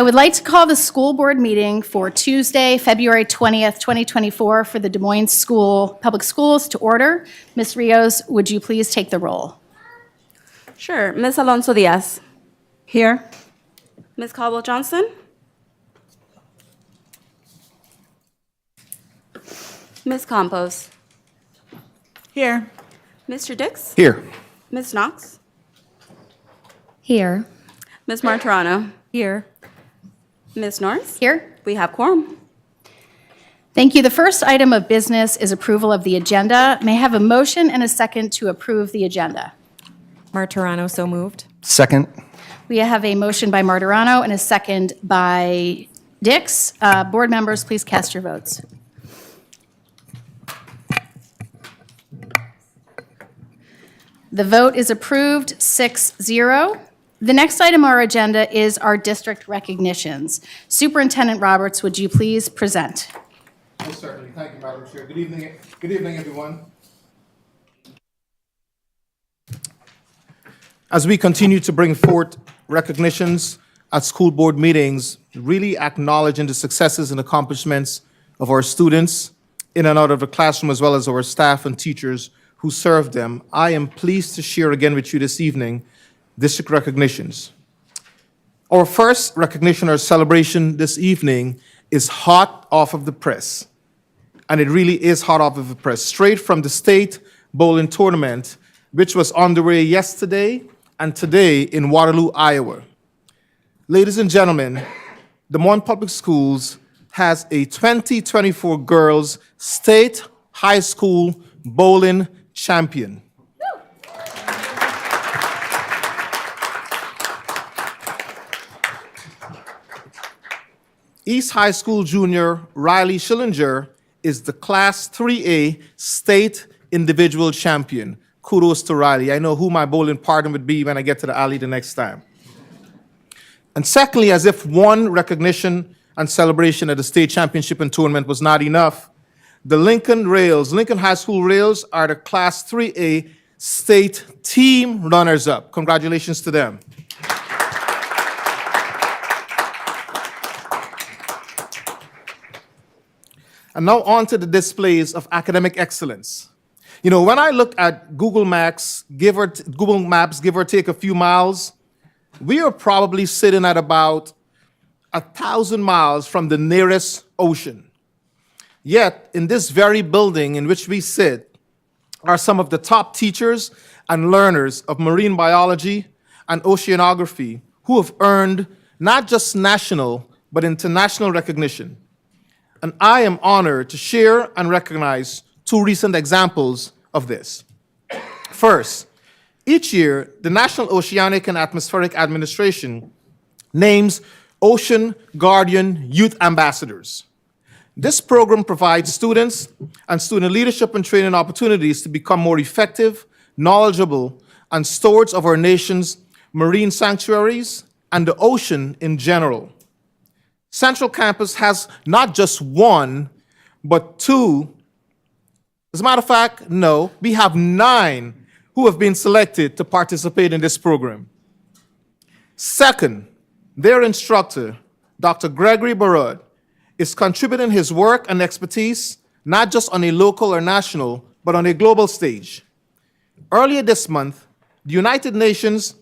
would like to call the school board meeting for Tuesday, February 20th, 2024 for the Des Moines Public Schools to order. Ms. Rios, would you please take the roll? Sure. Ms. Alonso Diaz. Here. Ms. Caldwell Johnson. Ms. Campos. Here. Mr. Dix. Here. Ms. Knox. Here. Ms. Martorano. Here. Ms. Norris. Here. We have quorum. Thank you. The first item of business is approval of the agenda. May I have a motion and a second to approve the agenda? Martorano, so moved. Second. We have a motion by Martorano and a second by Dix. Board members, please cast your votes. The vote is approved, 6-0. The next item on our agenda is our district recognitions. Superintendent Roberts, would you please present? Most certainly. Thank you, Madam Chair. Good evening, everyone. As we continue to bring forth recognitions at school board meetings, really acknowledging the successes and accomplishments of our students in and out of the classroom, as well as our staff and teachers who serve them, I am pleased to share again with you this evening district recognitions. Our first recognition or celebration this evening is hot off of the press. And it really is hot off of the press, straight from the state bowling tournament, which was underway yesterday and today in Waterloo, Iowa. Ladies and gentlemen, Des Moines Public Schools has a 2024 Girls State High School Bowling Champion. East High School junior Riley Schillinger is the Class 3A State Individual Champion. Kudos to Riley. I know who my bowling partner would be when I get to the alley the next time. And secondly, as if one recognition and celebration at the state championship and tournament was not enough, the Lincoln High School Rails are the Class 3A State Team Runners-Up. Congratulations to them. And now on to the displays of academic excellence. You know, when I look at Google Maps, give or take a few miles, we are probably sitting at about 1,000 miles from the nearest ocean. Yet, in this very building in which we sit are some of the top teachers and learners of marine biology and oceanography who have earned not just national, but international recognition. And I am honored to share and recognize two recent examples of this. First, each year, the National Oceanic and Atmospheric Administration names Ocean Guardian Youth Ambassadors. This program provides students and student leadership and training opportunities to become more effective, knowledgeable, and stewards of our nation's marine sanctuaries and the ocean in general. Central Campus has not just one, but two. As a matter of fact, no, we have 9 who have been selected to participate in this program. Second, their instructor, Dr. Gregory Barod, is contributing his work and expertise not just on a local or national, but on a global stage. Earlier this month, the United Nations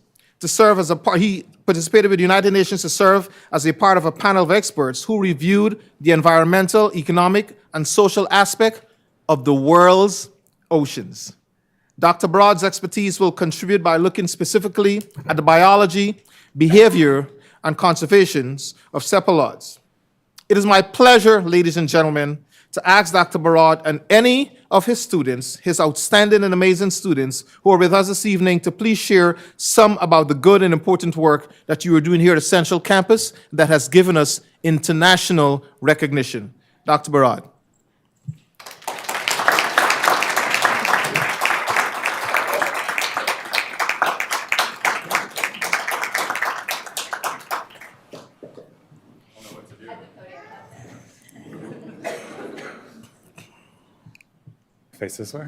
he participated with the United Nations to serve as a part of a panel of experts who reviewed the environmental, economic, and social aspect of the world's oceans. Dr. Barod's expertise will contribute by looking specifically at the biology, behavior, and conservation of cephalopods. It is my pleasure, ladies and gentlemen, to ask Dr. Barod and any of his students, his outstanding and amazing students who are with us this evening, to please share some about the good and important work that you are doing here at Central Campus that has given us international recognition. Dr. Barod. Face this way?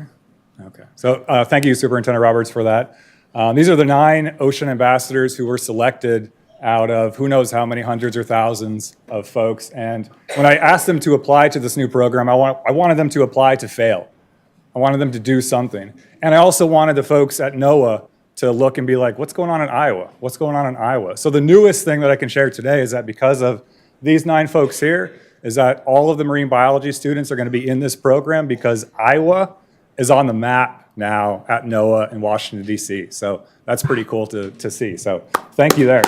Okay. So thank you, Superintendent Roberts, for that. These are the 9 ocean ambassadors who were selected out of who knows how many hundreds or thousands of folks. And when I asked them to apply to this new program, I wanted them to apply to fail. I wanted them to do something. And I also wanted the folks at NOAA to look and be like, what's going on in Iowa? What's going on in Iowa? So the newest thing that I can share today is that because of these 9 folks here, is that all of the marine biology students are going to be in this program because Iowa is on the map now at NOAA in Washington, D.C. So that's pretty cool to see. So thank you there.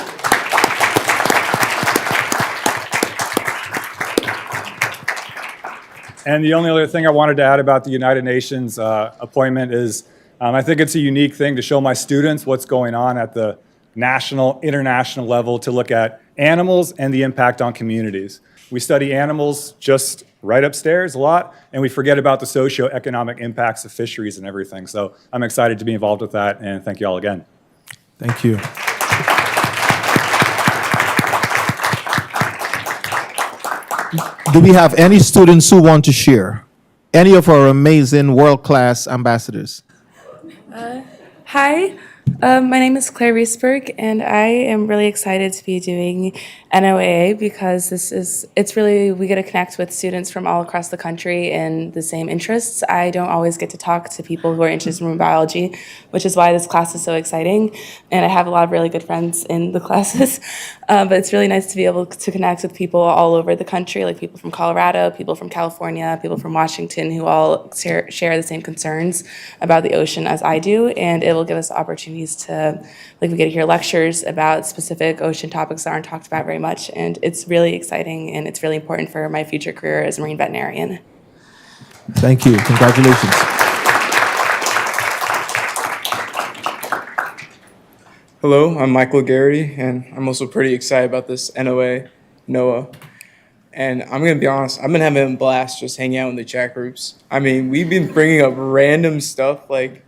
And the only other thing I wanted to add about the United Nations appointment is I think it's a unique thing to show my students what's going on at the national, international level to look at animals and the impact on communities. We study animals just right upstairs a lot, and we forget about the socioeconomic impacts of fisheries and everything. So I'm excited to be involved with that, and thank you all again. Thank you. Do we have any students who want to share? Any of our amazing world-class ambassadors? Hi, my name is Claire Riesberg, and I am really excited to be doing NOAA because we get to connect with students from all across the country in the same interests. I don't always get to talk to people who are interested in marine biology, which is why this class is so exciting, and I have a lot of really good friends in the classes, but it's really nice to be able to connect with people all over the country, like people from Colorado, people from California, people from Washington, who all share the same concerns about the ocean as I do, and it will give us opportunities to, we get to hear lectures about specific ocean topics that aren't talked about very much, and it's really exciting, and it's really important for my future career as a marine veterinarian. Thank you. Congratulations. Hello, I'm Michael Garrity, and I'm also pretty excited about this NOAA. And I'm going to be honest, I've been having a blast just hanging out in the chat groups. I mean, we've been bringing up random stuff. I think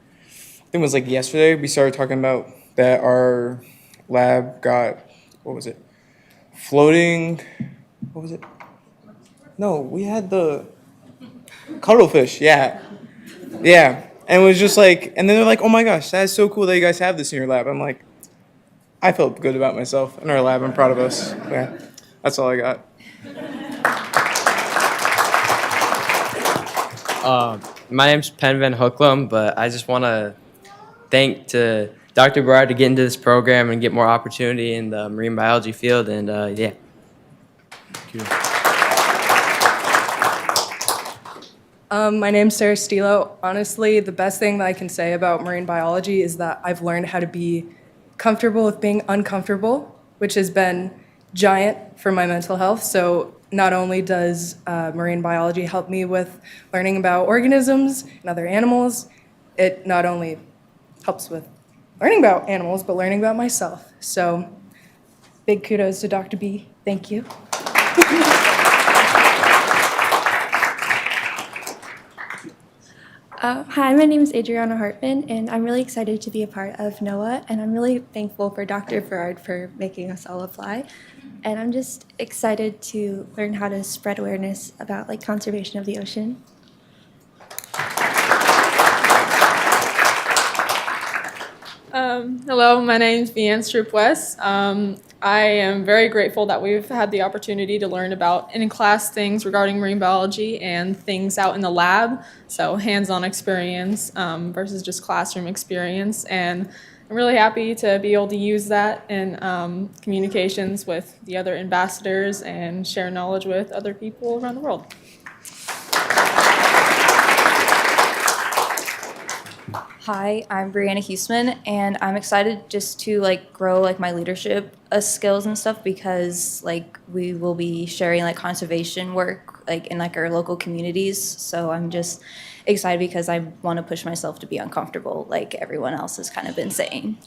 it was yesterday, we started talking about that our lab got, floating, No, we had the cuttlefish, yeah. And it was just and then they're like, oh my gosh, that is so cool that you guys have this in your lab. I'm like, I felt good about myself in our lab. I'm proud of us. Yeah, that's all I got. My name's Pen Van Hooklam, but I just want to thank to Dr. Berard to get into this program and get more opportunity in the marine biology field, and yeah. Thank you. My name's Sarah Stilo. Honestly, the best thing that I can say about marine biology is that I've learned how to be comfortable with being uncomfortable, which has been giant for my mental health. So not only does marine biology help me with learning about organisms and other animals, it not only helps with learning about animals, but learning about myself. So big kudos to Dr. B. Thank you. Hi, my name is Adriana Hartman, and I'm really excited to be a part of NOAA, and I'm really thankful for Dr. Berard for making us all apply. And I'm just excited to learn how to spread awareness about conservation of the ocean. Hello, my name is Vianne Stroop-West. I am very grateful that we've had the opportunity to learn about in-class things regarding marine biology and things out in the lab, so hands-on experience versus just classroom experience. And I'm really happy to be able to use that in communications with the other ambassadors and share knowledge with other people around the world. Hi, I'm Brianna Huesman, and I'm excited just to grow my leadership skills and stuff because we will be sharing conservation work in our local communities. So I'm just excited because I want to push myself to be uncomfortable like everyone else has kind of been saying.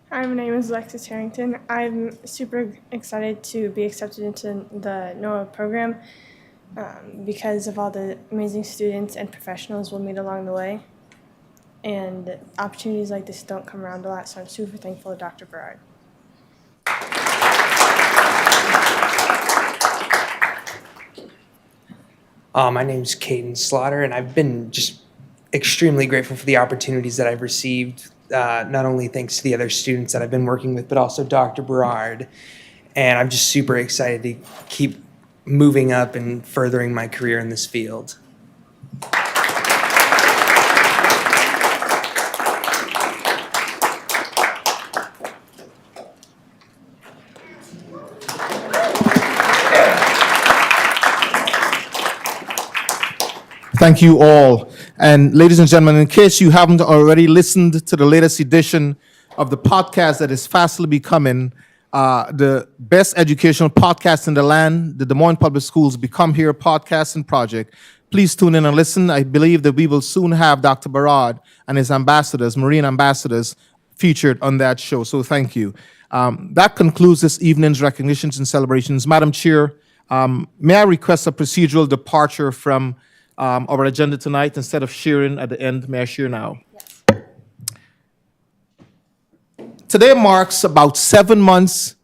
Hi, my name is Alexis Harrington. I'm super excited to be accepted into the NOAA program because of all the amazing students and professionals we'll meet along the way. And opportunities like this don't come around a lot, so I'm super thankful to Dr. Berard. My name's Caden Slaughter, and I've been just extremely grateful for the opportunities that I've received, not only thanks to the other students that I've been working with, but also Dr. Berard. And I'm just super excited to keep moving up and furthering my career in this field. Thank you all. And ladies and gentlemen, in case you haven't already listened to the latest edition of the podcast that is fastly becoming the best educational podcast in the land, the Des Moines Public Schools Become Here podcasting project, please tune in and listen. I believe that we will soon have Dr. Berard and his ambassadors, Marine ambassadors, featured on that show. So thank you. That concludes this evening's recognitions and celebrations. Madam Chair, may I request a procedural departure from our agenda tonight? Instead of sharing at the end, may I share now? Yes. Today marks about 7 months,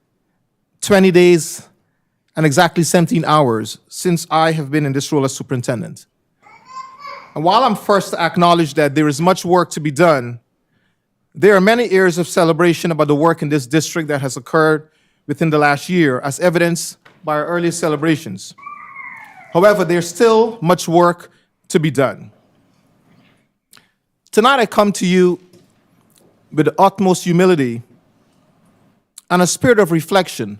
20 days, and exactly 17 hours since I have been in this role as superintendent. And while I'm first to acknowledge that there is much work to be done, there are many areas of celebration about the work in this district that has occurred within the last year, as evidenced by our earlier celebrations. However, there's still much work to be done. Tonight I come to you with the utmost humility and a spirit of reflection.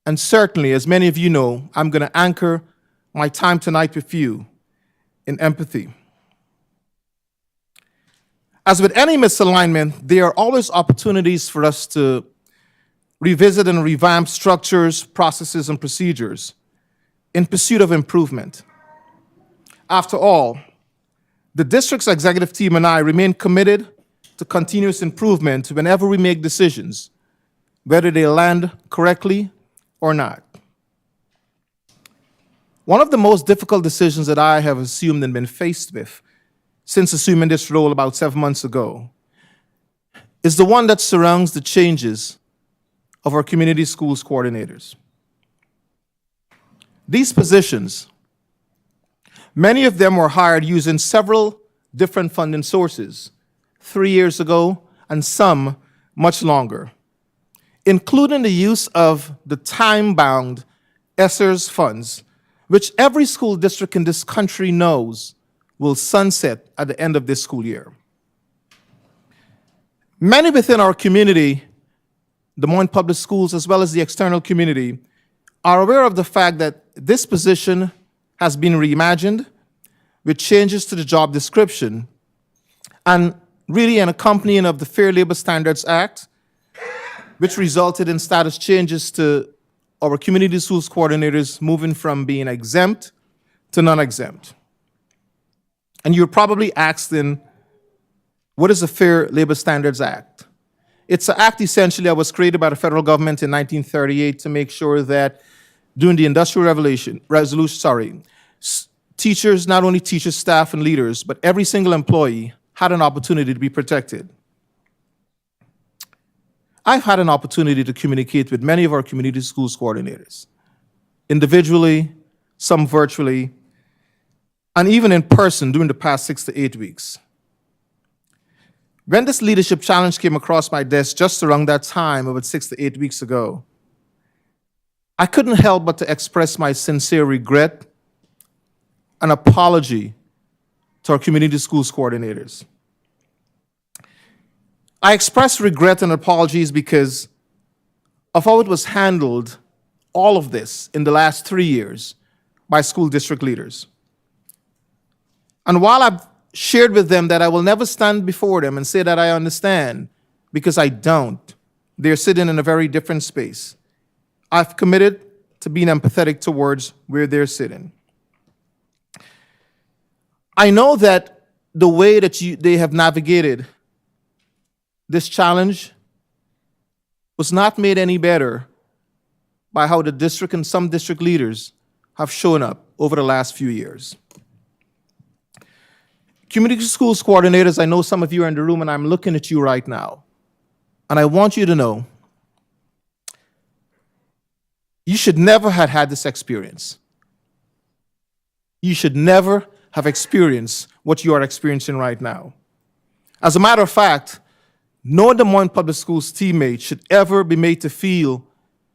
And certainly, as many of you know, I'm going to anchor my time tonight with you in empathy. As with any misalignment, there are always opportunities for us to revisit and revamp structures, processes, and procedures in pursuit of improvement. After all, the district's executive team and I remain committed to continuous improvement whenever we make decisions, whether they land correctly or not. One of the most difficult decisions that I have assumed and been faced with since assuming this role about 7 months ago is the one that surrounds the changes of our community schools coordinators. These positions, many of them were hired using several different funding sources 3 years ago and some much longer, including the use of the time-bound ESSERS funds, which every school district in this country knows will sunset at the end of this school year. Many within our community, Des Moines Public Schools, as well as the external community, are aware of the fact that this position has been reimagined with changes to the job description and really an accompanying of the Fair Labor Standards Act, which resulted in status changes to our community schools coordinators moving from being exempt to non-exempt. And you're probably asking, what is the Fair Labor Standards Act? It's an act essentially that was created by the federal government in 1938 to make sure that during the Industrial Revolution, teachers, not only teachers, staff, and leaders, but every single employee had an opportunity to be protected. I've had an opportunity to communicate with many of our community schools coordinators, individually, some virtually, and even in person during the past 6 to 8 weeks. When this leadership challenge came across my desk just around that time, about 6 to 8 weeks ago, I couldn't help but to express my sincere regret and apology to our community schools coordinators. I express regret and apologies because of how it was handled, all of this, in the last 3 years by school district leaders. And while I've shared with them that I will never stand before them and say that I understand, because I don't, they're sitting in a very different space. I've committed to being empathetic towards where they're sitting. I know that the way that they have navigated this challenge was not made any better by how the district and some district leaders have shown up over the last few years. Community schools coordinators, I know some of you are in the room and I'm looking at you right now. And I want you to know, you should never have had this experience. You should never have experienced what you are experiencing right now. As a matter of fact, no Des Moines Public Schools teammate should ever be made to feel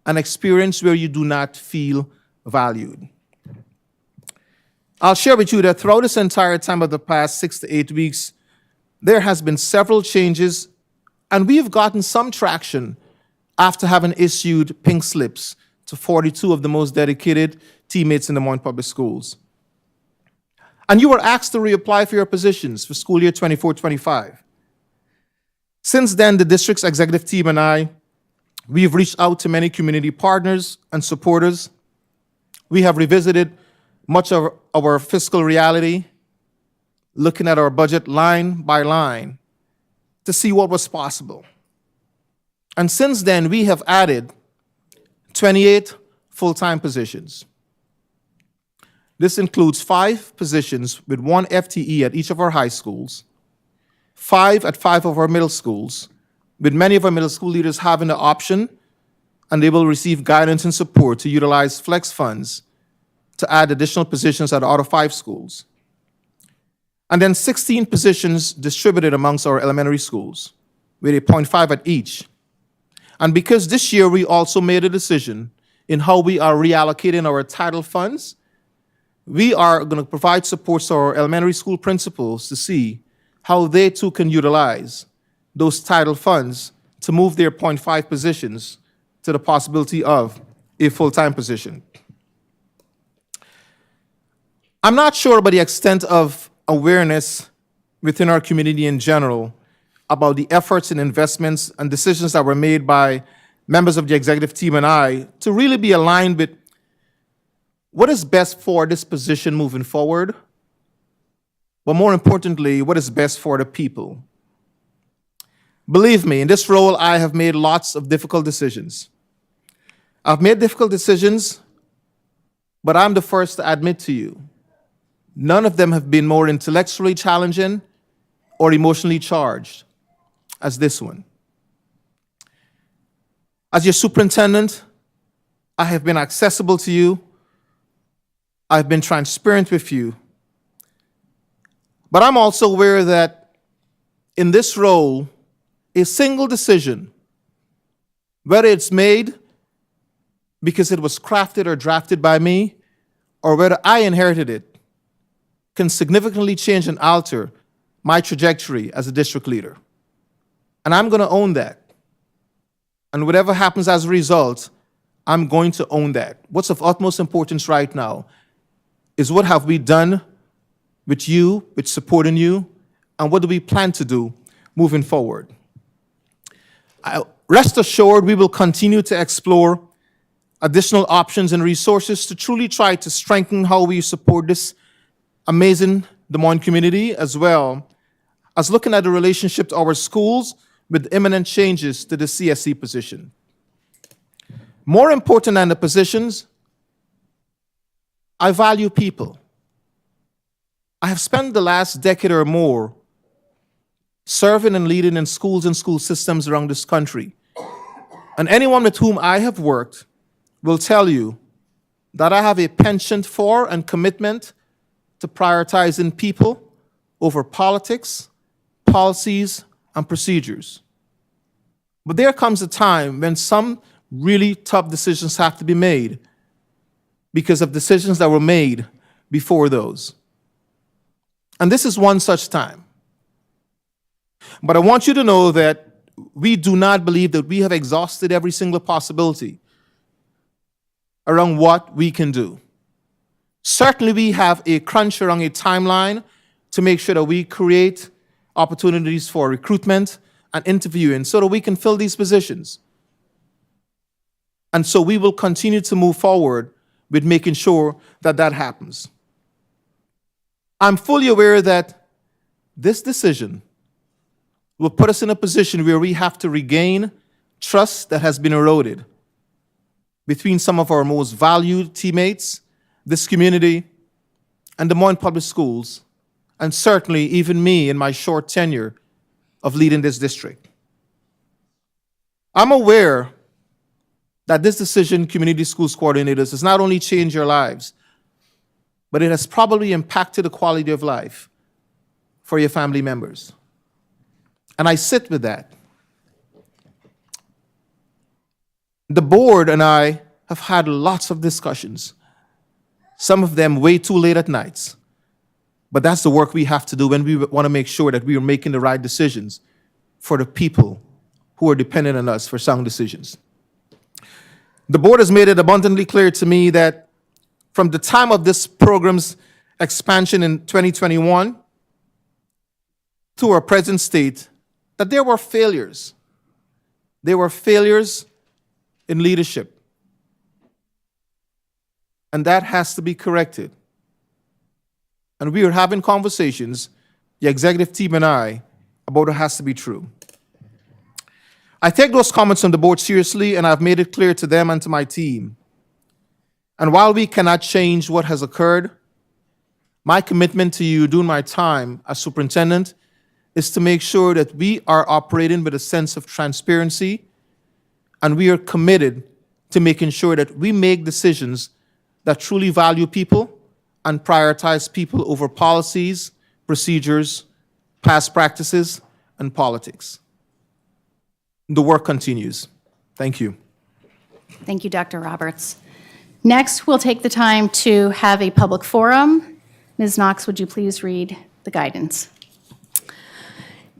an experience where you do not feel valued. I'll share with you that throughout this entire time of the past 6 to 8 weeks, there has been several changes, and we have gotten some traction after having issued pink slips to 42 of the most dedicated teammates in Des Moines Public Schools. And you were asked to reapply for your positions for school year 24-25. Since then, the district's executive team and I, we've reached out to many community partners and supporters. We have revisited much of our fiscal reality, looking at our budget line by line to see what was possible. And since then, we have added 28 full-time positions. This includes 5 positions with 1 FTE at each of our high schools, 5 at 5 of our middle schools, with many of our middle school leaders having the option, and they will receive guidance and support to utilize flex funds to add additional positions at out of 5 schools. And then 16 positions distributed amongst our elementary schools, with a 0.5 at each. And because this year we also made a decision in how we are reallocating our title funds, we are going to provide support to our elementary school principals to see how they too can utilize those title funds to move their 0.5 positions to the possibility of a full-time position. I'm not sure about the extent of awareness within our community in general about the efforts and investments and decisions that were made by members of the executive team and I to really be aligned with what is best for this position moving forward, but more importantly, what is best for the people. Believe me, in this role, I have made lots of difficult decisions. I've made difficult decisions, but I'm the first to admit to you, none of them have been more intellectually challenging or emotionally charged as this one. As your superintendent, I have been accessible to you. I've been transparent with you. But I'm also aware that in this role, a single decision, whether it's made because it was crafted or drafted by me, or whether I inherited it, can significantly change and alter my trajectory as a district leader. And I'm going to own that. And whatever happens as a result, I'm going to own that. What's of utmost importance right now is what have we done with you, with supporting you, and what do we plan to do moving forward. Rest assured, we will continue to explore additional options and resources to truly try to strengthen how we support this amazing Des Moines community, as well as looking at the relationship to our schools with imminent changes to the CSE position. More important than the positions, I value people. I have spent the last decade or more serving and leading in schools and school systems around this country. And anyone with whom I have worked will tell you that I have a penchant for and commitment to prioritizing people over politics, policies, and procedures. But there comes a time when some really tough decisions have to be made because of decisions that were made before those. And this is one such time. But I want you to know that we do not believe that we have exhausted every single possibility around what we can do. Certainly we have a crunch around a timeline to make sure that we create opportunities for recruitment and interviewing so that we can fill these positions. And so we will continue to move forward with making sure that that happens. I'm fully aware that this decision will put us in a position where we have to regain trust that has been eroded between some of our most valued teammates, this community, and Des Moines Public Schools, and certainly even me in my short tenure of leading this district. I'm aware that this decision, community schools coordinators, has not only changed your lives, but it has probably impacted the quality of life for your family members. And I sit with that. The board and I have had lots of discussions, some of them way too late at nights. But that's the work we have to do when we want to make sure that we are making the right decisions for the people who are dependent on us for sound decisions. The board has made it abundantly clear to me that from the time of this program's expansion in 2021 to our present state, that there were failures. There were failures in leadership. And that has to be corrected. And we are having conversations, the executive team and I, about what has to be true. I take those comments from the board seriously, and I've made it clear to them and to my team. And while we cannot change what has occurred, my commitment to you during my time as superintendent is to make sure that we are operating with a sense of transparency, and we are committed to making sure that we make decisions that truly value people and prioritize people over policies, procedures, past practices, and politics. The work continues. Thank you. Thank you, Dr. Roberts. Next, we'll take the time to have a public forum. Ms. Knox, would you please read the guidance?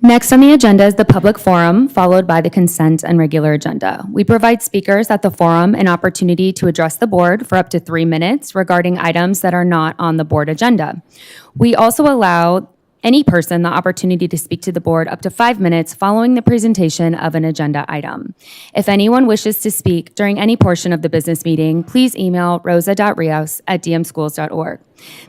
Next on the agenda is the public forum, followed by the consent and regular agenda. We provide speakers at the forum an opportunity to address the board for up to 3 minutes regarding items that are not on the board agenda. We also allow any person the opportunity to speak to the board up to 5 minutes following the presentation of an agenda item. If anyone wishes to speak during any portion of the business meeting, please email rosa.rios@dmschools.org.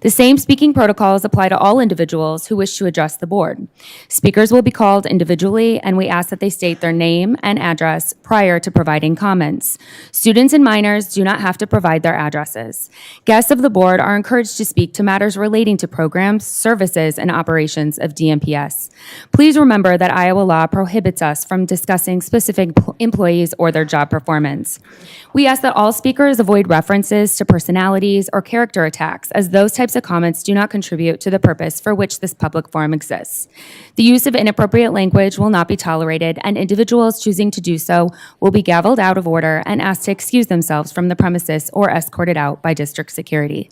The same speaking protocols apply to all individuals who wish to address the board. Speakers will be called individually, and we ask that they state their name and address prior to providing comments. Students and minors do not have to provide their addresses. Guests of the board are encouraged to speak to matters relating to programs, services, and operations of DMPS. Please remember that Iowa law prohibits us from discussing specific employees or their job performance. We ask that all speakers avoid references to personalities or character attacks, as those types of comments do not contribute to the purpose for which this public forum exists. The use of inappropriate language will not be tolerated, and individuals choosing to do so will be gavelled out of order and asked to excuse themselves from the premises or escorted out by district security.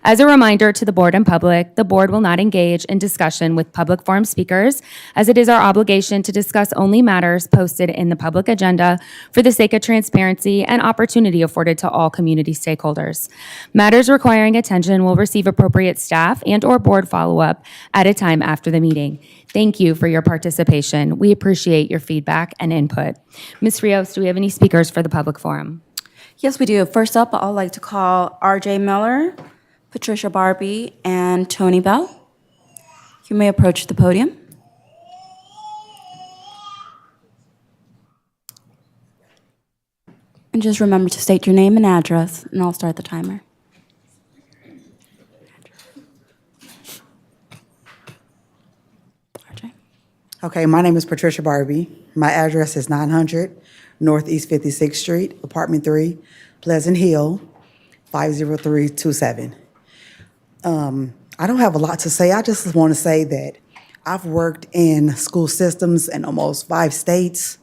As a reminder to the board and public, the board will not engage in discussion with public forum speakers, as it is our obligation to discuss only matters posted in the public agenda for the sake of transparency and opportunity afforded to all community stakeholders. Matters requiring attention will receive appropriate staff and/or board follow-up at a time after the meeting. Thank you for your participation. We appreciate your feedback and input. Ms. Rios, do we have any speakers for the public forum? Yes, we do. First up, I'd like to call RJ Miller, Patricia Barbie, and Tony Bell. You may approach the podium. And just remember to state your name and address, and I'll start the timer. Okay, my name is Patricia Barbie. My address is 900 Northeast 56th Street, Apartment 3, Pleasant Hill, 50327. I don't have a lot to say. I just want to say that I've worked in school systems in almost 5 states,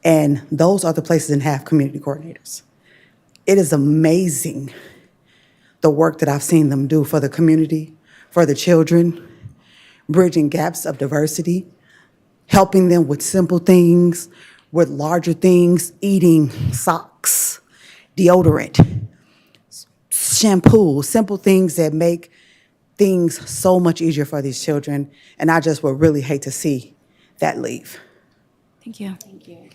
and those are the places that have community coordinators. It is amazing the work that I've seen them do for the community, for the children, bridging gaps of diversity, helping them with simple things, with larger things, eating socks, deodorant, shampoo, simple things that make things so much easier for these children. And I just would really hate to see that leave. Thank you. Thank you.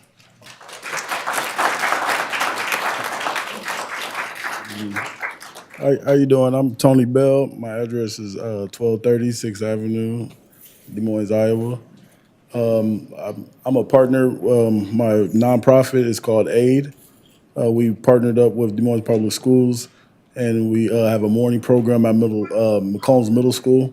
How you doing? I'm Tony Bell. My address is 1230 6th Avenue, Des Moines, Iowa. I'm a partner. My nonprofit is called AID. We partnered up with Des Moines Public Schools, and we have a morning program at McCombs Middle School.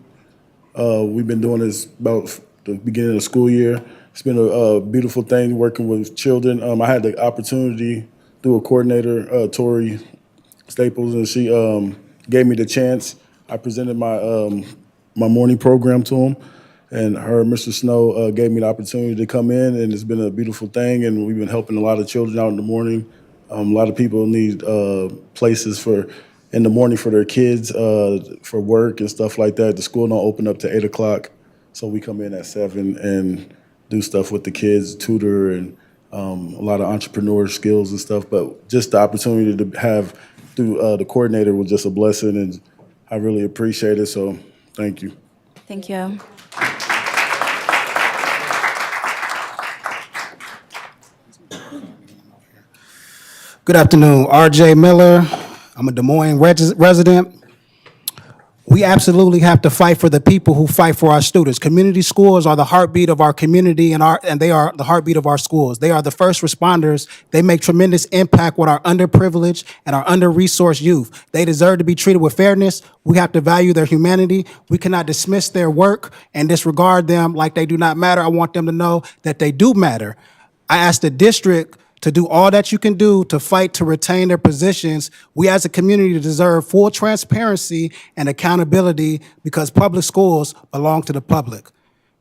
We've been doing this about the beginning of the school year. It's been a beautiful thing working with children. I had the opportunity through a coordinator, Tori Staples, and she gave me the chance. I presented my morning program to him, and Mr. Snow gave me the opportunity to come in, and it's been a beautiful thing. And we've been helping a lot of children out in the morning. A lot of people need places in the morning for their kids for work and stuff like that. The school don't open up to 8 o'clock, so we come in at 7 and do stuff with the kids, tutor, and a lot of entrepreneur skills and stuff. But just the opportunity to have through the coordinator was just a blessing, and I really appreciate it. So thank you. Thank you. Good afternoon, RJ Miller. I'm a Des Moines resident. We absolutely have to fight for the people who fight for our students. Community schools are the heartbeat of our community, and they are the heartbeat of our schools. They are the first responders. They make tremendous impact with our underprivileged and our under-resourced youth. They deserve to be treated with fairness. We have to value their humanity. We cannot dismiss their work and disregard them like they do not matter. I want them to know that they do matter. I ask the district to do all that you can do to fight to retain their positions. We as a community deserve full transparency and accountability because public schools belong to the public.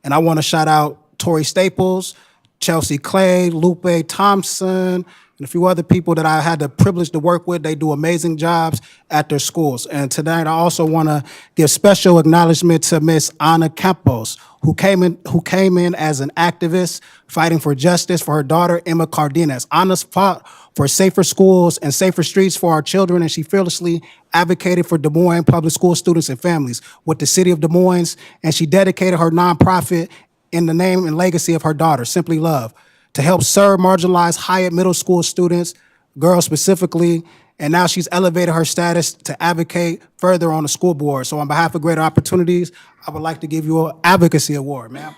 And I want to shout out Tori Staples, Chelsea Clay, Lupe Thompson, and a few other people that I had the privilege to work with. They do amazing jobs at their schools. And tonight I also want to give special acknowledgement to Miss Ana Campos, who came in as an activist fighting for justice for her daughter, Emma Cardenas. Ana's fought for safer schools and safer streets for our children, and she fearlessly advocated for Des Moines public school students and families with the city of Des Moines, and she dedicated her nonprofit in the name and legacy of her daughter, Simply Love, to help serve marginalized Hyatt Middle School students, girls specifically, and now she's elevated her status to advocate further on the school board. So on behalf of Greater Opportunities, I would like to give you an advocacy award, ma'am.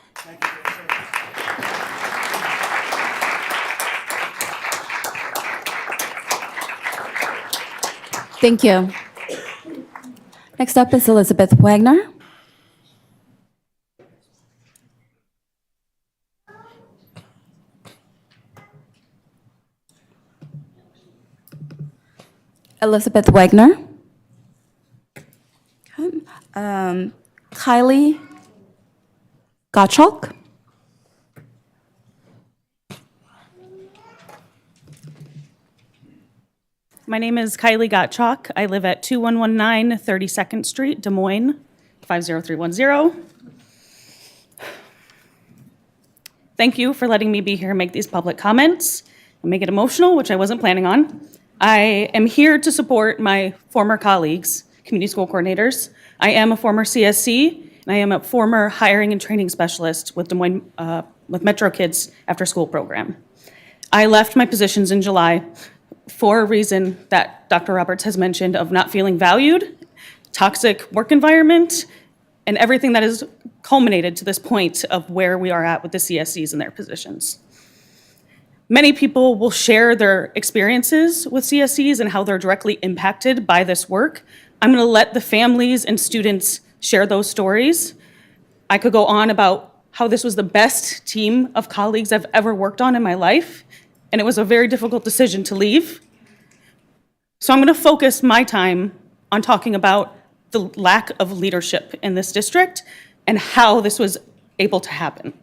Thank you. Next up is Elizabeth Wagner. Elizabeth Wagner. Okay. Kylie Gottschalk. My name is Kylie Gottschalk. I live at 2119 32nd Street, Des Moines, 50310. Thank you for letting me be here and make these public comments and make it emotional, which I wasn't planning on. I am here to support my former colleagues, community school coordinators. I am a former CSC, and I am a former hiring and training specialist with Des Moines, with Metro Kids After School program. I left my positions in July for a reason that Dr. Roberts has mentioned of not feeling valued, toxic work environment, and everything that has culminated to this point of where we are at with the CSCs and their positions. Many people will share their experiences with CSCs and how they're directly impacted by this work. I'm going to let the families and students share those stories. I could go on about how this was the best team of colleagues I've ever worked on in my life, and it was a very difficult decision to leave. So I'm going to focus my time on talking about the lack of leadership in this district and how this was able to happen.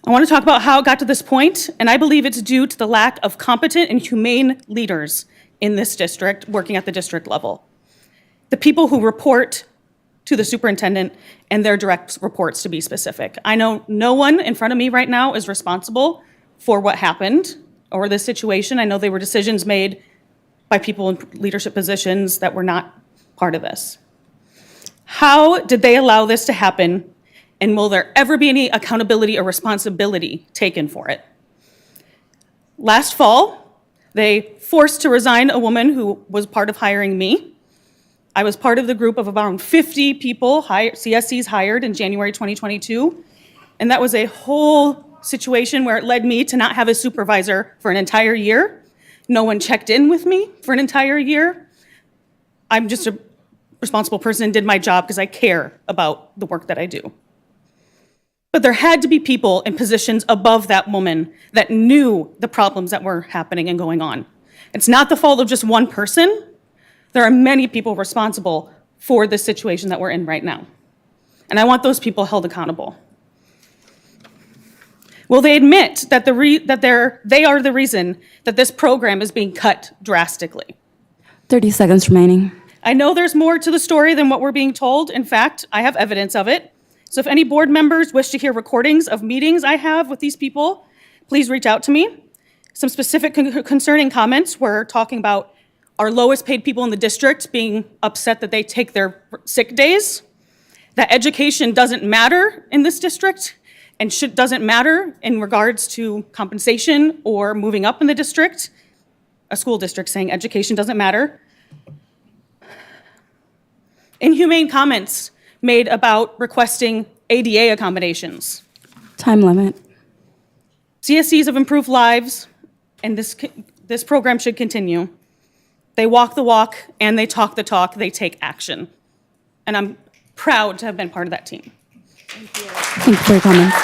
I want to talk about how it got to this point, and I believe it's due to the lack of competent and humane leaders in this district working at the district level. The people who report to the superintendent and their direct reports, to be specific. I know no one in front of me right now is responsible for what happened or this situation. I know they were decisions made by people in leadership positions that were not part of this. How did they allow this to happen? And will there ever be any accountability or responsibility taken for it? Last fall, they forced to resign a woman who was part of hiring me. I was part of the group of around 50 people, CSCs hired in January 2022. And that was a whole situation where it led me to not have a supervisor for an entire year. No one checked in with me for an entire year. I'm just a responsible person and did my job because I care about the work that I do. But there had to be people in positions above that woman that knew the problems that were happening and going on. It's not the fault of just one person. There are many people responsible for the situation that we're in right now. And I want those people held accountable. Will they admit that they are the reason that this program is being cut drastically? 30 seconds remaining. I know there's more to the story than what we're being told. In fact, I have evidence of it. So if any board members wish to hear recordings of meetings I have with these people, please reach out to me. Some specific concerning comments were talking about our lowest paid people in the district being upset that they take their sick days, that education doesn't matter in this district and doesn't matter in regards to compensation or moving up in the district. A school district saying education doesn't matter. Inhumane comments made about requesting ADA accommodations. Time limit. CSCs have improved lives, and this program should continue. They walk the walk, and they talk the talk. They take action. And I'm proud to have been part of that team. Thank you for your comments.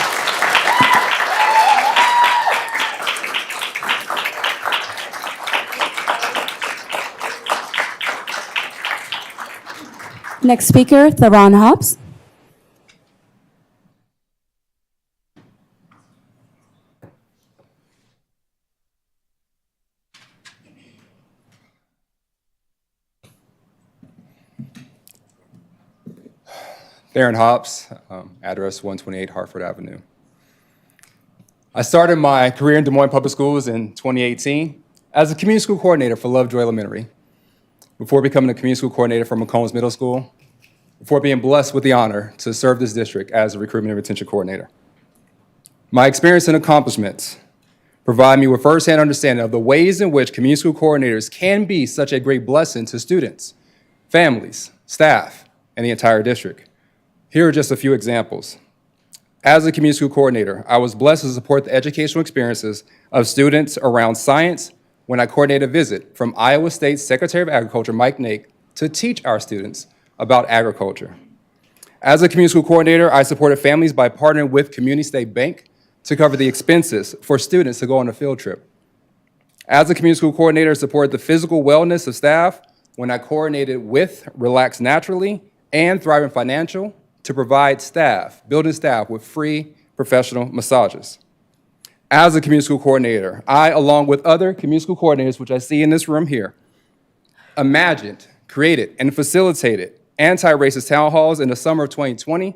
Next speaker, Theron Hobbs. Theron Hobbs, address 128 Hartford Avenue. I started my career in Des Moines Public Schools in 2018 as a community school coordinator for Lovejoy Elementary, before becoming a community school coordinator for McCombs Middle School, before being blessed with the honor to serve this district as a recruitment and retention coordinator. My experience and accomplishments provide me with firsthand understanding of the ways in which community school coordinators can be such a great blessing to students, families, staff, and the entire district. Here are just a few examples. As a community school coordinator, I was blessed to support the educational experiences of students around science when I coordinated a visit from Iowa State Secretary of Agriculture, Mike Nake, to teach our students about agriculture. As a community school coordinator, I supported families by partnering with Community State Bank to cover the expenses for students to go on a field trip. As a community school coordinator, I supported the physical wellness of staff when I coordinated with Relax Naturally and Thriving Financial to provide staff, building staff with free professional massages. As a community school coordinator, I, along with other community school coordinators, which I see in this room here, imagined, created, and facilitated anti-racist town halls in the summer of 2020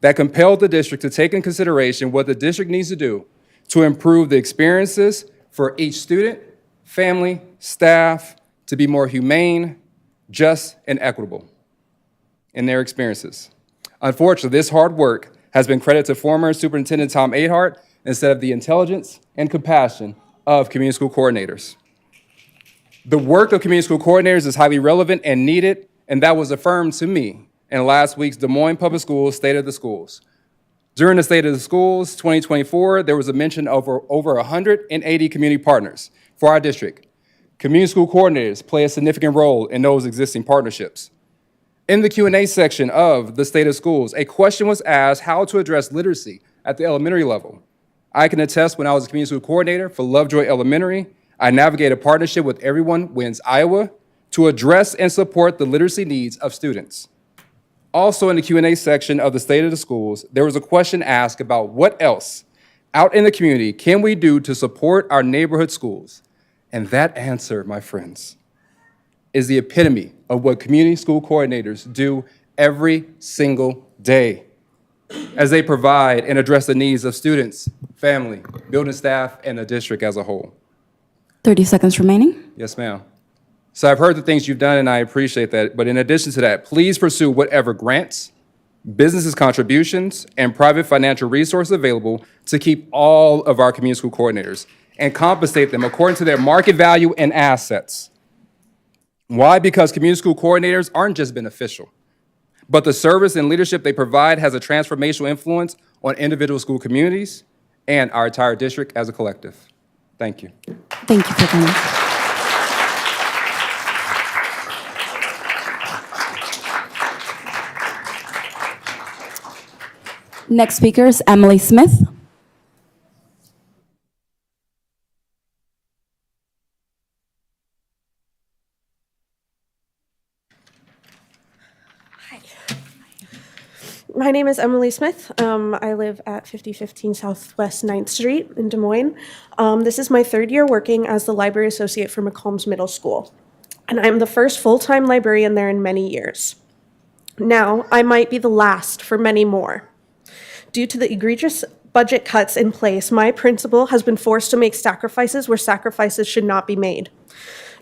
that compelled the district to take in consideration what the district needs to do to improve the experiences for each student, family, staff, to be more humane, just, and equitable in their experiences. Unfortunately, this hard work has been credited to former Superintendent Tom Ahart instead of the intelligence and compassion of community school coordinators. The work of community school coordinators is highly relevant and needed, and that was affirmed to me in last week's Des Moines Public Schools State of the Schools. During the State of the Schools 2024, there was a mention of over 180 community partners for our district. Community school coordinators play a significant role in those existing partnerships. In the Q&A section of the State of Schools, a question was asked how to address literacy at the elementary level. I can attest when I was a community school coordinator for Lovejoy Elementary, I navigated a partnership with Everyone Wins Iowa to address and support the literacy needs of students. Also in the Q&A section of the State of the Schools, there was a question asked about what else out in the community can we do to support our neighborhood schools? And that answer, my friends, is the epitome of what community school coordinators do every single day as they provide and address the needs of students, family, building staff, and the district as a whole. 30 seconds remaining. Yes, ma'am. So I've heard the things you've done, and I appreciate that. But in addition to that, please pursue whatever grants, businesses' contributions, and private financial resources available to keep all of our community school coordinators and compensate them according to their market value and assets. Why? Because community school coordinators aren't just beneficial, but the service and leadership they provide has a transformational influence on individual school communities and our entire district as a collective. Thank you. Thank you for coming. Next speaker is Emily Smith. My name is Emily Smith. I live at 5015 Southwest 9th Street in Des Moines. This is my third year working as the library associate for McCombs Middle School, and I'm the first full-time librarian there in many years. Now, I might be the last for many more. Due to the egregious budget cuts in place, my principal has been forced to make sacrifices where sacrifices should not be made.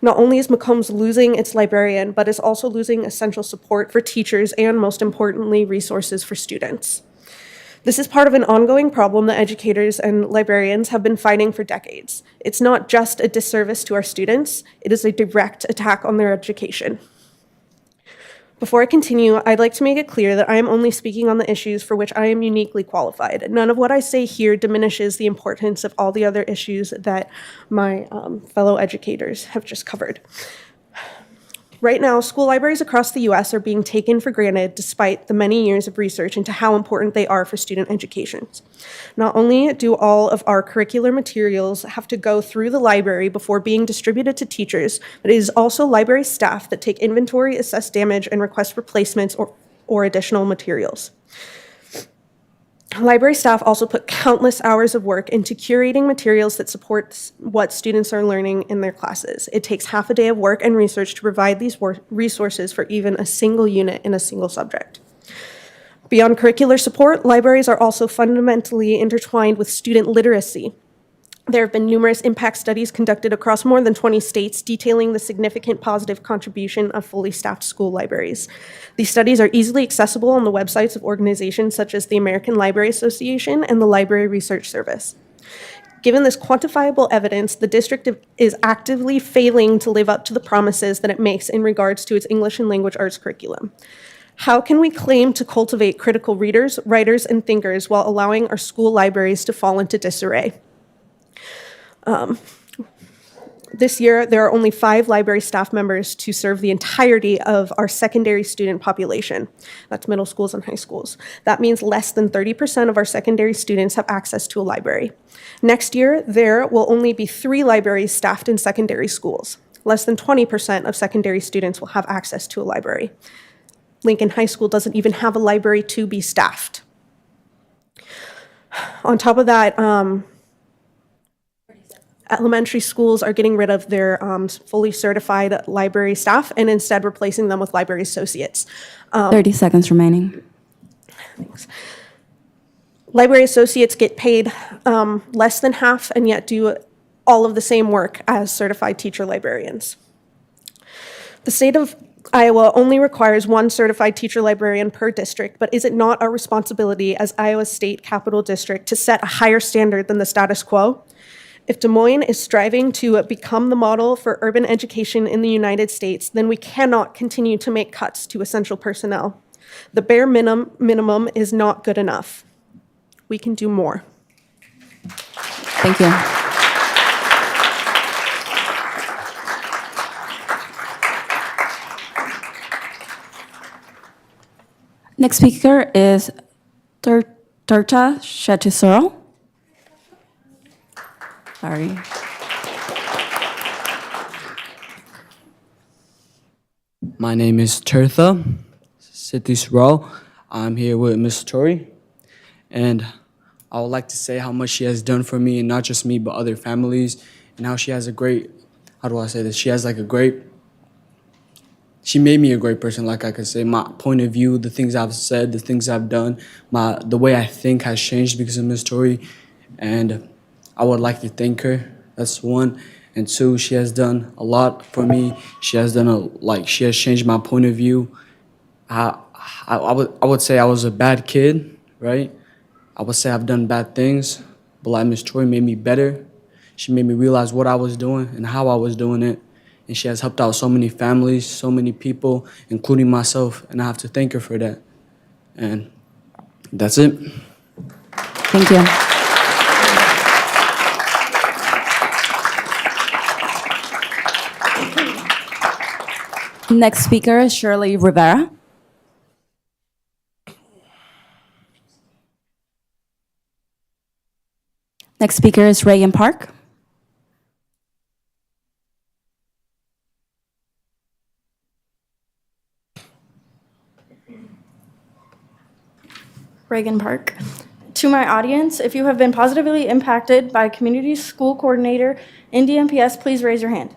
Not only is McCombs losing its librarian, but is also losing essential support for teachers and, most importantly, resources for students. This is part of an ongoing problem that educators and librarians have been fighting for decades. It's not just a disservice to our students, it is a direct attack on their education. Before I continue, I'd like to make it clear that I am only speaking on the issues for which I am uniquely qualified. None of what I say here diminishes the importance of all the other issues that my fellow educators have just covered. Right now, school libraries across the U.S. are being taken for granted despite the many years of research into how important they are for student education. Not only do all of our curricular materials have to go through the library before being distributed to teachers, but it is also library staff that take inventory, assess damage, and request replacements or additional materials. Library staff also put countless hours of work into curating materials that support what students are learning in their classes. It takes half a day of work and research to provide these resources for even a single unit in a single subject. Beyond curricular support, libraries are also fundamentally intertwined with student literacy. There have been numerous impact studies conducted across more than 20 states detailing the significant positive contribution of fully staffed school libraries. These studies are easily accessible on the websites of organizations such as the American Library Association and the Library Research Service. Given this quantifiable evidence, the district is actively failing to live up to the promises that it makes in regards to its English and language arts curriculum. How can we claim to cultivate critical readers, writers, and thinkers while allowing our school libraries to fall into disarray? This year, there are only 5 library staff members to serve the entirety of our secondary student population. That's middle schools and high schools. That means less than 30% of our secondary students have access to a library. Next year, there will only be 3 libraries staffed in secondary schools. Less than 20% of secondary students will have access to a library. Lincoln High School doesn't even have a library to be staffed. On top of that, elementary schools are getting rid of their fully certified library staff and instead replacing them with library associates. 30 seconds remaining. Thanks. Library associates get paid less than half and yet do all of the same work as certified teacher librarians. The state of Iowa only requires 1 certified teacher librarian per district, but is it not our responsibility as Iowa State Capital District to set a higher standard than the status quo? If Des Moines is striving to become the model for urban education in the United States, then we cannot continue to make cuts to essential personnel. The bare minimum is not good enough. We can do more. Thank you. Next speaker is Turta Shetisoro. Sorry. My name is Tirtha Sitisro. I'm here with Miss Tori, and I would like to say how much she has done for me, and not just me, but other families, and how she has a great, how do I say this? She has like a great, she made me a great person, like I could say. My point of view, the things I've said, the things I've done, the way I think has changed because of Miss Tori, and I would like to thank her. That's 1. And 2, she has done a lot for me. She has done she has changed my point of view. I would say I was a bad kid, right? I would say I've done bad things, but like Miss Tori made me better. She made me realize what I was doing and how I was doing it. And she has helped out so many families, so many people, including myself, and I have to thank her for that. And that's it. Thank you. Next speaker is Shirley Rivera. Next speaker is Reagan Park. Reagan Park. To my audience, if you have been positively impacted by a community school coordinator in DMPS, please raise your hand.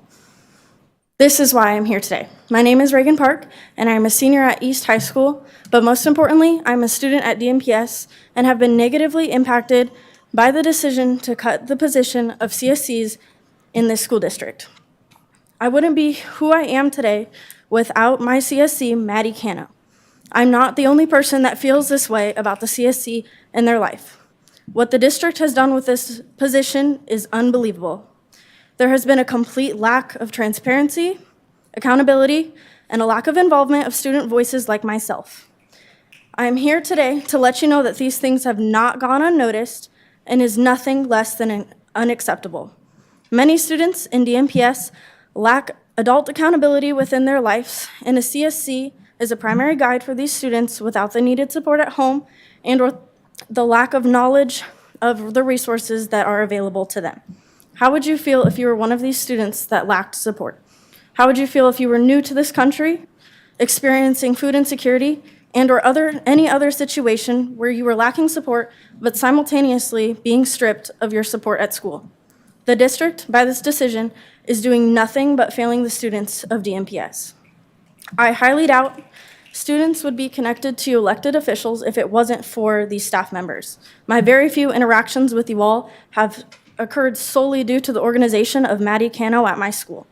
This is why I'm here today. My name is Reagan Park, and I'm a senior at East High School, but most importantly, I'm a student at DMPS and have been negatively impacted by the decision to cut the position of CSCs in this school district. I wouldn't be who I am today without my CSC, Maddie Cano. I'm not the only person that feels this way about the CSC in their life. What the district has done with this position is unbelievable. There has been a complete lack of transparency, accountability, and a lack of involvement of student voices like myself. I am here today to let you know that these things have not gone unnoticed and is nothing less than unacceptable. Many students in DMPS lack adult accountability within their lives, and a CSC is a primary guide for these students without the needed support at home and or the lack of knowledge of the resources that are available to them. How would you feel if you were one of these students that lacked support? How would you feel if you were new to this country, experiencing food insecurity, and or any other situation where you were lacking support, but simultaneously being stripped of your support at school? The district, by this decision, is doing nothing but failing the students of DMPS. I highly doubt students would be connected to elected officials if it wasn't for these staff members. My very few interactions with you all have occurred solely due to the organization of Maddie Cano at my school.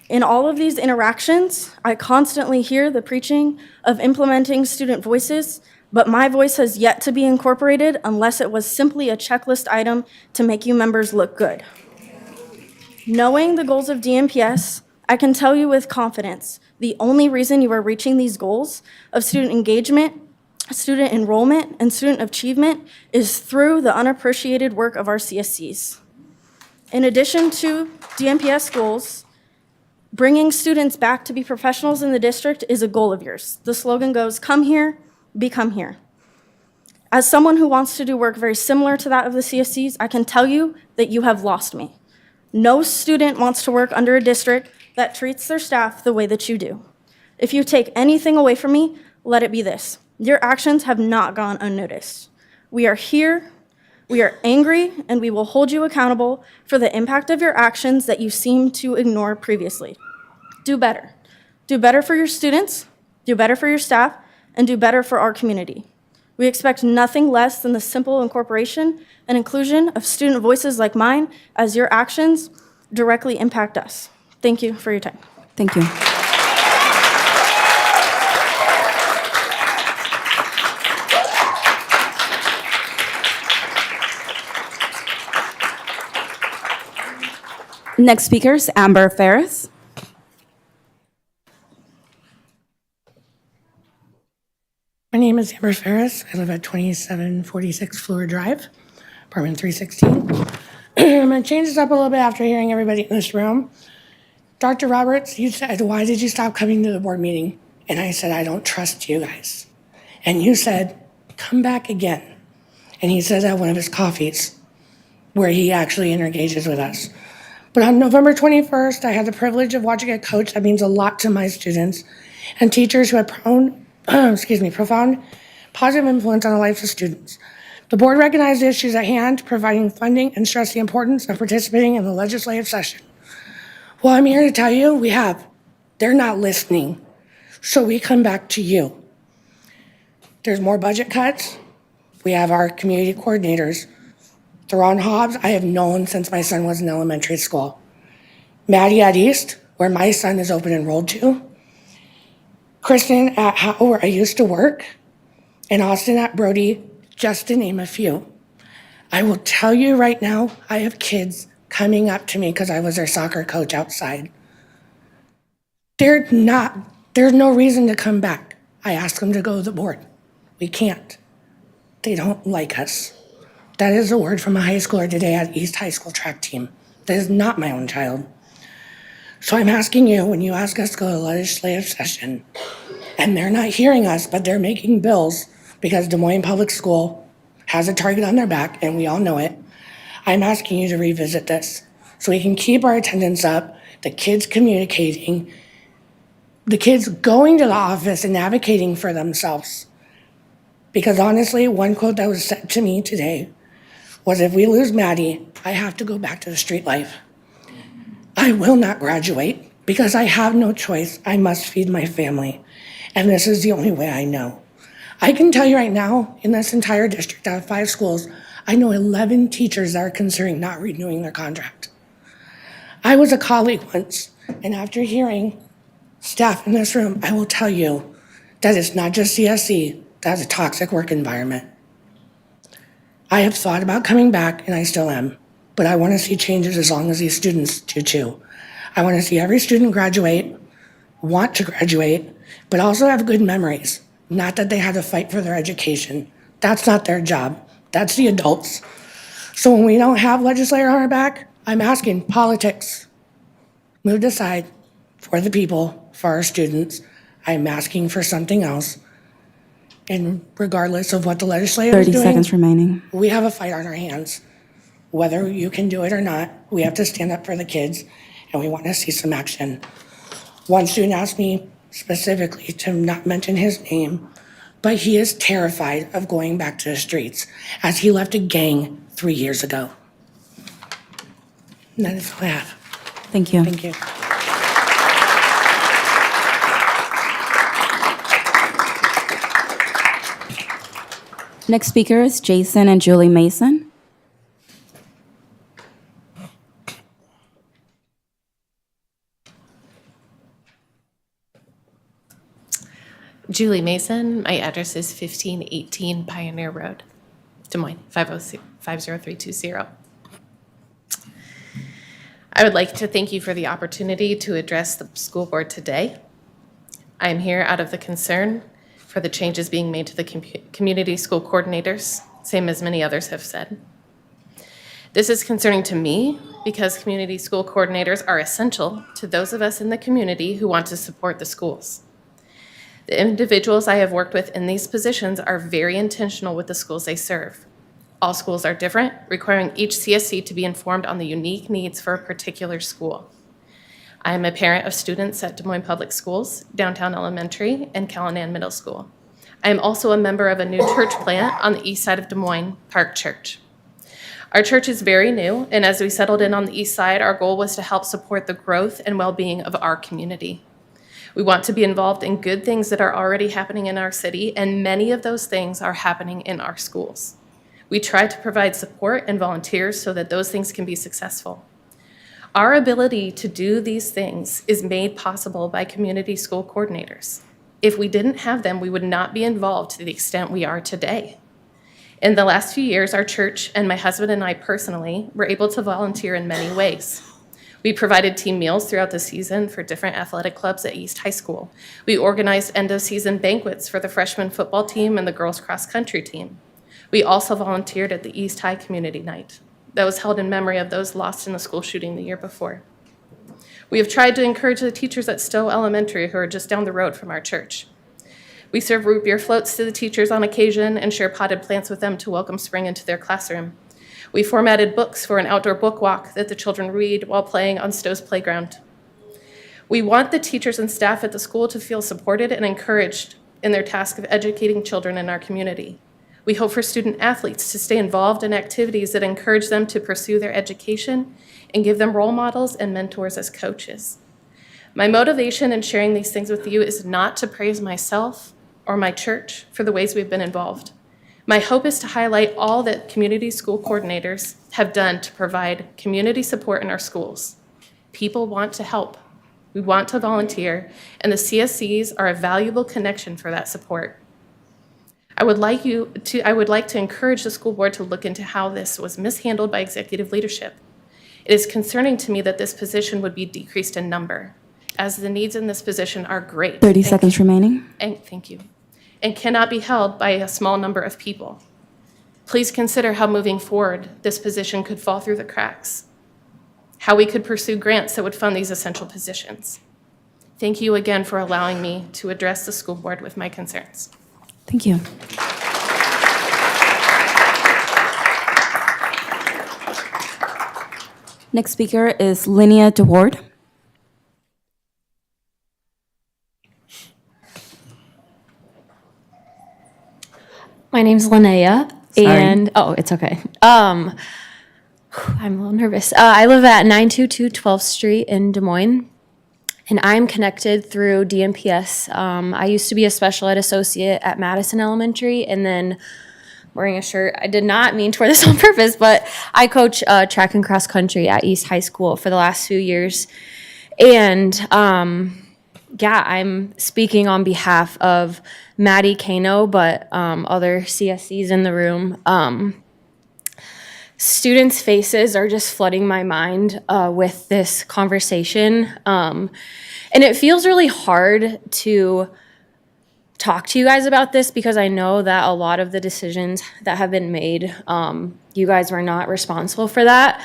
In all of these interactions, I constantly hear the preaching of implementing student voices, but my voice has yet to be incorporated unless it was simply a checklist item to make you members look good. Knowing the goals of DMPS, I can tell you with confidence, the only reason you are reaching these goals of student engagement, student enrollment, and student achievement is through the unappreciated work of our CSCs. In addition to DMPS goals, bringing students back to be professionals in the district is a goal of yours. The slogan goes, "Come here, become here." As someone who wants to do work very similar to that of the CSCs, I can tell you that you have lost me. No student wants to work under a district that treats their staff the way that you do. If you take anything away from me, let it be this: your actions have not gone unnoticed. We are here, we are angry, and we will hold you accountable for the impact of your actions that you seem to ignore previously. Do better. Do better for your students, do better for your staff, and do better for our community. We expect nothing less than the simple incorporation and inclusion of student voices like mine as your actions directly impact us. Thank you for your time. Thank you. Next speaker is Amber Ferris. My name is Amber Ferris. I live at 2746 Fleur Drive, apartment 316. I'm going to change this up a little bit after hearing everybody in this room. Dr. Roberts, you said, "Why did you stop coming to the board meeting?" And I said, "I don't trust you guys." And you said, "Come back again." And he says at one of his coffees where he actually engages with us. But on November 21st, I had the privilege of watching a coach that means a lot to my students and teachers who had profound positive influence on the lives of students. The board recognized the issues at hand, providing funding, and stressed the importance of participating in the legislative session. Well, I'm here to tell you we have. They're not listening. So we come back to you. There's more budget cuts. We have our community coordinators. Theron Hobbs, I have known since my son was in elementary school. Maddie at East, where my son is open enrolled to. Kristen at Howe, where I used to work. And Austin at Brody, just to name a few. I will tell you right now, I have kids coming up to me because I was their soccer coach outside. There's no reason to come back. I asked them to go to the board. We can't. They don't like us. That is a word from a high schooler today at East High School track team. That is not my own child. So I'm asking you, when you ask us to go to legislative session, and they're not hearing us, but they're making bills because Des Moines Public School has a target on their back, and we all know it, I'm asking you to revisit this so we can keep our attendance up, the kids communicating, the kids going to the office and advocating for themselves. Because honestly, one quote that was said to me today was, if we lose Maddie, I have to go back to the street life. I will not graduate because I have no choice. I must feed my family. And this is the only way I know. I can tell you right now, in this entire district, out of 5 schools, I know 11 teachers that are considering not renewing their contract. I was a colleague once, and after hearing staff in this room, I will tell you that it's not just CSE, that's a toxic work environment. I have thought about coming back, and I still am, but I want to see changes as long as these students do too. I want to see every student graduate, want to graduate, but also have good memories. Not that they had to fight for their education. That's not their job. That's the adults. So when we don't have legislator on our back, I'm asking politics moved aside for the people, for our students. I'm asking for something else. And regardless of what the legislator is 30 doing, seconds remaining. we have a fight on our hands. Whether you can do it or not, we have to stand up for the kids, and we want to see some action. One student asked me specifically to not mention his name, but he is terrified of going back to the streets as he left a gang 3 years ago. And that is all I have. Thank you. Thank you. Next speaker is Jason and Julie Mason. Julie Mason. My address is 1518 Pioneer Road, Des Moines, 50320. I would like to thank you for the opportunity to address the school board today. I am here out of the concern for the changes being made to the community school coordinators, same as many others have said. This is concerning to me because community school coordinators are essential to those of us in the community who want to support the schools. The individuals I have worked with in these positions are very intentional with the schools they serve. All schools are different, requiring each CSC to be informed on the unique needs for a particular school. I am a parent of students at Des Moines Public Schools, Downtown Elementary, and Callanan Middle School. I am also a member of a new church plant on the east side of Des Moines, Park Church. Our church is very new, and as we settled in on the east side, our goal was to help support the growth and well-being of our community. We want to be involved in good things that are already happening in our city, and many of those things are happening in our schools. We try to provide support and volunteers so that those things can be successful. Our ability to do these things is made possible by community school coordinators. If we didn't have them, we would not be involved to the extent we are today. In the last few years, our church and my husband and I personally were able to volunteer in many ways. We provided team meals throughout the season for different athletic clubs at East High School. We organized end-of-season banquets for the freshman football team and the girls cross-country team. We also volunteered at the East High Community Night that was held in memory of those lost in the school shooting the year before. We have tried to encourage the teachers at Stowe Elementary who are just down the road from our church. We serve root beer floats to the teachers on occasion and share potted plants with them to welcome spring into their classroom. We formatted books for an outdoor book walk that the children read while playing on Stowe's playground. We want the teachers and staff at the school to feel supported and encouraged in their task of educating children in our community. We hope for student athletes to stay involved in activities that encourage them to pursue their education and give them role models and mentors as coaches. My motivation in sharing these things with you is not to praise myself or my church for the ways we've been involved. My hope is to highlight all that community school coordinators have done to provide community support in our schools. People want to help. We want to volunteer, and the CSCs are a valuable connection for that support. I would like to encourage the school board to look into how this was mishandled by executive leadership. It is concerning to me that this position would be decreased in number, as the needs in this position are great. 30 seconds remaining. Thank you. And cannot be held by a small number of people. Please consider how moving forward this position could fall through the cracks, how we could pursue grants that would fund these essential positions. Thank you again for allowing me to address the school board with my concerns. Thank you. Next speaker is Linnea DeWard. My name's Linnea, Sorry. and it's okay. I'm a little nervous. I live at 922 12th Street in Des Moines, and I'm connected through DMPS. I used to be a special ed associate at Madison Elementary, and then wearing a shirt. I did not mean to wear this on purpose, but I coach track and cross country at East High School for the last few years, and I'm speaking on behalf of Maddie Kano, but other CSCs in the room. Students' faces are just flooding my mind with this conversation. And it feels really hard to talk to you guys about this because I know that a lot of the decisions that have been made, you guys were not responsible for that.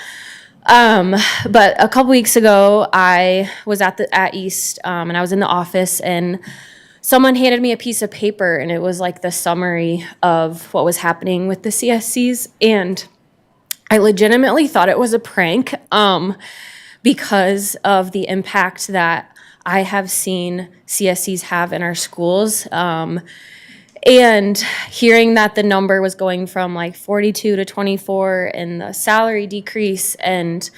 But a couple weeks ago, I was at East, and I was in the office, and someone handed me a piece of paper, and it was like the summary of what was happening with the CSCs, and I legitimately thought it was a prank, because of the impact that I have seen CSCs have in our schools. And hearing that the number was going from like 42 to 24 and the salary decrease, and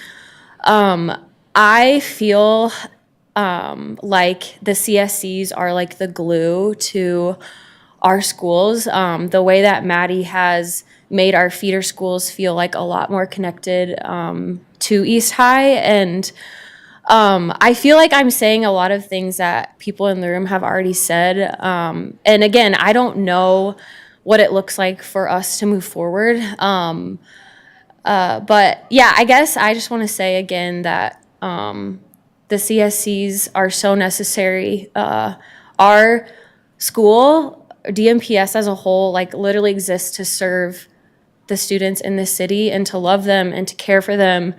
I feel like the CSCs are like the glue to our schools. The way that Maddie has made our feeder schools feel like a lot more connected to East High, and I feel like I'm saying a lot of things that people in the room have already said. And again, I don't know what it looks like for us to move forward. But yeah, I guess I just want to say again that the CSCs are so necessary. Our school, DMPS as a whole, like literally exists to serve the students in this city and to love them and to care for them.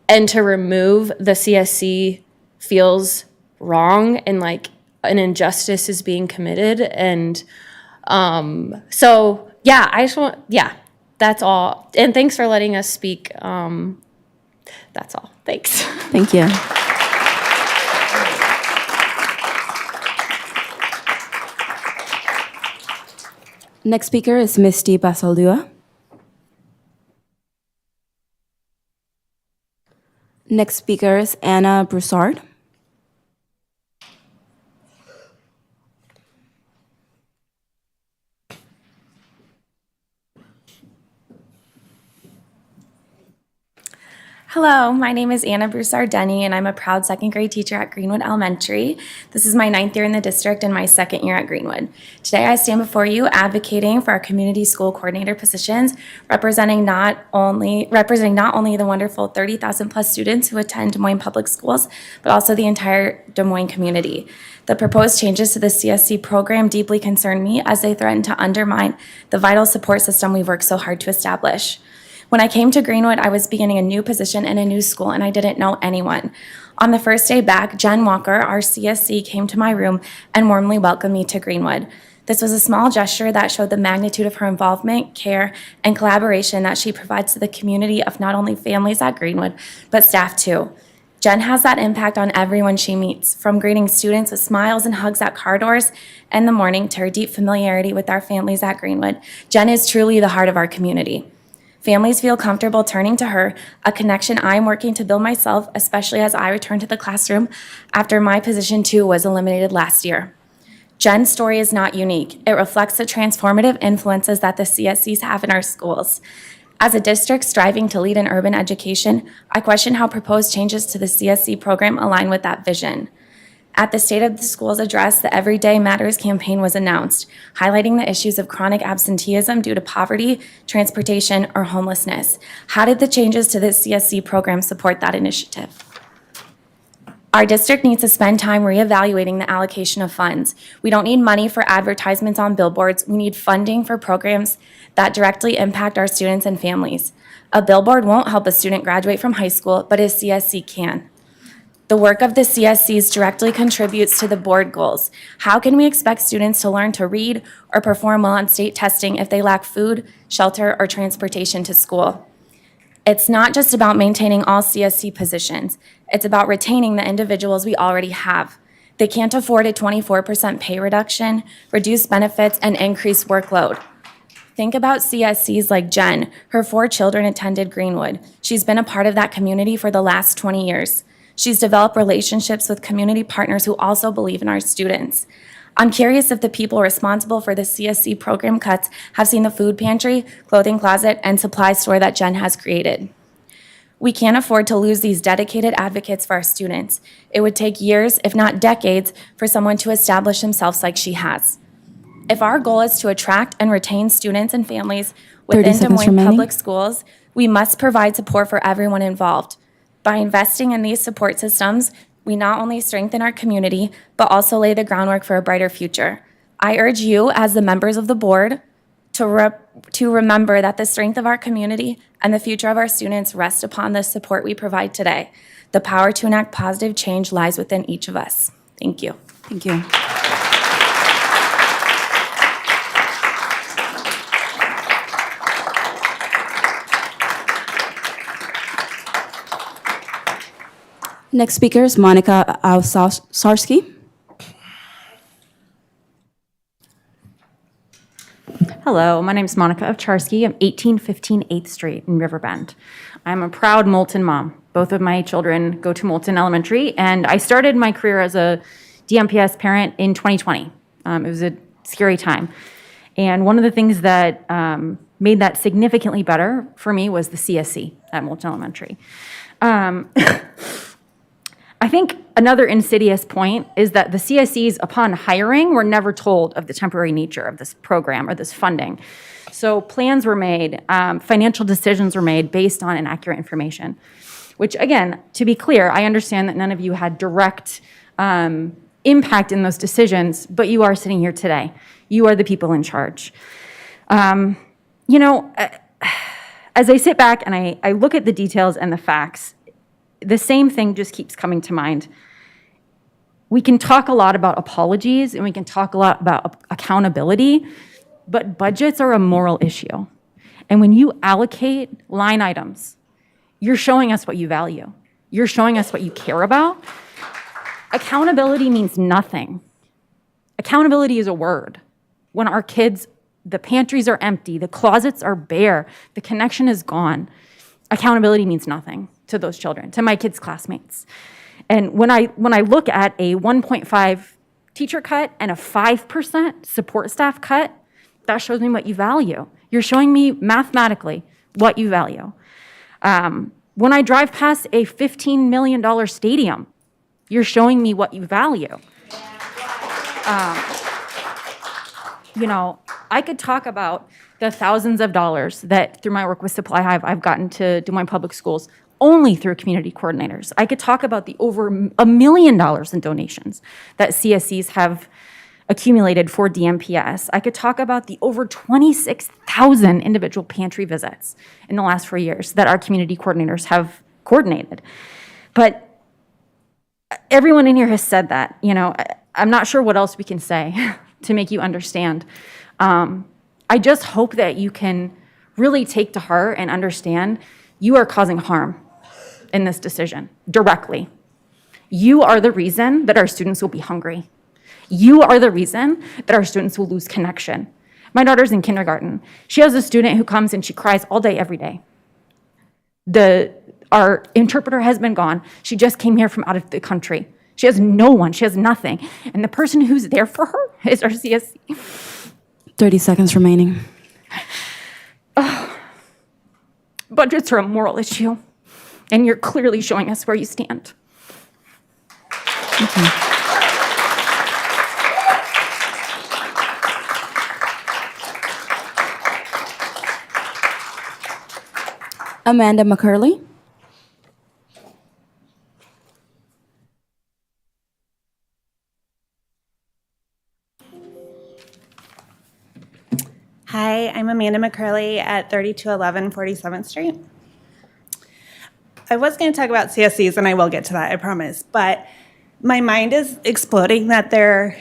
And to remove the CSC feels wrong and like an injustice is being committed. And so, yeah, that's all. And thanks for letting us speak. That's all. Thanks. Thank you. Next speaker is Misty Basaldua. Next speaker is Anna Broussard. Hello, my name is Anna Broussard-Denny, and I'm a proud second grade teacher at Greenwood Elementary. This is my 9th year in the district and my 2nd year at Greenwood. Today I stand before you advocating for our community school coordinator positions, representing not only the wonderful 30,000 plus students who attend Des Moines Public Schools, but also the entire Des Moines community. The proposed changes to the CSC program deeply concern me as they threaten to undermine the vital support system we've worked so hard to establish. When I came to Greenwood, I was beginning a new position in a new school, and I didn't know anyone. On the first day back, Jen Walker, our CSC, came to my room and warmly welcomed me to Greenwood. This was a small gesture that showed the magnitude of her involvement, care, and collaboration that she provides to the community of not only families at Greenwood, but staff too. Jen has that impact on everyone she meets, from greeting students with smiles and hugs at car doors in the morning to her deep familiarity with our families at Greenwood. Jen is truly the heart of our community. Families feel comfortable turning to her, a connection I'm working to build myself, especially as I return to the classroom after my position too was eliminated last year. Jen's story is not unique. It reflects the transformative influences that the CSCs have in our schools. As a district striving to lead in urban education, I question how proposed changes to the CSC program align with that vision. At the State of the Schools address, the Everyday Matters campaign was announced, highlighting the issues of chronic absenteeism due to poverty, transportation, or homelessness. How did the changes to the CSC program support that initiative? Our district needs to spend time reevaluating the allocation of funds. We don't need money for advertisements on billboards. We need funding for programs that directly impact our students and families. A billboard won't help a student graduate from high school, but a CSC can. The work of the CSCs directly contributes to the board goals. How can we expect students to learn to read or perform well on state testing if they lack food, shelter, or transportation to school? It's not just about maintaining all CSC positions. It's about retaining the individuals we already have. They can't afford a 24% pay reduction, reduced benefits, and increased workload. Think about CSCs like Jen. Her 4 children attended Greenwood. She's been a part of that community for the last 20 years. She's developed relationships with community partners who also believe in our students. I'm curious if the people responsible for the CSC program cuts have seen the food pantry, clothing closet, and supply store that Jen has created. We can't afford to lose these dedicated advocates for our students. It would take years, if not decades, for someone to establish themselves like she has. If our goal is to attract and retain students and families 30 within Des seconds Moines remaining. Public Schools, we must provide support for everyone involved. By investing in these support systems, we not only strengthen our community, but also lay the groundwork for a brighter future. I urge you, as the members of the board, to remember that the strength of our community and the future of our students rest upon the support we provide today. The power to enact positive change lies within each of us. Thank you. Thank you. Next speaker is Monica Alsarsky. Hello, my name is Monica Ovcharsky. I'm 1815 8th Street in Riverbend. I'm a proud Moulton mom. Both of my children go to Moulton Elementary, and I started my career as a DMPS parent in 2020. It was a scary time. And one of the things that made that significantly better for me was the CSC at Moulton Elementary. I think another insidious point is that the CSEs, upon hiring, were never told of the temporary nature of this program or this funding. So plans were made, financial decisions were made based on inaccurate information, which again, to be clear, I understand that none of you had direct impact in those decisions, but you are sitting here today. You are the people in charge. As I sit back and I look at the details and the facts, the same thing just keeps coming to mind. We can talk a lot about apologies and we can talk a lot about accountability, but budgets are a moral issue. And when you allocate line items, you're showing us what you value. You're showing us what you care about. Accountability means nothing. Accountability is a word. When our kids, the pantries are empty, the closets are bare, the connection is gone, accountability means nothing to those children, to my kids' classmates. And when I look at a 1.5 teacher cut and a 5% support staff cut, that shows me what you value. You're showing me mathematically what you value. When I drive past a $15 million stadium, you're showing me what you value. I could talk about the thousands of dollars that through my work with Supply Hive, I've gotten to Des Moines Public Schools only through community coordinators. I could talk about the over $1 million in donations that CSCs have accumulated for DMPS. I could talk about the over 26,000 individual pantry visits in the last 4 years that our community coordinators have coordinated. But everyone in here has said that. I'm not sure what else we can say to make you understand. I just hope that you can really take to heart and understand you are causing harm in this decision directly. You are the reason that our students will be hungry. You are the reason that our students will lose connection. My daughter's in kindergarten. She has a student who comes and she cries all day, every day. Our interpreter has been gone. She just came here from out of the country. She has no one. She has nothing. And the person who's there for her is our CSC. 30 seconds remaining. Budgets are a moral issue, and you're clearly showing us where you stand. Thank you. Amanda McCurley. Hi, I'm Amanda McCurley at 3211 47th Street. I was going to talk about CSCs, and I will get to that, I promise, but my mind is exploding that there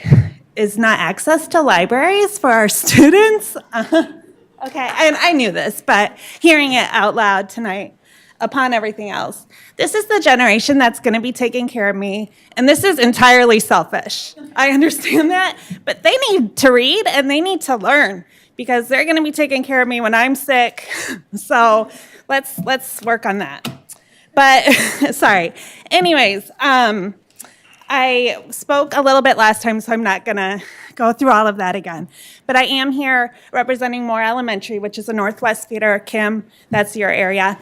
is not access to libraries for our students. Okay, and I knew this, but hearing it out loud tonight, upon everything else, this is the generation that's going to be taking care of me, and this is entirely selfish. I understand that, but they need to read and they need to learn. because they're going to be taking care of me when I'm sick. So let's work on that. But sorry. Anyways, I spoke a little bit last time, so I'm not going to go through all of that again. But I am here representing Moore Elementary, which is a Northwest feeder. Kim, that's your area.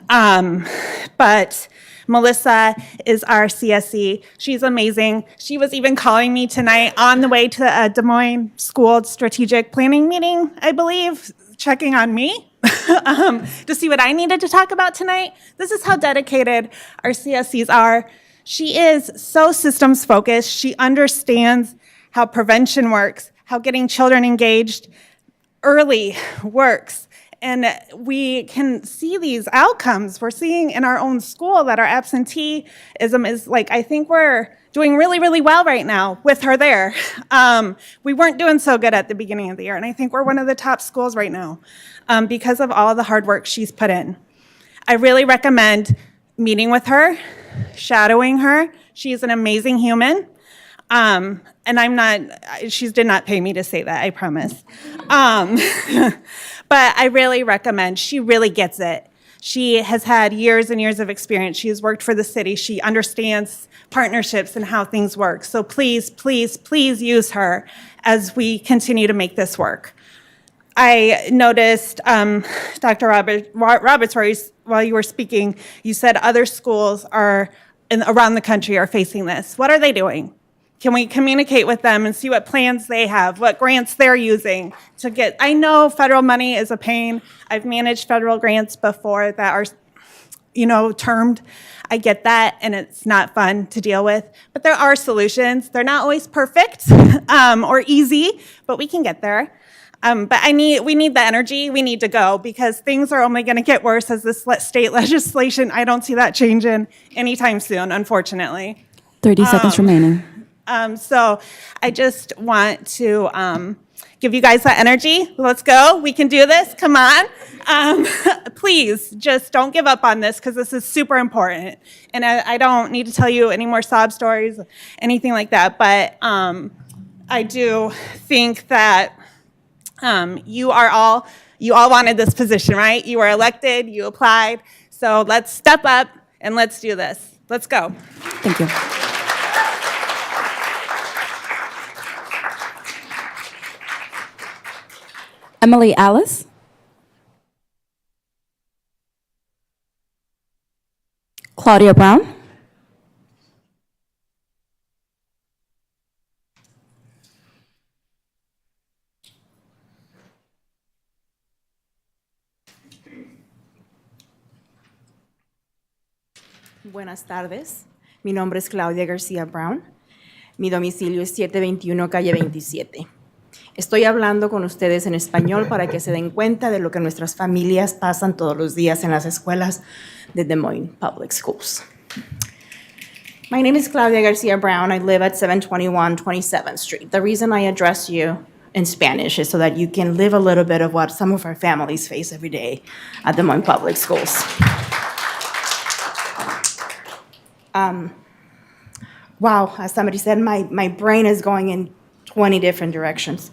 But Melissa is our CSE. She's amazing. She was even calling me tonight on the way to a Des Moines School Strategic Planning meeting, I believe, checking on me to see what I needed to talk about tonight. This is how dedicated our CSEs are. She is so systems focused. She understands how prevention works, how getting children engaged early works. And we can see these outcomes. We're seeing in our own school that our absenteeism is like, I think we're doing really, really well right now with her there. We weren't doing so good at the beginning of the year, and I think we're one of the top schools right now because of all the hard work she's put in. I really recommend meeting with her, shadowing her. She's an amazing human. And she did not pay me to say that, I promise. But I really recommend, she really gets it. She has had years and years of experience. She has worked for the city. She understands partnerships and how things work. So please, please, please use her as we continue to make this work. I noticed, Dr. Roberts, while you were speaking, you said other schools around the country are facing this. What are they doing? Can we communicate with them and see what plans they have, what grants they're using to get? I know federal money is a pain. I've managed federal grants before that are, termed. I get that, and it's not fun to deal with. But there are solutions. They're not always perfect or easy, but we can get there. But we need the energy. We need to go because things are only going to get worse as this state legislation. I don't see that changing anytime soon, unfortunately. 30 seconds remaining. So I just want to give you guys that energy. Let's go. We can do this. Come on. Please just don't give up on this because this is super important. And I don't need to tell you any more sob stories, anything like that. But I do think that you all wanted this position, right? You were elected. You applied. So let's step up and let's do this. Let's go. Thank you. Emily Alice. Claudia Brown. Buenas tardes. Mi nombre es Claudia García Brown. Mi domicilio es 721 Calle 27. Estoy hablando con ustedes en español para que se den cuenta de lo que nuestras familias pasan todos los días en las escuelas de Des Moines Public Schools. My name is Claudia Garcia Brown. I live at 721 27th Street. The reason I address you in Spanish is so that you can live a little bit of what some of our families face every day at Des Moines Public Schools. Wow, as somebody said, my brain is going in 20 different directions.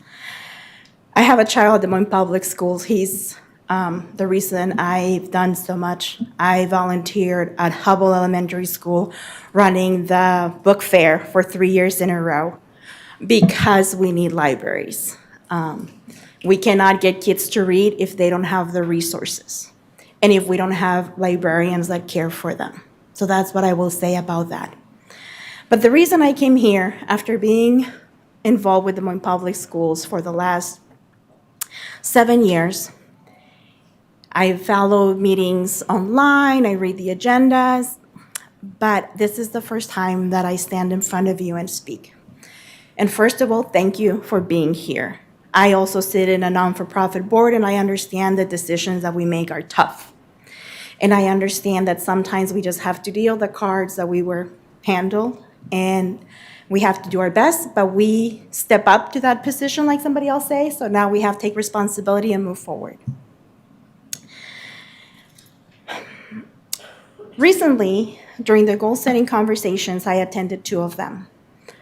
I have a child at Des Moines Public Schools. He's the reason I've done so much. I volunteered at Hubble Elementary School running the book fair for 3 years in a row because we need libraries. We cannot get kids to read if they don't have the resources and if we don't have librarians that care for them. So that's what I will say about that. But the reason I came here after being involved with Des Moines Public Schools for the last 7 years. I follow meetings online, I read the agendas, but this is the first time that I stand in front of you and speak. And first of all, thank you for being here. I also sit in a non-for-profit board and I understand the decisions that we make are tough. And I understand that sometimes we just have to deal the cards that we were handled and we have to do our best, but we step up to that position like somebody else say, so now we have to take responsibility and move forward. Recently, during the goal-setting conversations, I attended 2 of them.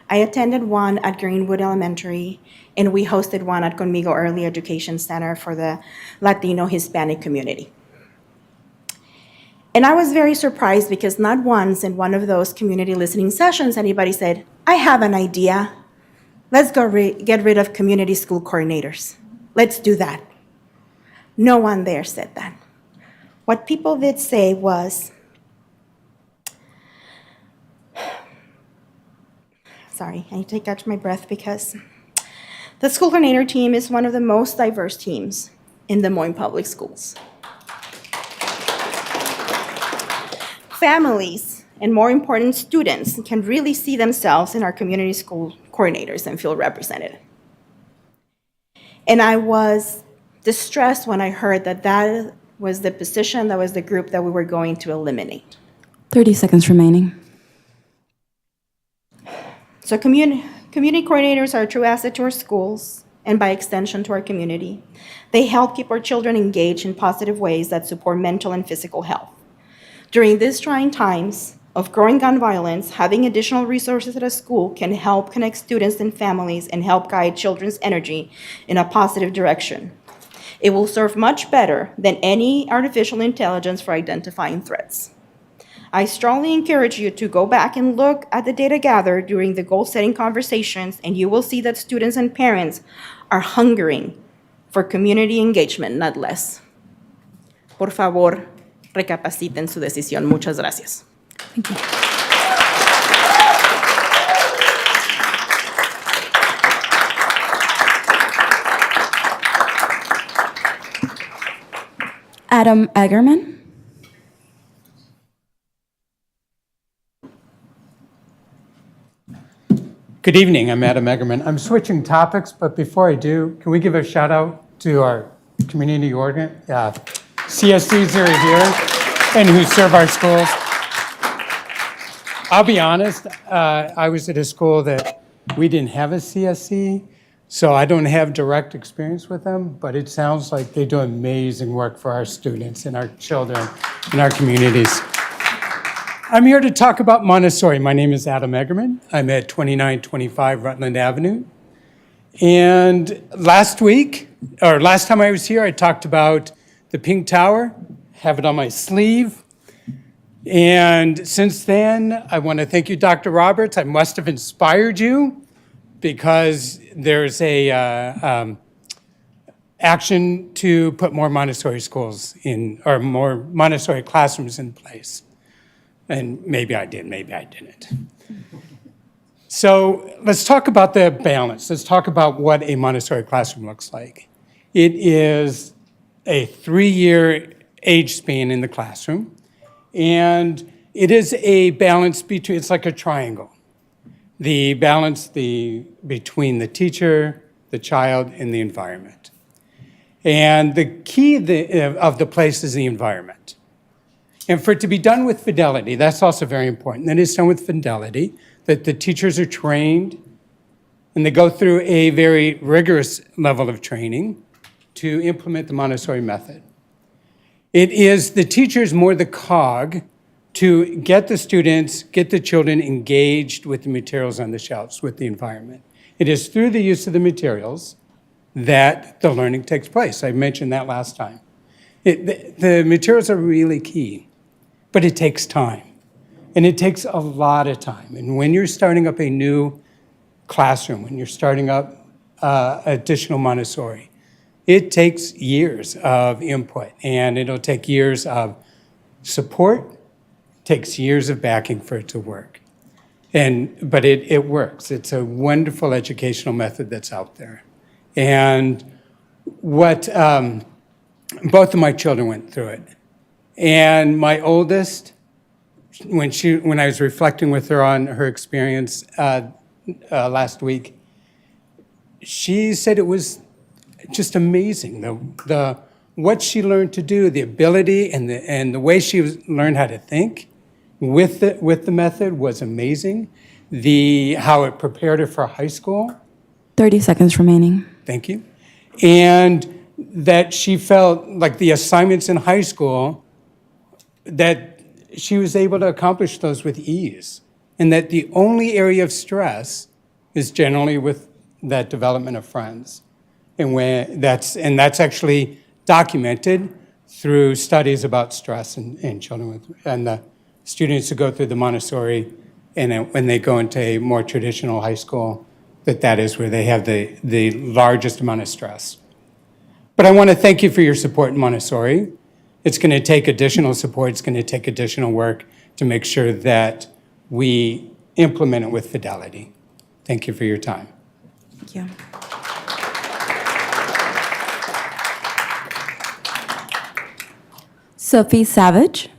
I attended one at Greenwood Elementary, and we hosted one at Conmigo Early Education Center for the Latino Hispanic community. And I was very surprised because not once in one of those community listening sessions anybody said, I have an idea. Let's get rid of community school coordinators. Let's do that. No one there said that. What people did say was, sorry, I need to catch my breath because the school coordinator team is one of the most diverse teams in Des Moines Public Schools. Families, and more important, students can really see themselves in our community school coordinators and feel represented. And I was distressed when I heard that that was the position, that was the group that we were going to eliminate. 30 seconds remaining. So community coordinators are a true asset to our schools and by extension to our community. They help keep our children engaged in positive ways that support mental and physical health. During these trying times of growing gun violence, having additional resources at a school can help connect students and families and help guide children's energy in a positive direction. It will serve much better than any artificial intelligence for identifying threats. I strongly encourage you to go back and look at the data gathered during the goal-setting conversations, and you will see that students and parents are hungering for community engagement, not less. Por favor, recapaciten su decisión. Muchas gracias. Thank you. Adam Eggerman. Good evening, I'm Adam Eggerman. I'm switching topics, but before I do, can we give a shout out to our community organ, CSCs that are here and who serve our schools? I'll be honest, I was at a school that we didn't have a CSC, so I don't have direct experience with them, but it sounds like they do amazing work for our students and our children and our communities. I'm here to talk about Montessori. My name is Adam Eggerman. I'm at 2925 Rutland Avenue. And last time I was here, I talked about the Pink Tower, have it on my sleeve. And since then, I want to thank you, Dr. Roberts. I must have inspired you because there's a action to put more Montessori schools in, or more Montessori classrooms in place. And maybe I did, maybe I didn't. So let's talk about the balance. Let's talk about what a Montessori classroom looks like. It is a 3-year age span in the classroom. And it is a balance between, it's like a triangle. The balance between the teacher, the child, and the environment. And the key of the place is the environment. And for it to be done with fidelity, that's also very important. That it's done with fidelity, that the teachers are trained, and they go through a very rigorous level of training to implement the Montessori method. It is the teachers more the cog to get the students, get the children engaged with the materials on the shelves, with the environment. It is through the use of the materials that the learning takes place. I mentioned that last time. The materials are really key, but it takes time. And it takes a lot of time. And when you're starting up a new classroom, when you're starting up additional Montessori, it takes years of input, and it'll take years of support, takes years of backing for it to work. But it works. It's a wonderful educational method that's out there. And what both of my children went through it. And my oldest, when I was reflecting with her on her experience last week, she said it was just amazing. What she learned to do, the ability and the way she learned how to think with the method was amazing. How it prepared her for high school. 30 seconds remaining. Thank you. And that she felt like the assignments in high school, that she was able to accomplish those with ease. And that the only area of stress is generally with that development of friends. And that's actually documented through studies about stress in children and the students who go through the Montessori, and when they go into a more traditional high school, that is where they have the largest amount of stress. But I want to thank you for your support in Montessori. It's going to take additional support. It's going to take additional work to make sure that we implement it with fidelity. Thank you for your time. Thank you. Sophie Savage.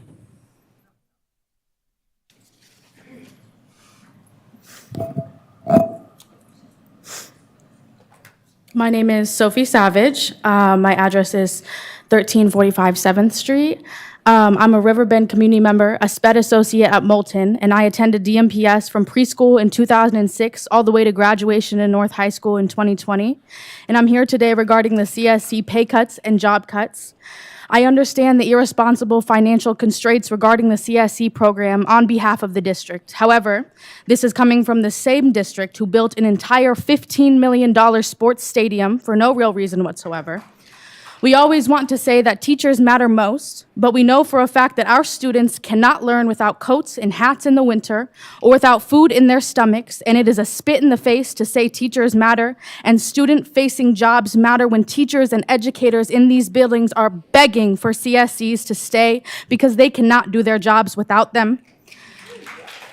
My name is Sophie Savage. My address is 1345 7th Street. I'm a Riverbend community member, a SPED associate at Moulton, and I attended DMPS from preschool in 2006 all the way to graduation in North High School in 2020. And I'm here today regarding the CSC pay cuts and job cuts. I understand the irresponsible financial constraints regarding the CSC program on behalf of the district. However, this is coming from the same district who built an entire $15 million sports stadium for no real reason whatsoever. We always want to say that teachers matter most, but we know for a fact that our students cannot learn without coats and hats in the winter or without food in their stomachs, and it is a spit in the face to say teachers matter and student-facing jobs matter when teachers and educators in these buildings are begging for CSCs to stay because they cannot do their jobs without them.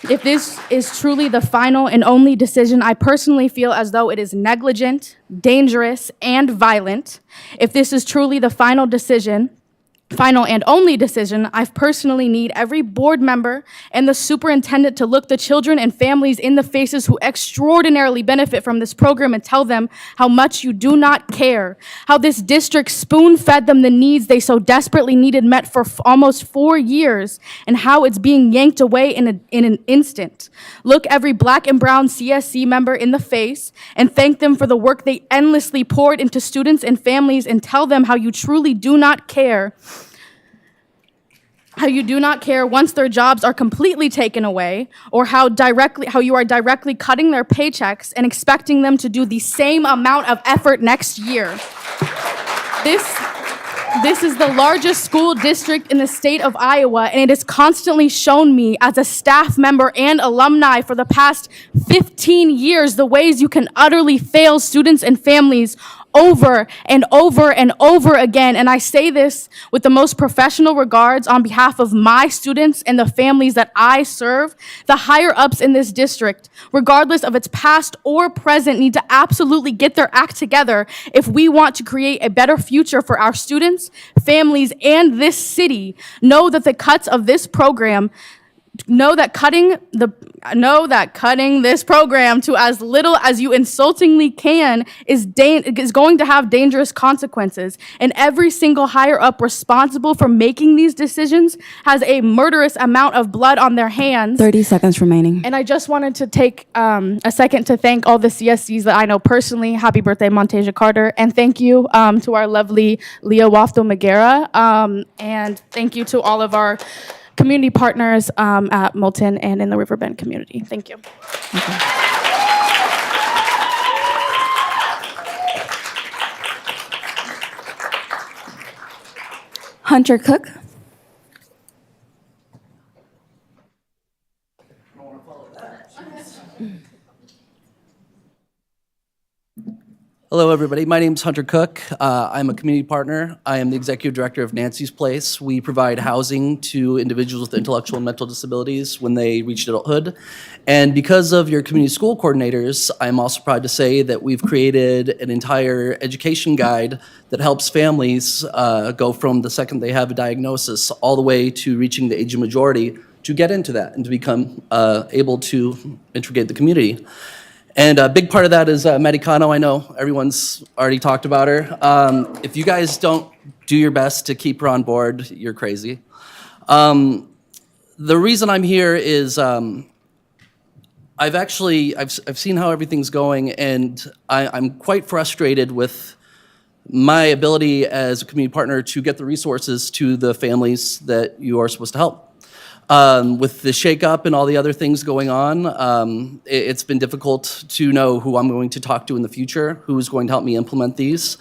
If this is truly the final and only decision, I personally feel as though it is negligent, dangerous, and violent. If this is truly the final and only decision, I personally need every board member and the superintendent to look the children and families in the faces who extraordinarily benefit from this program and tell them how much you do not care, how this district spoon-fed them the needs they so desperately needed met for almost 4 years, and how it's being yanked away in an instant. Look every Black and brown CSC member in the face and thank them for the work they endlessly poured into students and families, and tell them how you truly do not care. How you do not care once their jobs are completely taken away, or how you are directly cutting their paychecks and expecting them to do the same amount of effort next year. This is the largest school district in the state of Iowa, and it has constantly shown me as a staff member and alumni for the past 15 years the ways you can utterly fail students and families over and over and over again. And I say this with the most professional regards on behalf of my students and the families that I serve. The higher ups in this district, regardless of its past or present, need to absolutely get their act together if we want to create a better future for our students, families, and this city. Know that the cuts of this program Know that cutting this program to as little as you insultingly can is going to have dangerous consequences. And every single higher up responsible for making these decisions has a murderous amount of blood on their hands. 30 seconds remaining. And I just wanted to take a second to thank all the CSCs that I know personally. Happy birthday, Montasia Carter. And thank you to our lovely Leah Wafto-Magera. And thank you to all of our community partners at Moulton and in the Riverbend community. Thank you. Hunter Cook. Hello, everybody. My name is Hunter Cook. I'm a community partner. I am the executive director of Nancy's Place. We provide housing to individuals with intellectual and mental disabilities when they reach adulthood. And because of your community school coordinators, I'm also proud to say that we've created an entire education guide that helps families go from the second they have a diagnosis all the way to reaching the age of majority to get into that and to become able to integrate the community. And a big part of that is Maddie Cano. I know everyone's already talked about her. If you guys don't do your best to keep her on board, you're crazy. The reason I'm here is I've seen how everything's going, and I'm quite frustrated with my ability as a community partner to get the resources to the families that you are supposed to help. With the shakeup and all the other things going on, it's been difficult to know who I'm going to talk to in the future, who's going to help me implement these.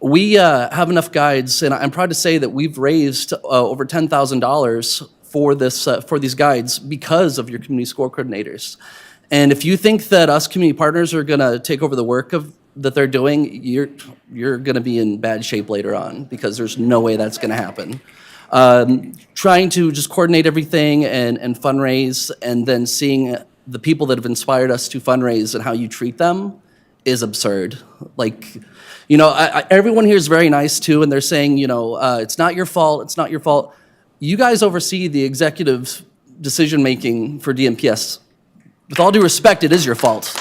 We have enough guides, and I'm proud to say that we've raised over $10,000 for this for these guides because of your community school coordinators. And if you think that us community partners are going to take over the work that they're doing, you're going to be in bad shape later on, because there's no way that's going to happen. Trying to just coordinate everything and fundraise, and then seeing the people that have inspired us to fundraise and how you treat them is absurd. Like, you know, everyone here is very nice too, and they're saying, you know, it's not your fault, it's not your fault. You guys oversee the executive decision-making for DMPS. With all due respect, it is your fault.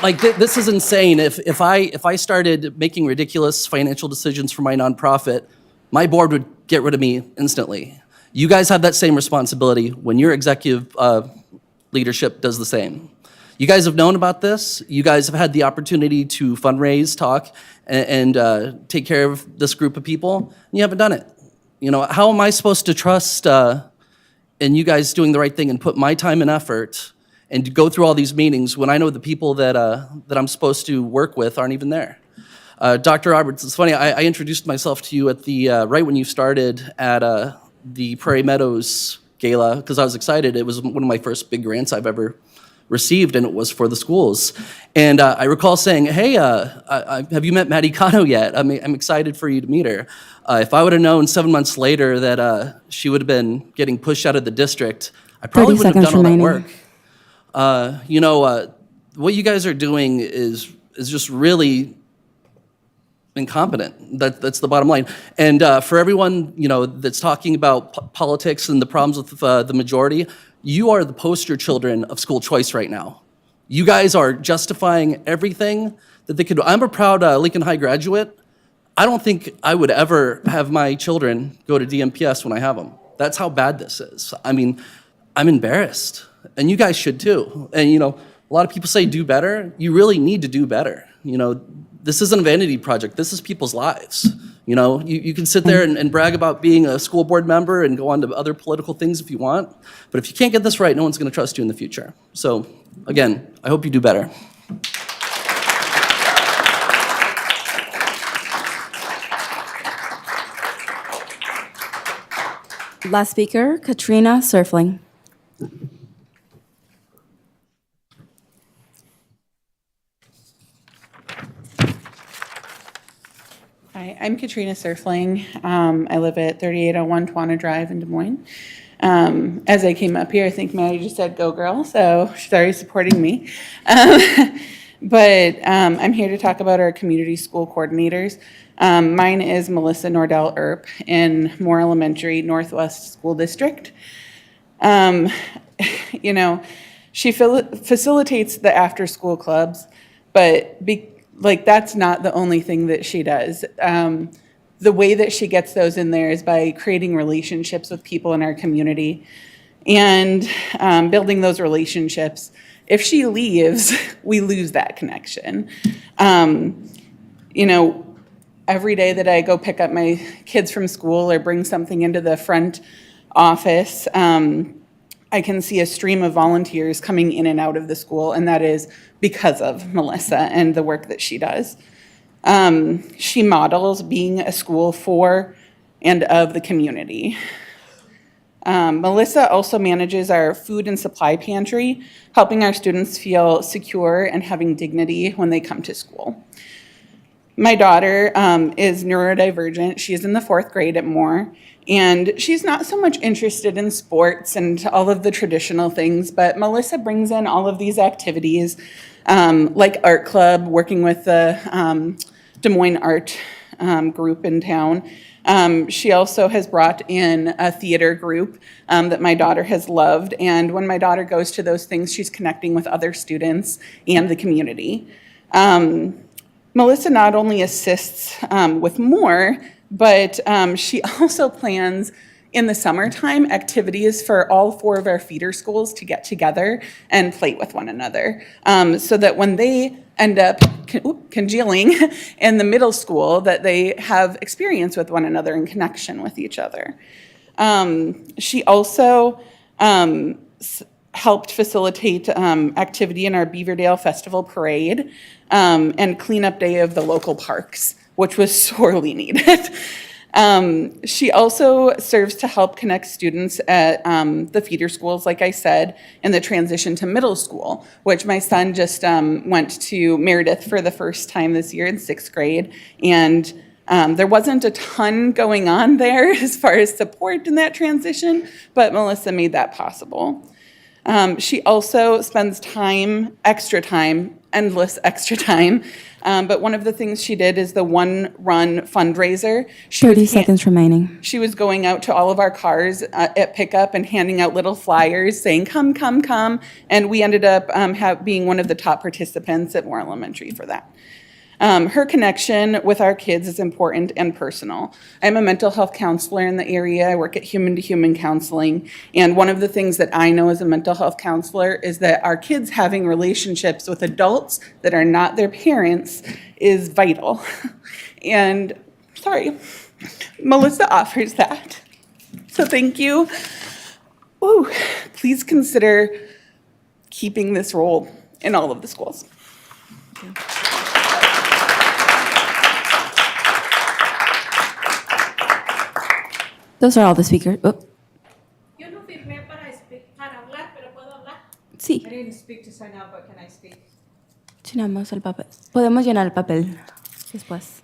This is insane. If I started making ridiculous financial decisions for my nonprofit, my board would get rid of me instantly. You guys have that same responsibility when your executive leadership does the same. You guys have known about this. You guys have had the opportunity to fundraise, talk, and take care of this group of people, and you haven't done it. You know, how am I supposed to trust in you guys doing the right thing and put my time and effort and go through all these meetings when I know the people that I'm supposed to work with aren't even there? Dr. Roberts, it's funny, I introduced myself to you at the right when you started at the Prairie Meadows Gala, because I was excited. It was one of my first big grants I've ever received, and it was for the schools. And I recall saying, hey, have you met Maddie Cano yet? I'm excited for you to meet her. If I would have known 7 months later that she would have been getting pushed out of the district, I probably wouldn't have done all that work. You know, what you guys are doing is just really incompetent. That's the bottom line. And for everyone, you know, that's talking about politics and the problems with the majority, you are the poster children of school choice right now. You guys are justifying everything that they could do. I'm a proud Lincoln High graduate. I don't think I would ever have my children go to DMPS when I have them. That's how bad this is. I mean, I'm embarrassed, and you guys should too. And you know, a lot of people say do better. You really need to do better. You know, this isn't a vanity project. This is people's lives. You know, you can sit there and brag about being a school board member and go on to other political things if you want. But if you can't get this right, no one's going to trust you in the future. So, again, I hope you do better. Last speaker, Katrina Surfling. Hi, I'm Katrina Surfling. I live at 3801 Twana Drive in Des Moines. As I came up here, I think Maddie just said, go girl, so she's already supporting me. But I'm here to talk about our community school coordinators. Mine is Melissa Nordell Earp in Moore Elementary Northwest School District. You know, she facilitates the after-school clubs, but that's not the only thing that she does. The way that she gets those in there is by creating relationships with people in our community and building those relationships. If she leaves, we lose that connection. You know, every day that I go pick up my kids from school or bring something into the front office, I can see a stream of volunteers coming in and out of the school, and that is because of Melissa and the work that she does. She models being a school for and of the community. Melissa also manages our food and supply pantry, helping our students feel secure and having dignity when they come to school. My daughter is neurodivergent. She is in the 4th grade at Moore, and she's not so much interested in sports and all of the traditional things, but Melissa brings in all of these activities, like art club, working with the Des Moines art group in town. She also has brought in a theater group that my daughter has loved, and when my daughter goes to those things, she's connecting with other students and the community. Melissa not only assists with Moore, but she also plans in the summertime activities for all 4 of our feeder schools to get together and play with one another, so that when they end up congealing in the middle school, that they have experience with one another and connection with each other. She also helped facilitate activity in our Beaverdale Festival Parade and cleanup day of the local parks, which was sorely needed. She also serves to help connect students at the feeder schools, like I said, in the transition to middle school, which my son just went to Meredith for the first time this year in 6th grade. And there wasn't a ton going on there as far as support in that transition, but Melissa made that possible. She also spends endless extra time. But one of the things she did is the One Run fundraiser. 30 seconds remaining. She was going out to all of our cars at pickup and handing out little flyers saying, come, come, come. And we ended up being one of the top participants at Moore Elementary for that. Her connection with our kids is important and personal. I'm a mental health counselor in the area. I work at human-to-human counseling. And one of the things that I know as a mental health counselor is that our kids having relationships with adults that are not their parents is vital. And, sorry, Melissa offers that. So thank you. Ooh, please consider keeping this role in all of the schools. Thank you. Those are all the speakers. Oh. Yo no firmé para hablar, pero puedo hablar. Sí. I didn't speak to sign up, but can I speak? Llenamos el papel. Podemos llenar el papel después.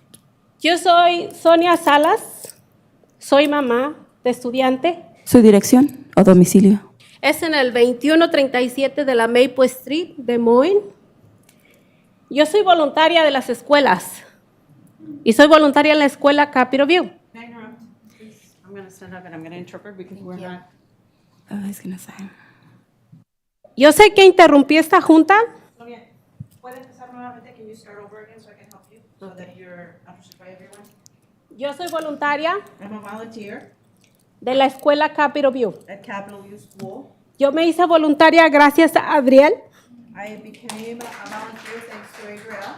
Yo soy Sonia Salas, soy mamá de estudiante. ¿Su dirección o domicilio? Es en el 2137 de la Maple Street, Des Moines. Yo soy voluntaria de las escuelas y soy voluntaria en la escuela Capitol View. I'm going to stand up and I'm going to interpret because we're not. I was going to say. Yo sé que interrumpí esta junta. ¿Puede empezar nuevamente? Can you start over again so I can help you so that you're understood by everyone? Yo soy voluntaria I'm a volunteer de la escuela Capitol View. at Capitol View School. Yo me hice voluntaria gracias a Adriel I became a volunteer thanks to Adriel.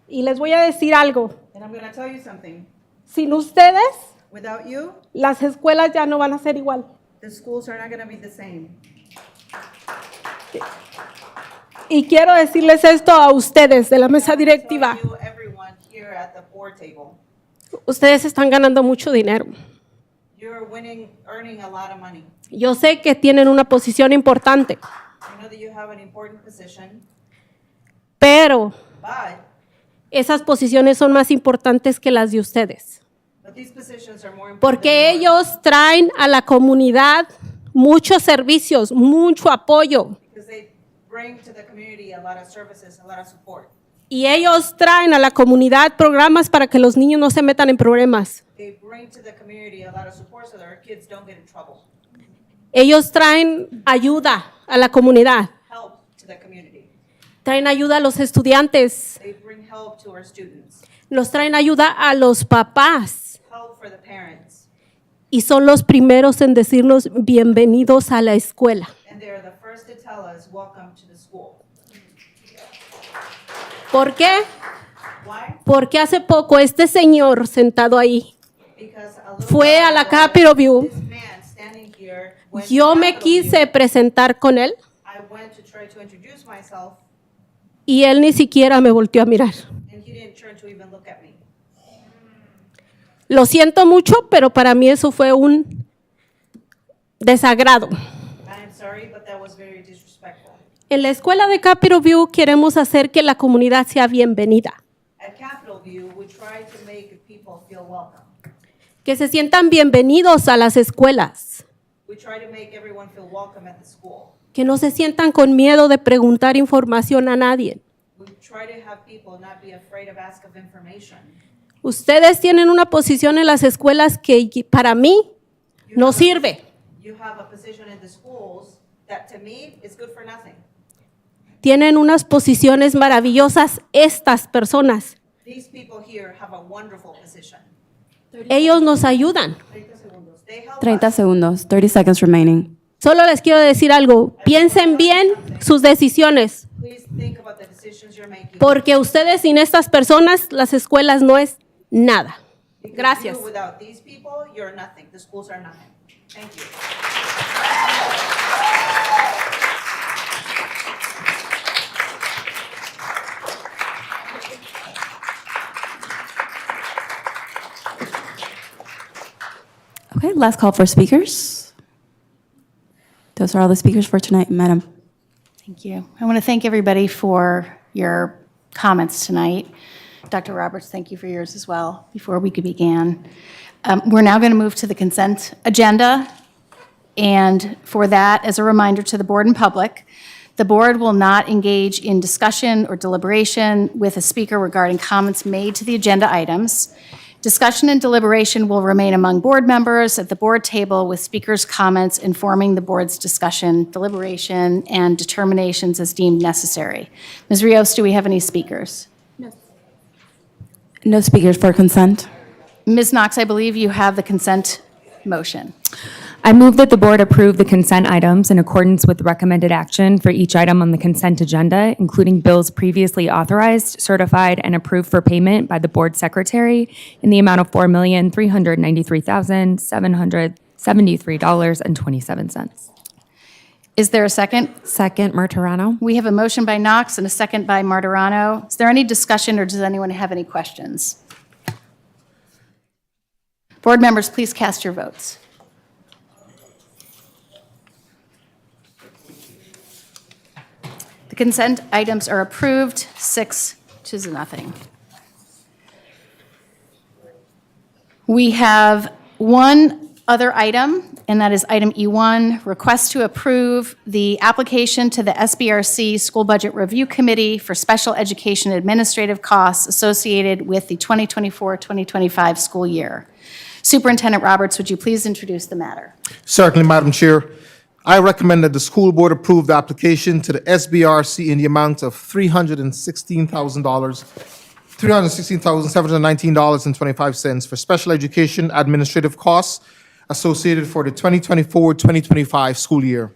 y les voy a decir algo. And I'm going to tell you something. Sin ustedes, Without you, las escuelas ya no van a ser igual. the schools are not going to be the same. Y quiero decirles esto a ustedes de la mesa directiva. You, everyone here at the board table, Ustedes están ganando mucho dinero. you're earning a lot of money. Yo sé que tienen una posición importante, I know that you have an important position, pero but esas posiciones son más importantes que las de ustedes. these positions are more important Porque ellos traen a la comunidad muchos servicios, mucho apoyo. because they bring to the community a lot of services, a lot of support. Y ellos traen a la comunidad programas para que los niños no se metan en problemas. They bring to the community a lot of support so that our kids don't get in trouble. Ellos traen ayuda a la comunidad. Help to the community. Traen ayuda a los estudiantes. They bring help to our students. Nos traen ayuda a los papás. Help for the parents. Y son los primeros en decirnos bienvenidos a la escuela. And they are the first to tell us, welcome to the school. ¿Por qué? Why? Porque hace poco este señor sentado ahí Because a little fue while a la ago, Capitol View. this man standing here went to Yo me Capitol quise View. presentar con él I went to try to introduce myself, y él ni siquiera me volteó a mirar. and he didn't turn to even look at me. Lo siento mucho, pero para mí eso fue un desagrado. I am sorry, but that was very disrespectful. En la escuela de Capitol View queremos hacer que la comunidad sea bienvenida, At Capitol View, we try to make people feel welcome. que se sientan bienvenidos a las escuelas, We try to make everyone feel welcome at the school. que no se sientan con miedo de preguntar información a nadie. We try to have people not be afraid of ask of information. Ustedes tienen una posición en las escuelas que para mí no sirve. You have a position in the schools that to me is good for nothing. Tienen unas posiciones maravillosas estas personas. These people here have a wonderful position. Ellos nos ayudan. 30 segundos. They help 30 us. segundos. 30 seconds remaining. Solo les quiero decir algo. Piensen bien sus decisiones. Please think about the decisions you're making. Porque ustedes sin estas personas, las escuelas no es nada. Because Gracias. you, without these people, you're nothing. The schools are nothing. Thank you. Okay, last call for speakers. Those are all the speakers for tonight, Madam. Thank you. I want to thank everybody for your comments tonight. Dr. Roberts, thank you for yours as well before we began. We're now going to move to the consent agenda. And for that, as a reminder to the board and public, the board will not engage in discussion or deliberation with a speaker regarding comments made to the agenda items. Discussion and deliberation will remain among board members at the board table with speakers' comments informing the board's discussion, deliberation, and determinations as deemed necessary. Ms. Rios, do we have any speakers? No speakers for consent. Ms. Knox, I believe you have the consent motion. I move that the board approve the consent items in accordance with recommended action for each item on the consent agenda, including bills previously authorized, certified, and approved for payment by the board secretary in the amount of $4,393,773.27. Is there a second? Second, Martirano. We have a motion by Knox and a second by Martirano. Is there any discussion or does anyone have any questions? Board members, please cast your votes. The consent items are approved, 6-0. We have one other item, and that is item E1, request to approve the application to the SBRC School Budget Review Committee for special education administrative costs associated with the 2024-2025 school year. Superintendent Roberts, would you please introduce the matter? Certainly, Madam Chair. I recommend that the school board approve the application to the SBRC in the amount of $316,719.25 for special education administrative costs associated for the 2024-2025 school year.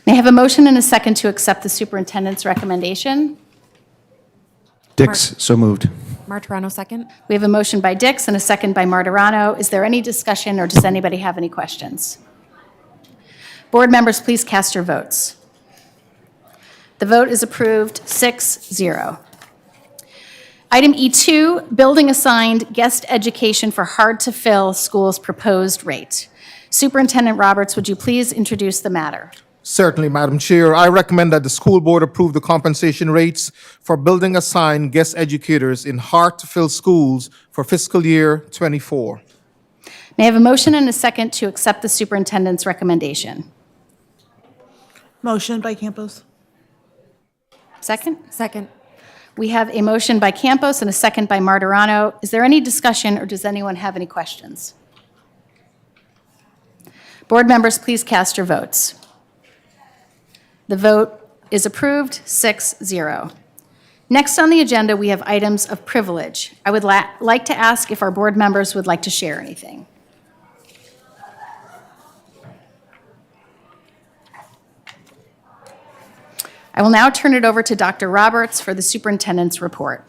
May I have a motion and a second to accept the superintendent's recommendation? Dix, so moved. Martirano, second. We have a motion by Dix and a second by Martirano. Is there any discussion or does anybody have any questions? Board members, please cast your votes. The vote is approved, 6-0. Item E2, building assigned guest education for hard-to-fill schools proposed rate. Superintendent Roberts, would you please introduce the matter? Certainly, Madam Chair. I recommend that the school board approve the compensation rates for building assigned guest educators in hard-to-fill schools for fiscal year '24. May I have a motion and a second to accept the superintendent's recommendation? Motion by Campos. Second? Second. We have a motion by Campos and a second by Martirano. Is there any discussion or does anyone have any questions? Board members, please cast your votes. The vote is approved, 6-0. Next on the agenda, we have items of privilege. I would like to ask if our board members would like to share anything. I will now turn it over to Dr. Roberts for the superintendent's report.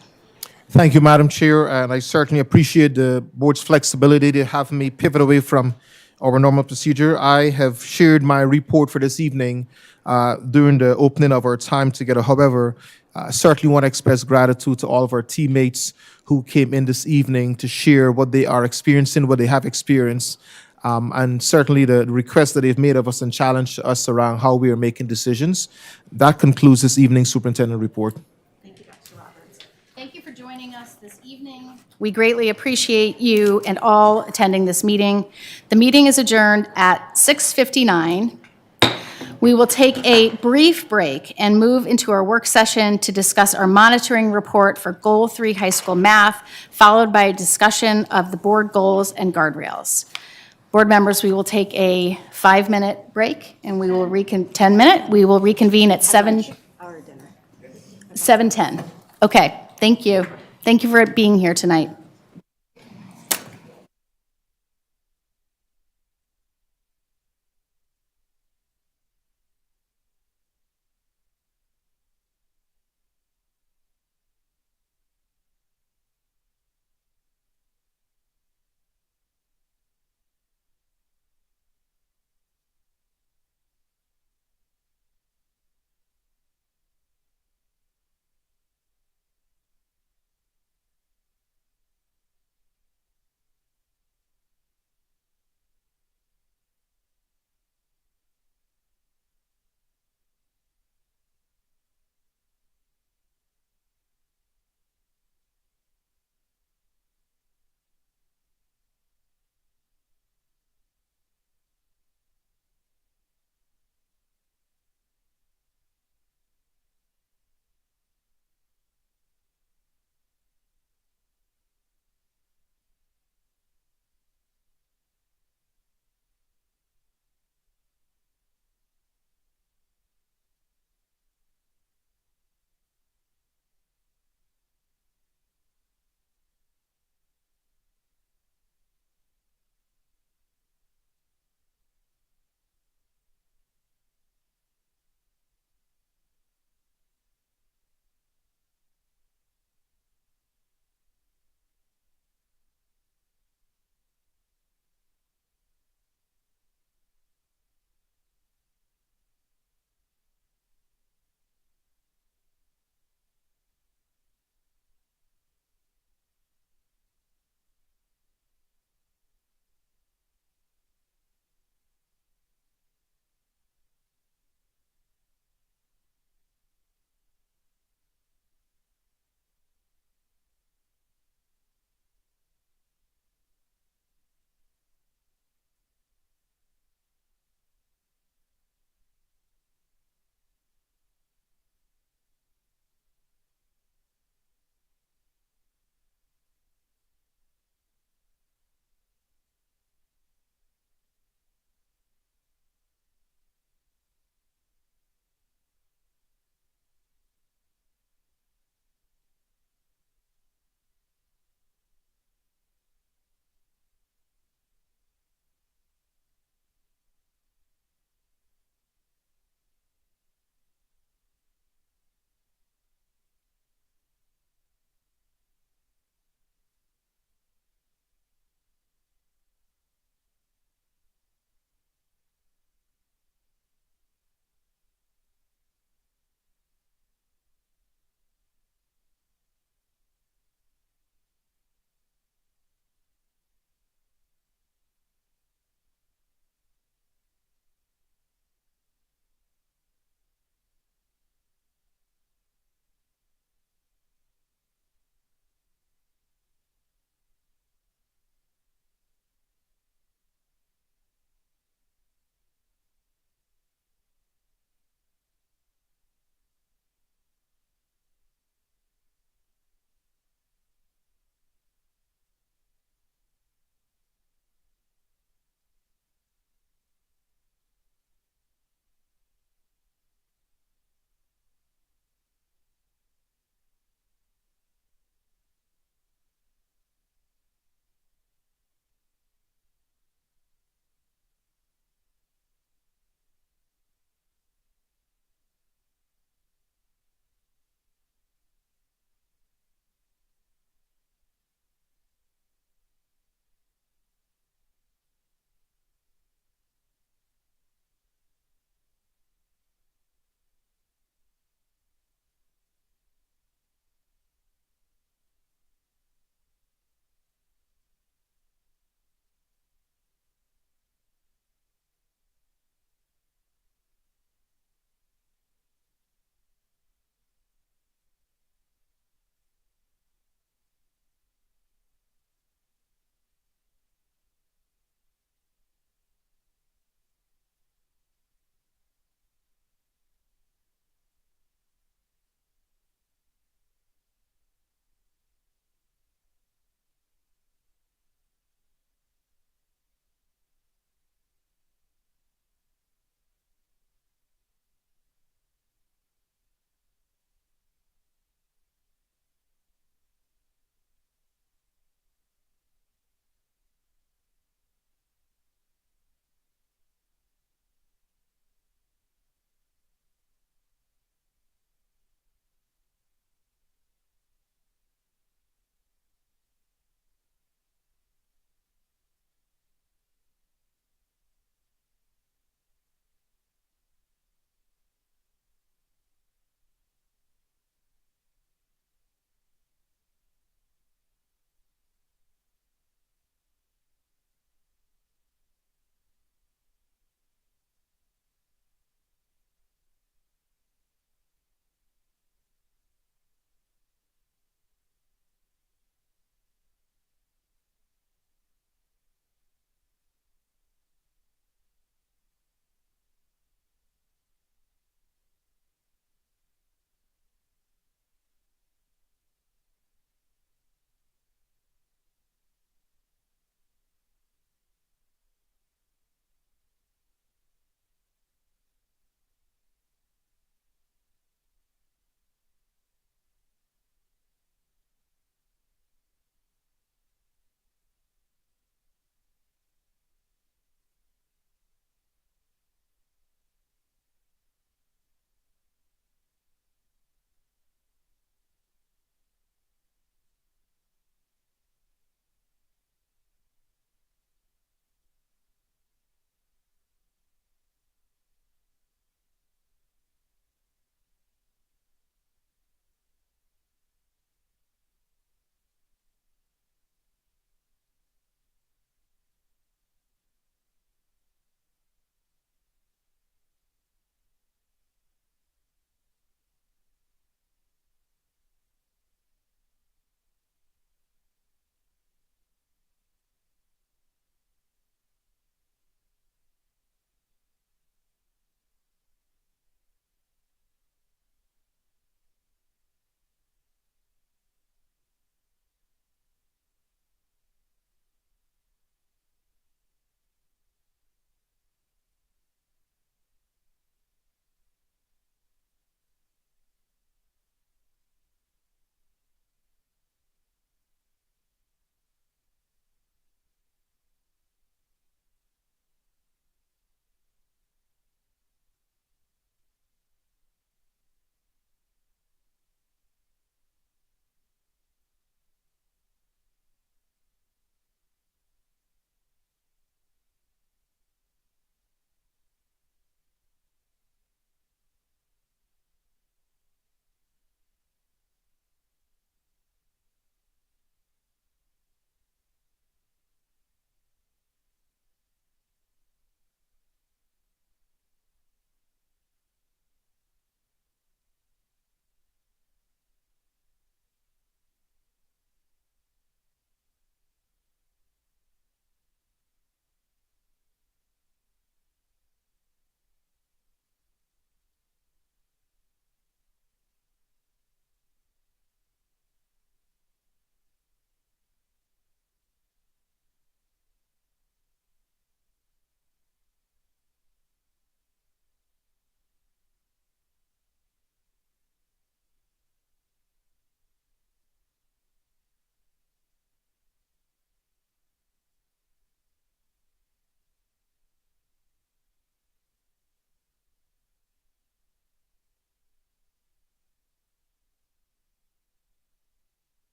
Thank you, Madam Chair, and I certainly appreciate the board's flexibility to have me pivot away from our normal procedure. I have shared my report for this evening during the opening of our time together. However, I certainly want to express gratitude to all of our teammates who came in this evening to share what they are experiencing, what they have experienced, and certainly the requests that they've made of us and challenged us around how we are making decisions. That concludes this evening's superintendent report. Thank you, Dr. Roberts. Thank you for joining us this evening. We greatly appreciate you and all attending this meeting. The meeting is adjourned at 6:59. We will take a brief break and move into our work session to discuss our monitoring report for Goal 3 High School Math, followed by a discussion of the board goals and guardrails. Board members, we will take a 5-minute break and we will 10-minute. We will reconvene at 7:10. Okay, thank you. Thank you for being here tonight.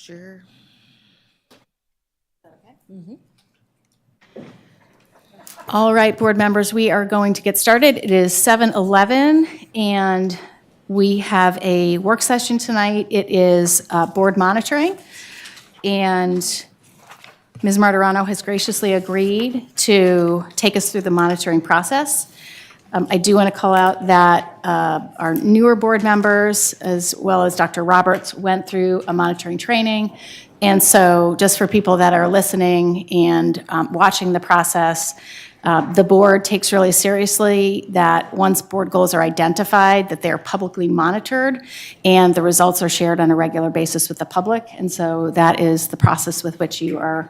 Sure. All right, board members, we are going to get started. It is 7:11, and we have a work session tonight. It is board monitoring, and Ms. Martirano has graciously agreed to take us through the monitoring process. I do want to call out that our newer board members, as well as Dr. Roberts, went through a monitoring training. And so just for people that are listening and watching the process, the board takes really seriously that once board goals are identified, that they're publicly monitored and the results are shared on a regular basis with the public. And so that is the process with which you are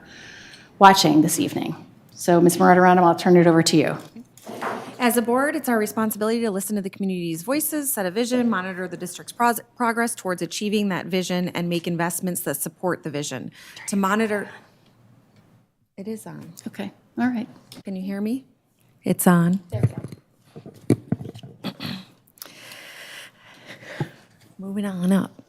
watching this evening. So Ms. Martirano, I'll turn it over to you. As a board, it's our responsibility to listen to the community's voices, set a vision, monitor the district's progress towards achieving that vision, and make investments that support the vision. To monitor, it is on. Okay, all right. Can you hear me? It's on. There we go. Moving on up.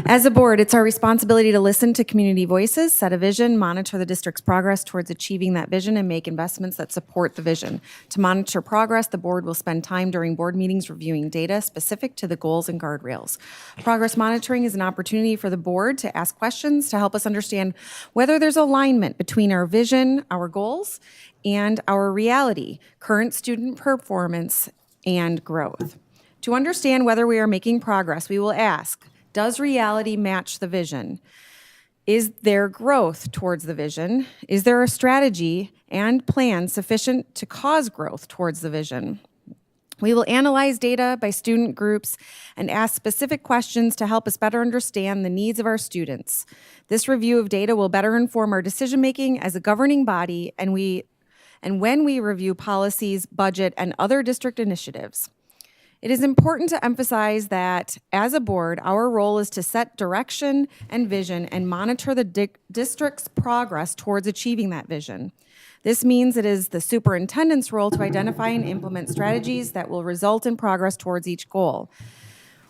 As a board, it's our responsibility to listen to community voices, set a vision, monitor the district's progress towards achieving that vision, and make investments that support the vision. To monitor progress, the board will spend time during board meetings reviewing data specific to the goals and guardrails. Progress monitoring is an opportunity for the board to ask questions to help us understand whether there's alignment between our vision, our goals, and our reality, current student performance, and growth. To understand whether we are making progress, we will ask, does reality match the vision? Is there growth towards the vision? Is there a strategy and plan sufficient to cause growth towards the vision? We will analyze data by student groups and ask specific questions to help us better understand the needs of our students. This review of data will better inform our decision-making as a governing body and when we review policies, budget, and other district initiatives. It is important to emphasize that, as a board, our role is to set direction and vision and monitor the district's progress towards achieving that vision. This means it is the superintendent's role to identify and implement strategies that will result in progress towards each goal.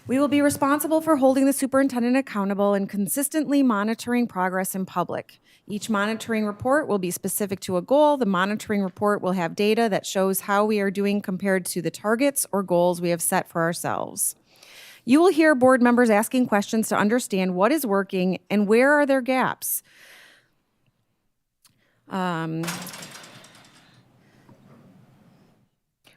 We will be responsible for holding the superintendent accountable and consistently monitoring progress in public. Each monitoring report will be specific to a goal. The monitoring report will have data that shows how we are doing compared to the targets or goals we have set for ourselves. You will hear board members asking questions to understand what is working and where are there gaps.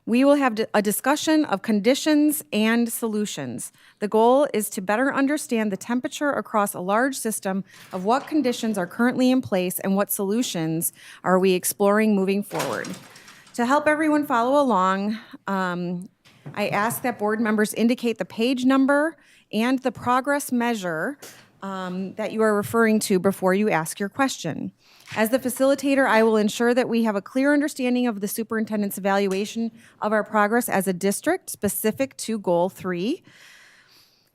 We will have a discussion of conditions and solutions. The goal is to better understand the temperature across a large system of what conditions are currently in place and what solutions are we exploring moving forward. To help everyone follow along, I ask that board members indicate the page number and the progress measure that you are referring to before you ask your question. As the facilitator, I will ensure that we have a clear understanding of the superintendent's evaluation of our progress as a district specific to Goal 3.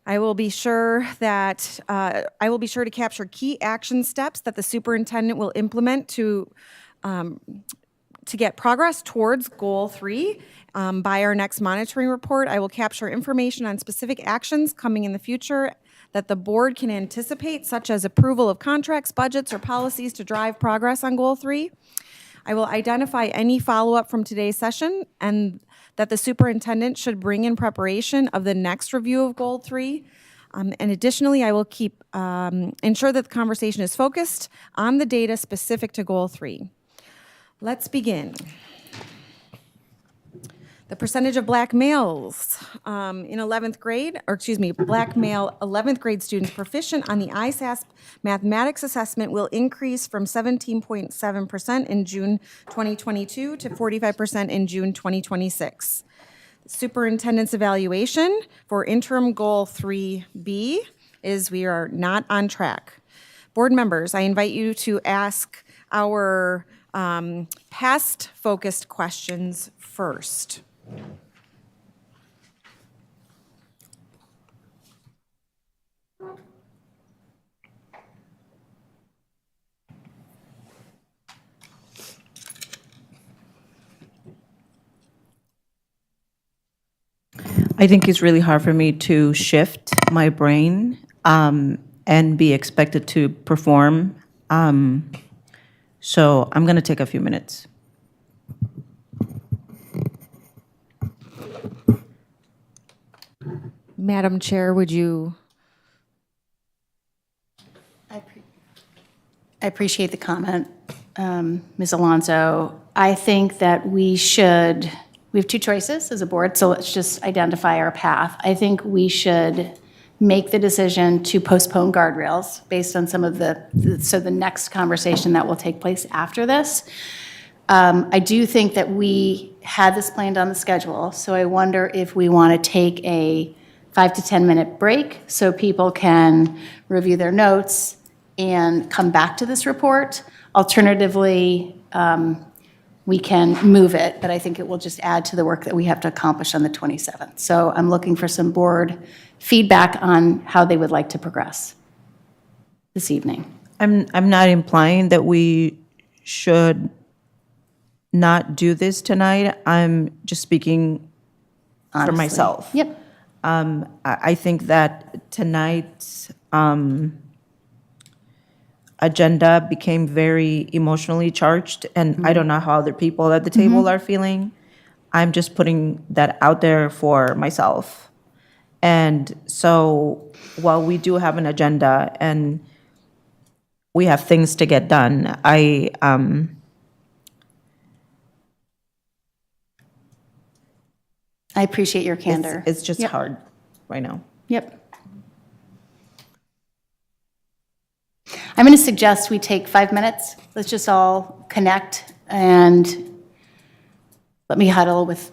I will be sure to capture key action steps that the superintendent will implement to get progress towards Goal 3. By our next monitoring report, I will capture information on specific actions coming in the future that the board can anticipate, such as approval of contracts, budgets, or policies to drive progress on Goal 3. I will identify any follow-up from today's session and that the superintendent should bring in preparation of the next review of Goal 3. And additionally, I will ensure that the conversation is focused on the data specific to Goal 3. Let's begin. The percentage of black males in 11th grade, black male 11th grade students proficient on the ISASP mathematics assessment will increase from 17.7% in June 2022 to 45% in June 2026. Superintendent's evaluation for interim Goal 3B is we are not on track. Board members, I invite you to ask our past focused questions first. I think it's really hard for me to shift my brain and be expected to perform. So I'm going to take a few minutes. Madam Chair, would you? I appreciate the comment, Ms. Alonso. I think that we have two choices as a board, so let's just identify our path. I think we should make the decision to postpone guardrails based on some of the next conversation that will take place after this. I do think that we had this planned on the schedule, so I wonder if we want to take a 5 to 10 minute break so people can review their notes and come back to this report. Alternatively, we can move it, but I think it will just add to the work that we have to accomplish on the 27th. So I'm looking for some board feedback on how they would like to progress this evening. I'm not implying that we should not do this tonight. I'm just speaking for Honestly. myself. Yep. I think that tonight's agenda became very emotionally charged, and I don't know how other people at the table are feeling. I'm just putting that out there for myself. And so while we do have an agenda and we have things to get done, I appreciate your candor. It's just Yep. hard right now. Yep. I'm going to suggest we take 5 minutes. Let's just all connect and let me huddle with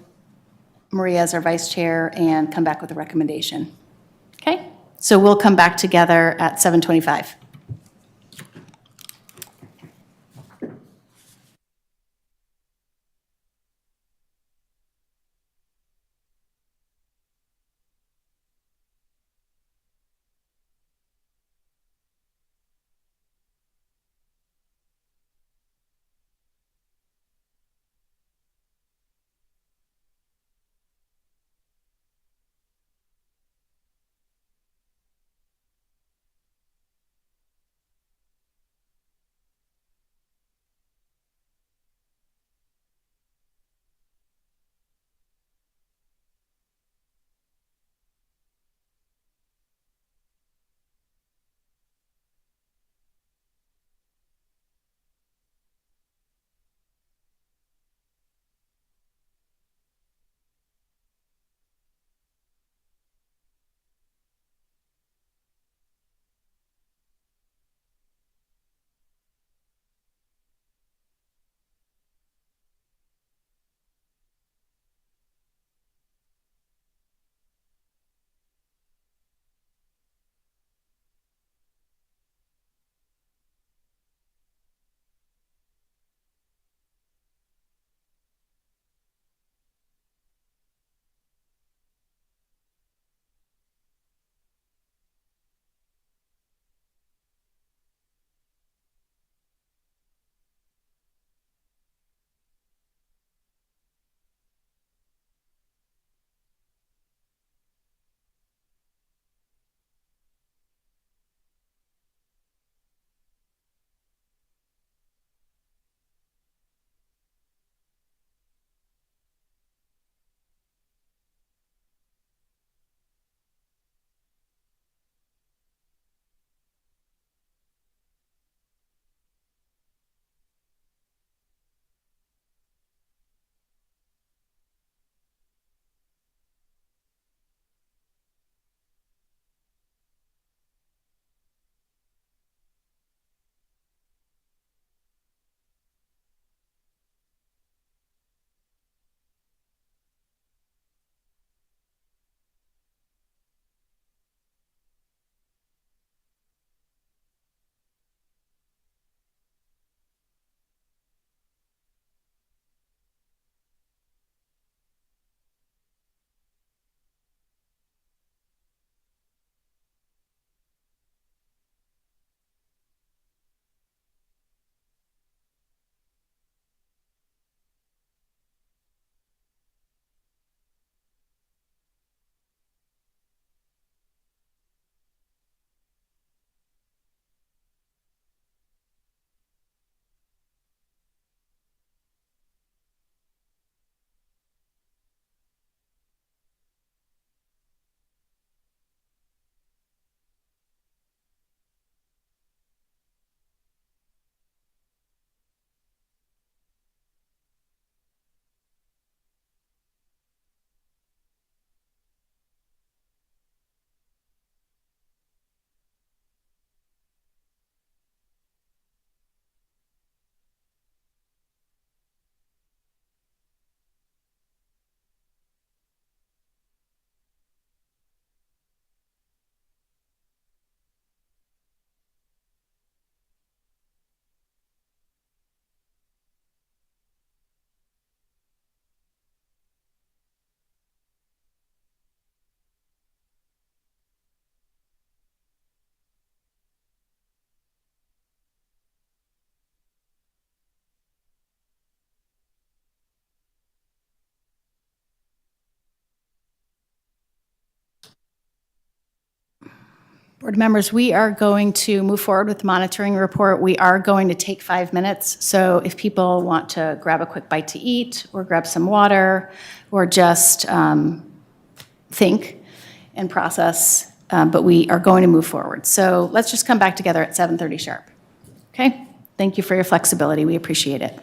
Maria as our vice chair and come back with a recommendation. Okay? So we'll come back together at 7:25. Board members, we are going to move forward with the monitoring report. We are going to take 5 minutes, so if people want to grab a quick bite to eat, or grab some water, or just think and process, but we are going to move forward. So let's just come back together at 7:30 sharp. Okay? Thank you for your flexibility. We appreciate it.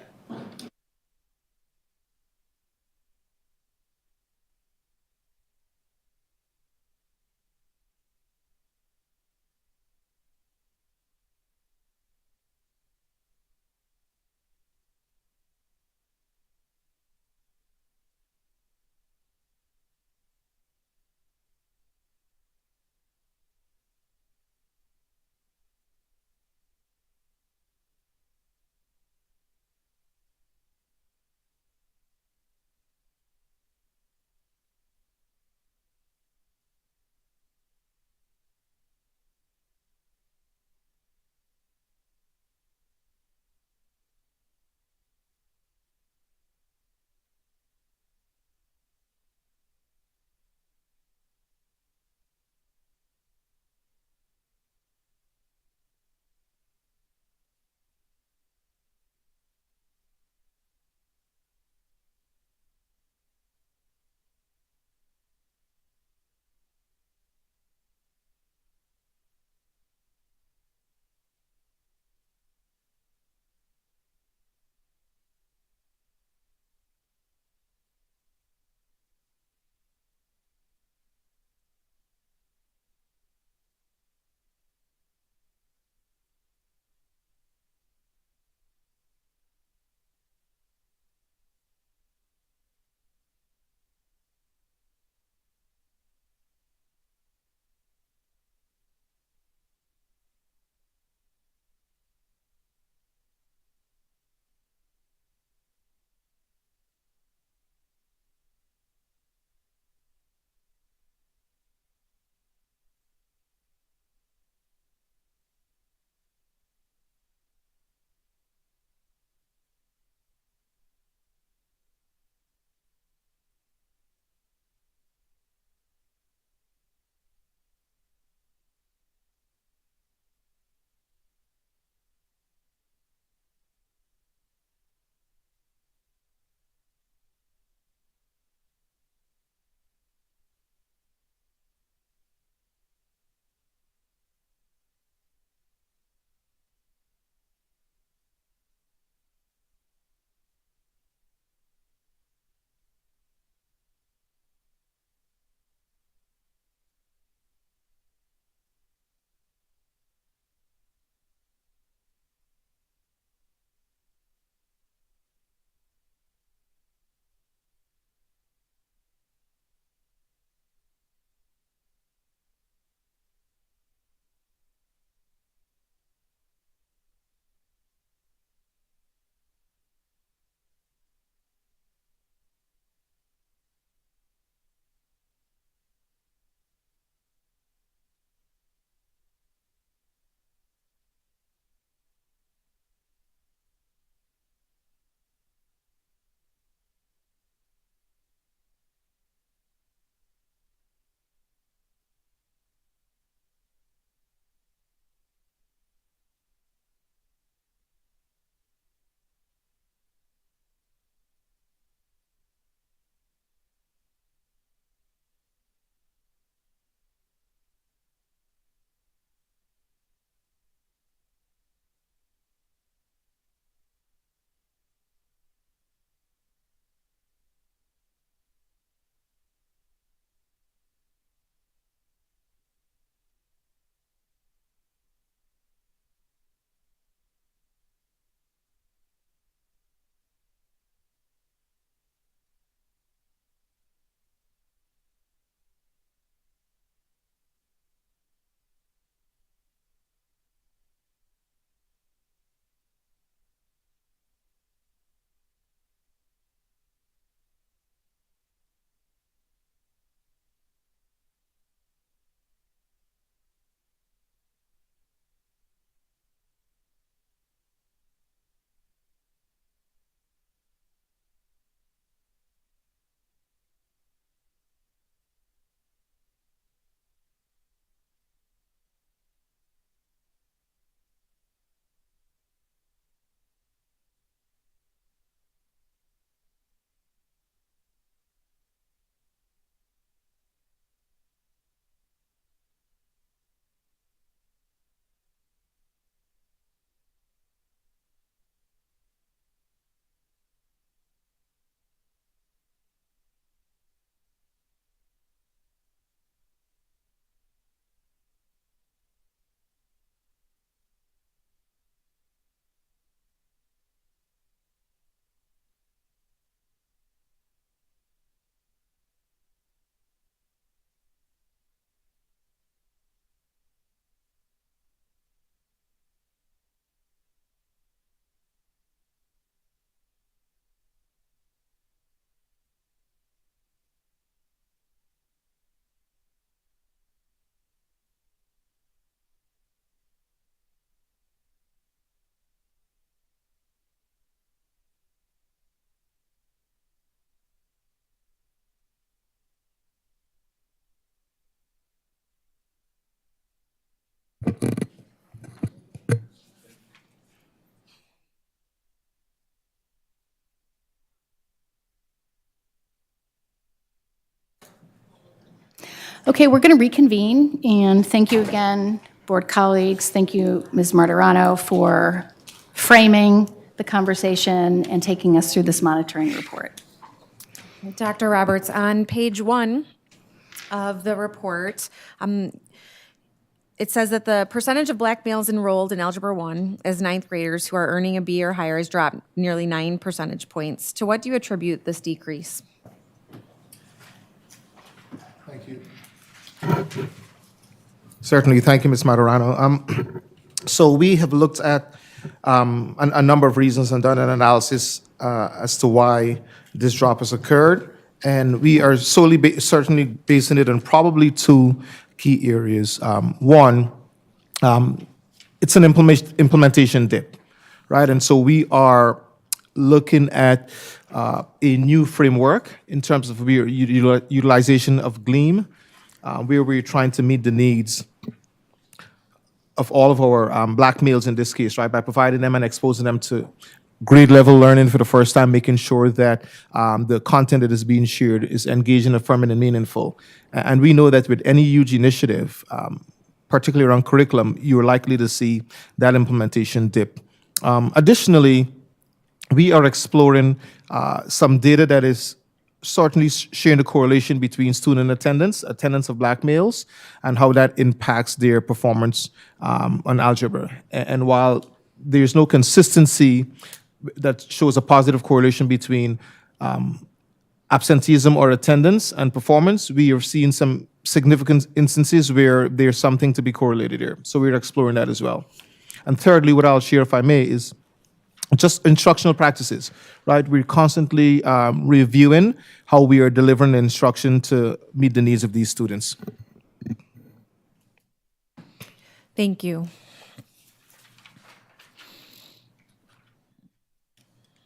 Okay, we're going to reconvene, and thank you again, board colleagues. Thank you, Ms. Martirano, for framing the conversation and taking us through this monitoring report. Dr. Roberts, on page 1 of the report, it says that the percentage of black males enrolled in Algebra 1 as ninth graders who are earning a B or higher has dropped nearly 9 percentage points. To what do you attribute this decrease? Thank you. Certainly, thank you, Ms. Martirano. So we have looked at a number of reasons and done an analysis as to why this drop has occurred, and we are certainly basing it on probably 2 key areas. One, it's an implementation dip, right? And so we are looking at a new framework in terms of utilization of GLEAM, where we're trying to meet the needs of all of our black males in this case, right, by providing them and exposing them to grade level learning for the first time, making sure that the content that is being shared is engaging, affirming, and meaningful. And we know that with any huge initiative, particularly around curriculum, you're likely to see that implementation dip. Additionally, we are exploring some data that is certainly sharing the correlation between student attendance of black males, and how that impacts their performance on algebra. And while there's no consistency that shows a positive correlation between absenteeism or attendance and performance, we are seeing some significant instances where there's something to be correlated here. So we're exploring that as well. And thirdly, what I'll share, if I may, is just instructional practices, right? We're constantly reviewing how we are delivering instruction to meet the needs of these students. Thank you.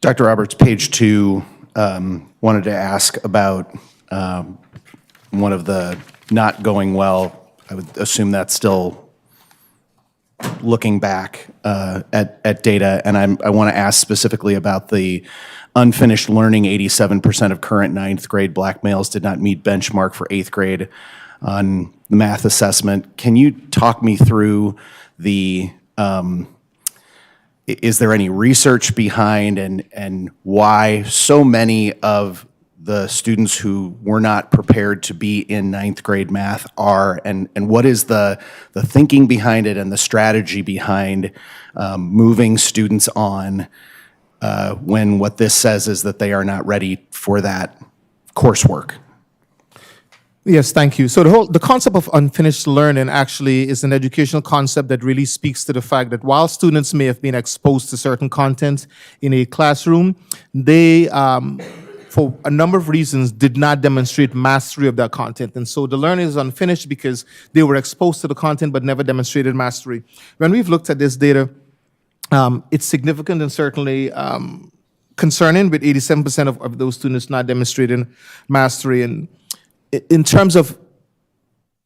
Dr. Roberts, page 2, wanted to ask about one of the not going well. I would assume that's still looking back at data, and I want to ask specifically about the unfinished learning. 87% of current ninth grade black males did not meet benchmark for 8th grade on the math assessment. Can you talk me through the is there any research behind and why so many of the students who were not prepared to be in 9th grade math are, and what is the thinking behind it and the strategy behind moving students on when what this says is that they are not ready for that coursework? Yes, thank you. So the concept of unfinished learning actually is an educational concept that really speaks to the fact that while students may have been exposed to certain content in a classroom, they, for a number of reasons, did not demonstrate mastery of that content. And so the learning is unfinished because they were exposed to the content but never demonstrated mastery. When we've looked at this data, it's significant and certainly concerning, with 87% of those students not demonstrating mastery. And in terms of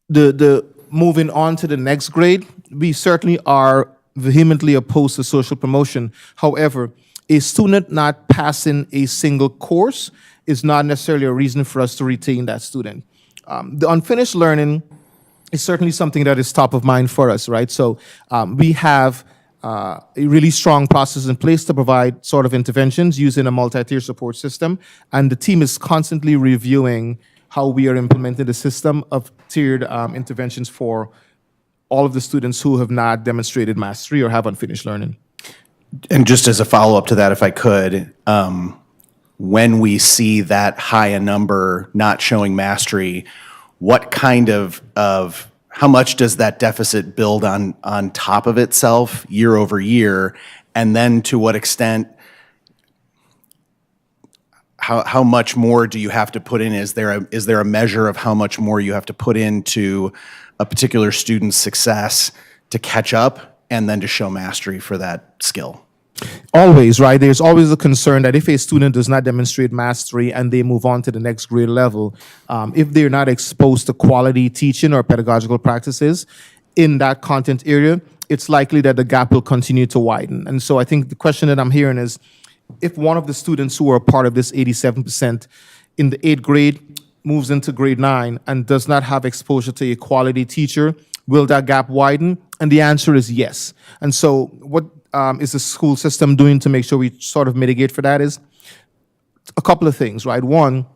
the moving on to the next grade, we certainly are vehemently opposed to social promotion. However, a student not passing a single course is not necessarily a reason for us to retain that student. The unfinished learning is certainly something that is top of mind for us, right? So we have a really strong process in place to provide sort of interventions using a multi-tier support system, and the team is constantly reviewing how we are implementing the system of tiered interventions for all of the students who have not demonstrated mastery or have unfinished learning. And just as a follow-up to that, if I could, when we see that high a number not showing mastery, what kind of how much does that deficit build on top of itself year over year? And then to what extent, how much more do you have to put in? Is there a measure of how much more you have to put into a particular student's success to catch up and then to show mastery for that skill? Always, right? There's always a concern that if a student does not demonstrate mastery and they move on to the next grade level, if they're not exposed to quality teaching or pedagogical practices in that content area, it's likely that the gap will continue to widen. And so I think the question that I'm hearing is, if one of the students who are part of this 87% in the 8th grade moves into grade 9 and does not have exposure to a quality teacher, will that gap widen? And the answer is yes. And so what is the school system doing to make sure we sort of mitigate for that is a couple of things, right? One,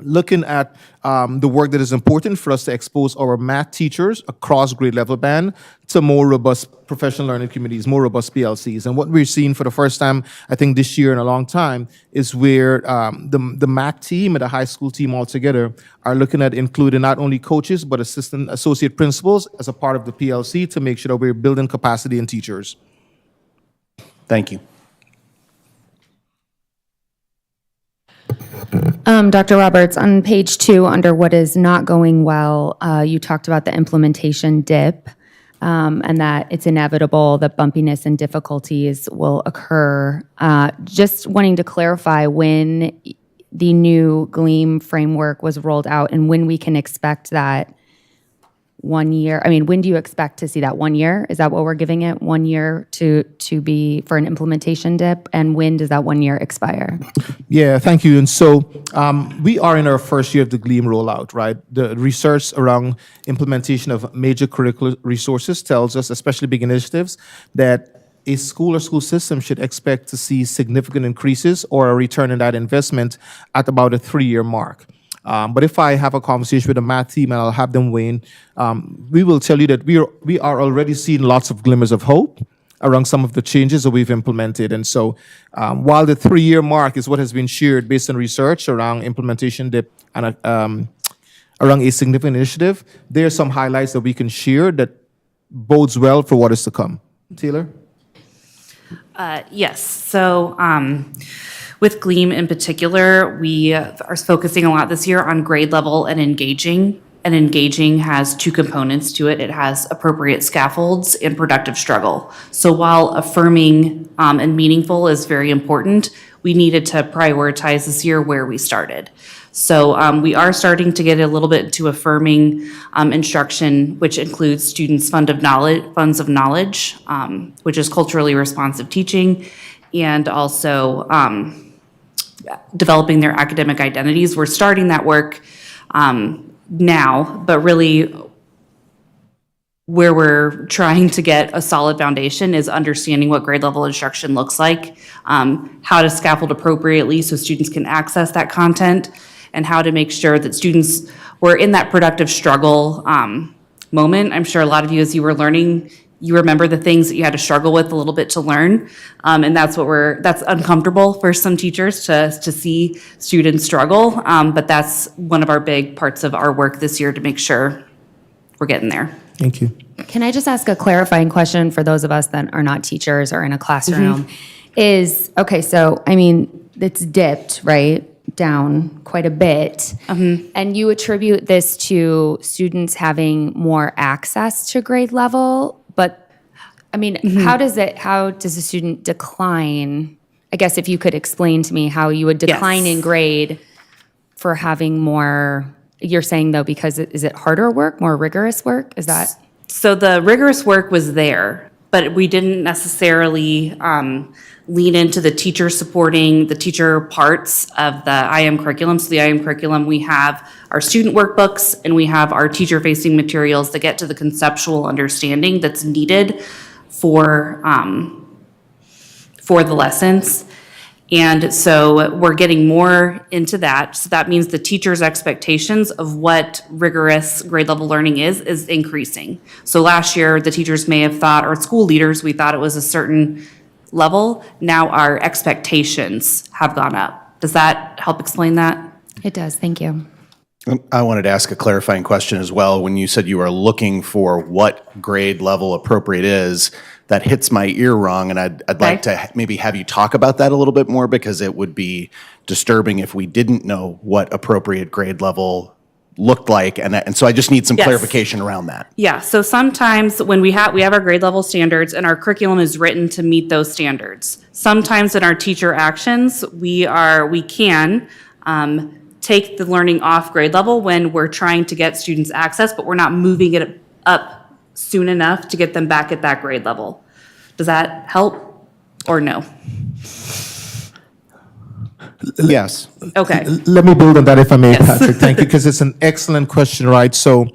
looking at the work that is important for us to expose our math teachers across grade level band to more robust professional learning communities, more robust PLCs. And what we're seeing for the first time, I think this year in a long time, is where the math team and the high school team all together are looking at including not only coaches, but associate principals as a part of the PLC to make sure that we're building capacity in teachers. Thank you. Dr. Roberts, on page 2, under what is not going well, you talked about the implementation dip, and that it's inevitable that bumpiness and difficulties will occur. Just wanting to clarify when the new GLEAM framework was rolled out and when we can expect that 1 year. I mean, when do you expect to see that 1 year? Is that what we're giving it, 1 year to be for an implementation dip? And when does that 1 year expire? Yeah, thank you. And so we are in our first year of the GLEAM rollout, right? The research around implementation of major curricular resources tells us, especially big initiatives, that a school or school system should expect to see significant increases or a return in that investment at about a 3-year mark. But if I have a conversation with the math team and I'll have them weigh in, we will tell you that we are already seeing lots of glimmers of hope around some of the changes that we've implemented. And so while the 3-year mark is what has been shared based on research around implementation dip and around a significant initiative, there are some highlights that we can share that bodes well for what is to come. Taylor? Yes. So with GLEAM in particular, we are focusing a lot this year on grade level and engaging. And engaging has 2 components to it. It has appropriate scaffolds and productive struggle. So while affirming and meaningful is very important, we needed to prioritize this year where we started. So we are starting to get a little bit into affirming instruction, which includes students' funds of knowledge, which is culturally responsive teaching, and also developing their academic identities. We're starting that work now, but really where we're trying to get a solid foundation is understanding what grade level instruction looks like, how to scaffold appropriately so students can access that content, and how to make sure that students were in that productive struggle moment. I'm sure a lot of you, as you were learning, you remember the things that you had to struggle with a little bit to learn. And that's uncomfortable for some teachers to see students struggle. But that's one of our big parts of our work this year to make sure we're getting there. Thank you. Can I just ask a clarifying question for those of us that are not teachers or in a classroom? Okay, so, I mean, it's dipped, right, down quite a bit. And you attribute this to students having more access to grade level, but, I mean, how does a student decline? I guess if you could explain to me how you would decline in grade for having more. You're saying, though, because is it harder work, more rigorous work? Is that? So the rigorous work was there, but we didn't necessarily lean into the teacher supporting the teacher parts of the IM curriculum. So the IM curriculum, we have our student workbooks and we have our teacher-facing materials that get to the conceptual understanding that's needed for the lessons. And so we're getting more into that. So that means the teacher's expectations of what rigorous grade level learning is increasing. So last year, the teachers may have thought, or school leaders, we thought it was a certain level. Now our expectations have gone up. Does that help explain that? It does, thank you. I wanted to ask a clarifying question as well. When you said you are looking for what grade level appropriate is, that hits my ear wrong, and I'd like to maybe have you talk about that a little bit more, because it would be disturbing if we didn't know what appropriate grade level looked like, and so I just need some clarification around that. Yeah, so sometimes when we have our grade level standards and our curriculum is written to meet those standards. Sometimes in our teacher actions, we can take the learning off grade level when we're trying to get students access, but we're not moving it up soon enough to get them back at that grade level. Does that help or no? Yes. Okay. Let me build on that if I may, Patrick. Thank you, because it's an excellent question, right? So,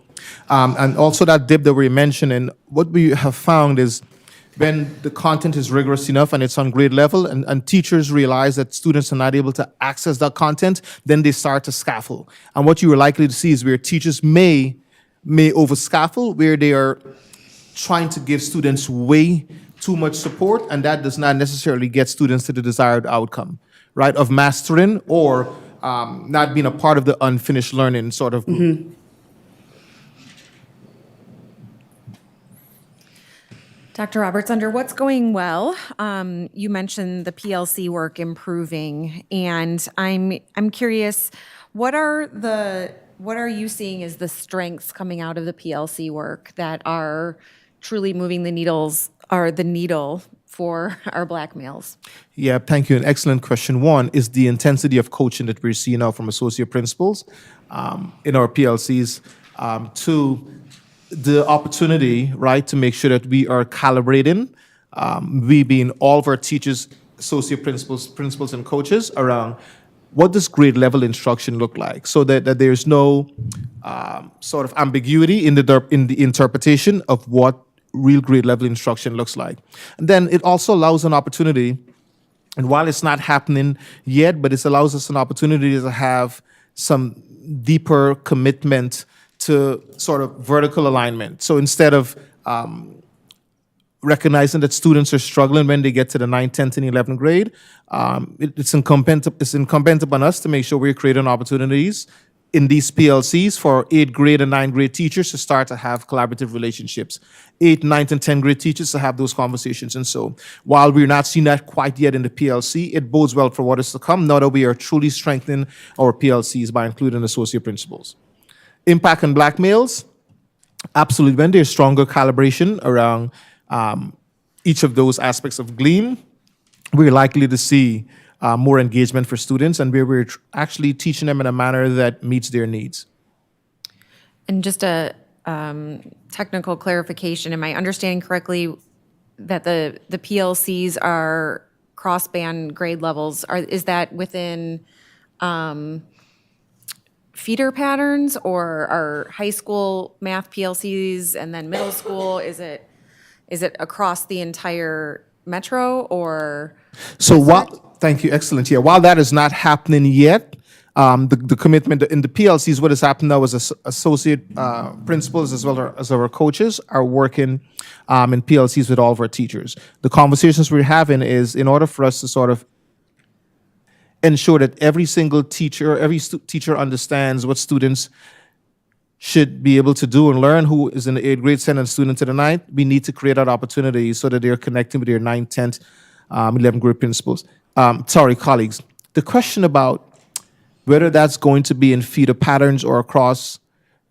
and also that dip that we mentioned, and what we have found is when the content is rigorous enough and it's on grade level, and teachers realize that students are not able to access that content, then they start to scaffold. And what you are likely to see is where teachers may over scaffold, where they are trying to give students way too much support, and that does not necessarily get students to the desired outcome, right, of mastering or not being a part of the unfinished learning sort of group. Dr. Roberts, under what's going well, you mentioned the PLC work improving, and I'm curious, what are you seeing as the strengths coming out of the PLC work that are truly moving the needle for our Black males? Yeah, thank you. An excellent question. One is the intensity of coaching that we're seeing now from associate principals in our PLCs. Two, the opportunity, right, to make sure that we are calibrating, we being all of our teachers, associate principals, and coaches around what does grade level instruction look like, so that there's no sort of ambiguity in the interpretation of what real grade level instruction looks like. And then it also allows an opportunity, and while it's not happening yet, but it allows us an opportunity to have some deeper commitment to sort of vertical alignment. So instead of recognizing that students are struggling when they get to the 9th, 10th, and 11th grade, it's incumbent upon us to make sure we're creating opportunities in these PLCs for 8th grade and 9th grade teachers to start to have collaborative relationships. 8th, 9th, and 10th grade teachers to have those conversations. And so while we're not seeing that quite yet in the PLC, it bodes well for what is to come now that we are truly strengthening our PLCs by including associate principals. Impact on Black males, absolutely. When there's stronger calibration around each of those aspects of GLEAM, we're likely to see more engagement for students, and where we're actually teaching them in a manner that meets their needs. And just a technical clarification, am I understanding correctly that the PLCs are cross-band grade levels? Is that within feeder patterns, or are high school math PLCs and then middle school? Is it across the entire metro, or? So thank you, excellent. Yeah, while that is not happening yet, the commitment in the PLCs, what is happening now is associate principals as well as our coaches are working in PLCs with all of our teachers. The conversations we're having is in order for us to sort of ensure that every single teacher, teacher understands what students should be able to do and learn, who is in the 8th grade, sending a student to the 9th, we need to create that opportunity so that they're connecting with their 9th, 10th, 11th grade principals. Colleagues. The question about whether that's going to be in feeder patterns or across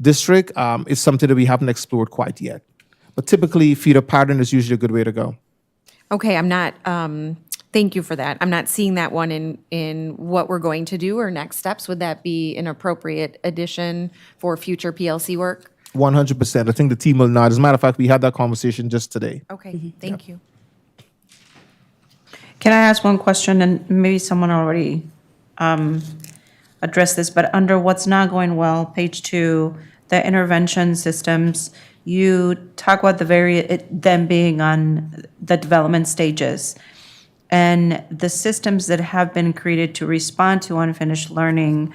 district is something that we haven't explored quite yet. But typically, feeder pattern is usually a good way to go. Okay, I'm not, thank you for that. I'm not seeing that one in what we're going to do or next steps. Would that be an appropriate addition for future PLC work? 100%. I think the team will nod. As a matter of fact, we had that conversation just today. Okay, thank you. Can I ask one question, and maybe someone already addressed this, but under what's not going well, page 2, the intervention systems, you talk about them being on the development stages. And the systems that have been created to respond to unfinished learning,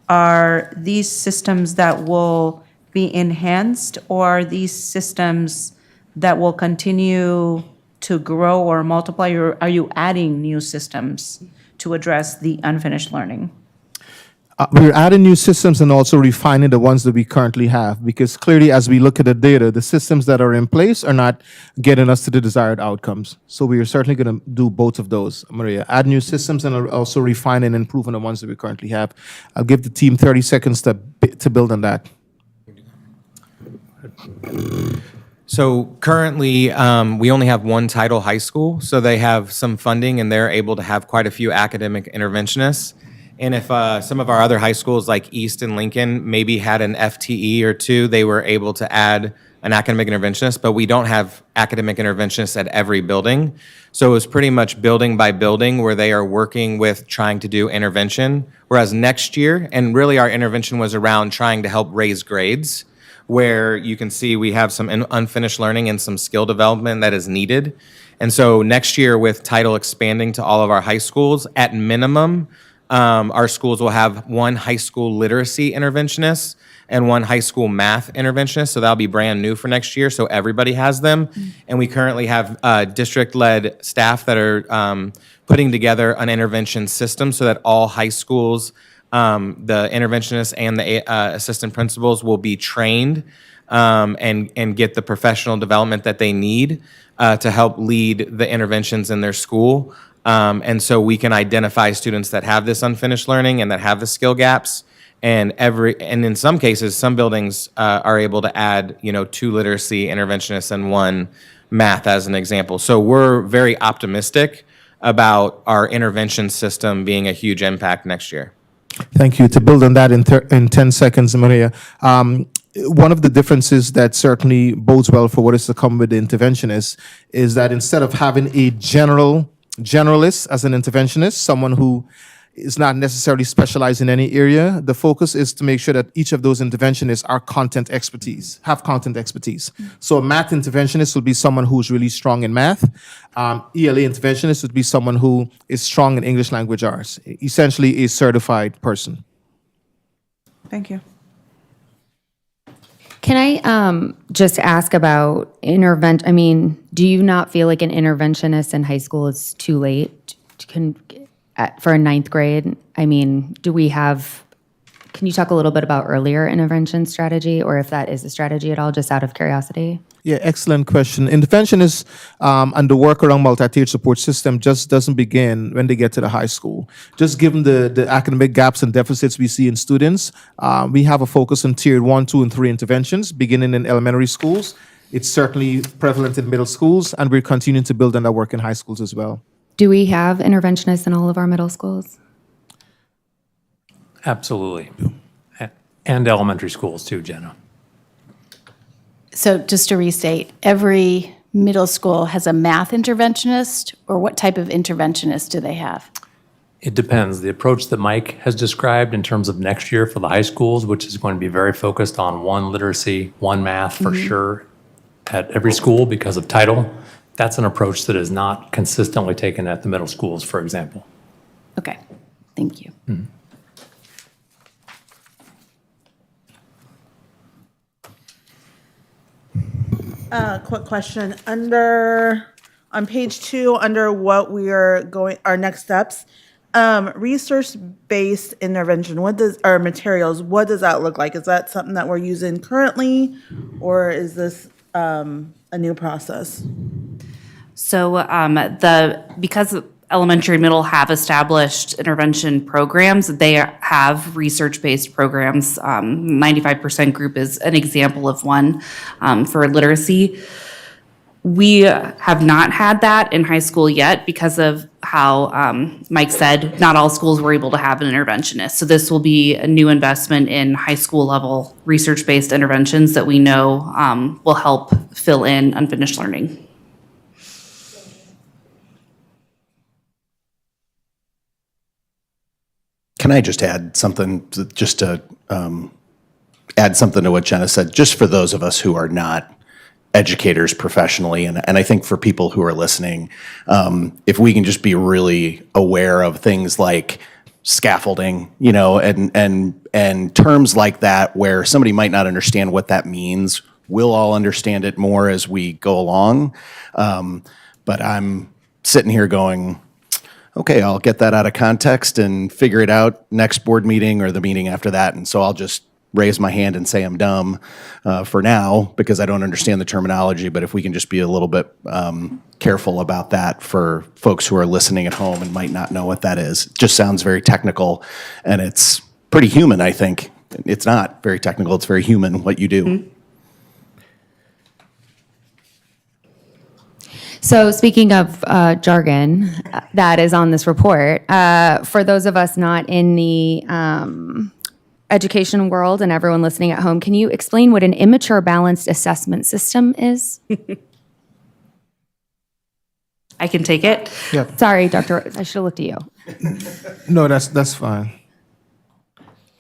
are these systems that will be enhanced, or are these systems that will continue to grow or multiply, or are you adding new systems to address the unfinished learning? We're adding new systems and also refining the ones that we currently have, because clearly as we look at the data, the systems that are in place are not getting us to the desired outcomes. So we are certainly going to do both of those, Maria. Add new systems and also refine and improve on the ones that we currently have. I'll give the team 30 seconds to build on that. So currently, we only have one Title high school, so they have some funding and they're able to have quite a few academic interventionists. And if some of our other high schools like East and Lincoln maybe had an FTE or two, they were able to add an academic interventionist, but we don't have academic interventionists at every building. So it was pretty much building by building where they are working with trying to do intervention. Whereas next year, and really our intervention was around trying to help raise grades, where you can see we have some unfinished learning and some skill development that is needed. And so next year, with title expanding to all of our high schools, at minimum, our schools will have one high school literacy interventionist and one high school math interventionist. So that'll be brand new for next year. So everybody has them. And we currently have district-led staff that are putting together an intervention system so that all high schools, the interventionists and the assistant principals will be trained and get the professional development that they need to help lead the interventions in their school. And so we can identify students that have this unfinished learning and that have the skill gaps. And in some cases, some buildings are able to add, 2 literacy interventionists and 1 math as an example. So we're very optimistic about our intervention system being a huge impact next year. Thank you. To build on that in 10 seconds, Maria, one of the differences that certainly bodes well for what is to come with the interventionist is that instead of having a generalist as an interventionist, someone who is not necessarily specialized in any area, the focus is to make sure that each of those interventionists have content expertise. So a math interventionist would be someone who's really strong in math. ELA interventionist would be someone who is strong in English language arts, essentially a certified person. Thank you. Can I just ask about I mean, do you not feel like an interventionist in high school is too late for a 9th grade? I mean, can you talk a little bit about earlier intervention strategy, or if that is a strategy at all, just out of curiosity? Yeah, excellent question. Interventionists and the work around multi-tiered support system just doesn't begin when they get to the high school. Just given the academic gaps and deficits we see in students, we have a focus on tiered 1, 2, and 3 interventions beginning in elementary schools. It's certainly prevalent in middle schools, and we're continuing to build on that work in high schools as well. Do we have interventionists in all of our middle schools? Absolutely. And elementary schools too, Jenna. So just to restate, every middle school has a math interventionist, or what type of interventionist do they have? It depends. The approach that Mike has described in terms of next year for the high schools, which is going to be very focused on 1 literacy, 1 math for sure at every school because of title, that's an approach that is not consistently taken at the middle schools, for example. Okay, thank you. Quick question. On page 2, under what we are going, our next steps, research-based intervention, or materials, what does that look like? Is that something that we're using currently, or is this a new process? So because elementary and middle have established intervention programs, they have research-based programs. 95% group is an example of one for literacy. We have not had that in high school yet because of how Mike said, not all schools were able to have an interventionist. So this will be a new investment in high school level research-based interventions that we know will help fill in unfinished learning. Can I just add something, add something to what Jenna said, just for those of us who are not educators professionally, and I think for people who are listening, if we can just be really aware of things like scaffolding, and terms like that, where somebody might not understand what that means, we'll all understand it more as we go along. But I'm sitting here going, okay, I'll get that out of context and figure it out next board meeting or the meeting after that. And so I'll just raise my hand and say I'm dumb for now because I don't understand the terminology. But if we can just be a little bit careful about that for folks who are listening at home and might not know what that is. It just sounds very technical, and it's pretty human, I think. It's not very technical. It's very human what you do. Mm-hmm. So speaking of jargon that is on this report, for those of us not in the education world and everyone listening at home, can you explain what an immature balanced assessment system is? I can take it. Yeah. Sorry, Dr. I should have looked at you. No, that's fine.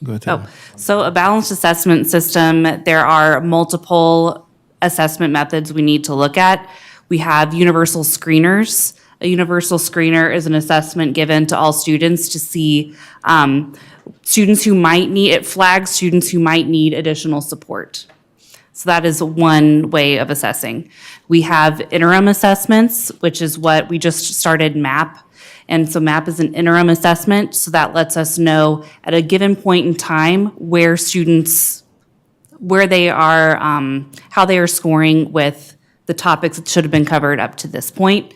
Go ahead. Taylor. So a balanced assessment system, there are multiple assessment methods we need to look at. We have universal screeners. A universal screener is an assessment given to all students to see students who might need, it flags students who might need additional support. So that is one way of assessing. We have interim assessments, which is what we just started MAP. And so MAP is an interim assessment, so that lets us know at a given point in time where students, where they are, how they are scoring with the topics that should have been covered up to this point.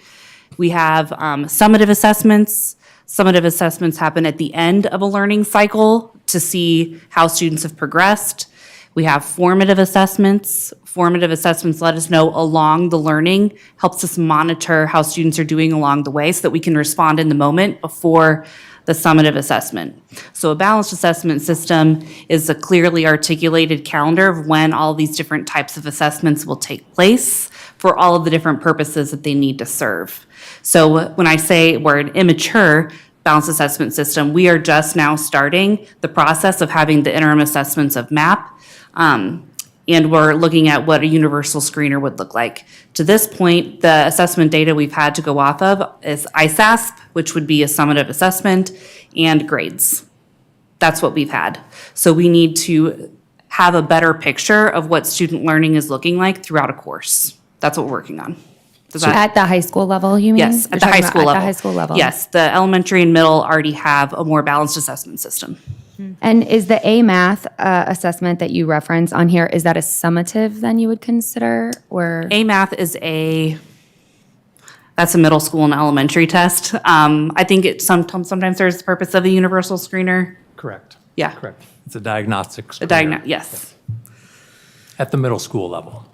We have summative assessments. Summative assessments happen at the end of a learning cycle to see how students have progressed. We have formative assessments. Formative assessments let us know along the learning, helps us monitor how students are doing along the way so that we can respond in the moment before the summative assessment. So a balanced assessment system is a clearly articulated calendar of when all these different types of assessments will take place for all of the different purposes that they need to serve. So when I say we're an immature balanced assessment system, we are just now starting the process of having the interim assessments of MAP. And we're looking at what a universal screener would look like. To this point, the assessment data we've had to go off of is ISASP, which would be a summative assessment, and grades. That's what we've had. So we need to have a better picture of what student learning is looking like throughout a course. That's what we're working on. Does that- At the high school level, you mean? Yes, You're at the high talking school about level. At the high school level. Yes, the elementary and middle already have a more balanced assessment system. And is the A-math assessment that you reference on here, is that a summative then you would consider, or? A-math is that's a middle school and elementary test. I think it sometimes serves the purpose of a universal screener. Correct. Yeah. Correct. It's a diagnostic screener. Yes. At the middle school level.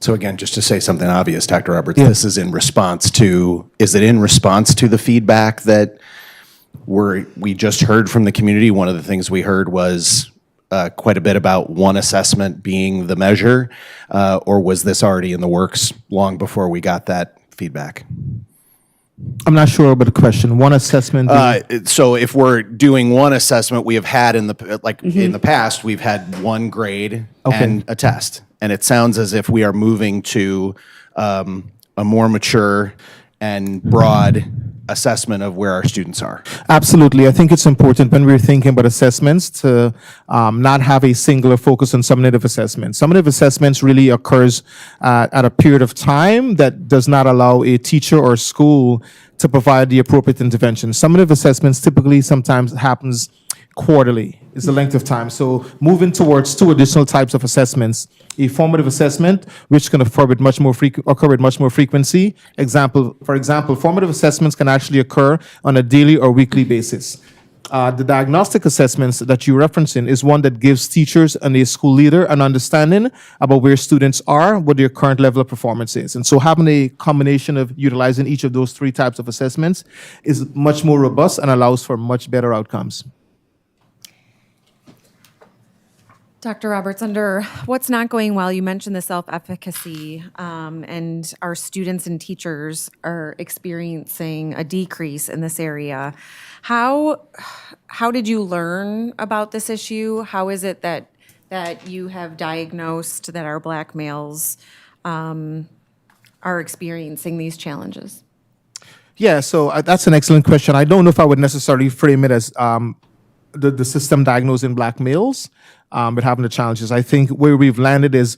So again, just to say something obvious, Dr. Roberts, this is in response to, is it in response to the feedback that we just heard from the community? One of the things we heard was quite a bit about one assessment being the measure, or was this already in the works long before we got that feedback? I'm not sure about the question. One assessment. So if we're doing one assessment, we have had in the past, we've had one grade and a test. And it sounds as if we are moving to a more mature and broad assessment of where our students are. Absolutely. I think it's important when we're thinking about assessments to not have a singular focus on summative assessments. Summative assessments really occurs at a period of time that does not allow a teacher or school to provide the appropriate intervention. Summative assessments typically sometimes happens quarterly is the length of time. So moving towards two additional types of assessments, a formative assessment, which can occur with much more frequency. For example, formative assessments can actually occur on a daily or weekly basis. The diagnostic assessments that you're referencing is one that gives teachers and a school leader an understanding about where students are, what their current level of performance is. And so having a combination of utilizing each of those three types of assessments is much more robust and allows for much better outcomes. Dr. Roberts, under what's not going well, you mentioned the self-efficacy, and our students and teachers are experiencing a decrease in this area. How did you learn about this issue? How is it that you have diagnosed that our Black males are experiencing these challenges? Yeah, so that's an excellent question. I don't know if I would necessarily frame it as the system diagnosing Black males with having the challenges. I think where we've landed is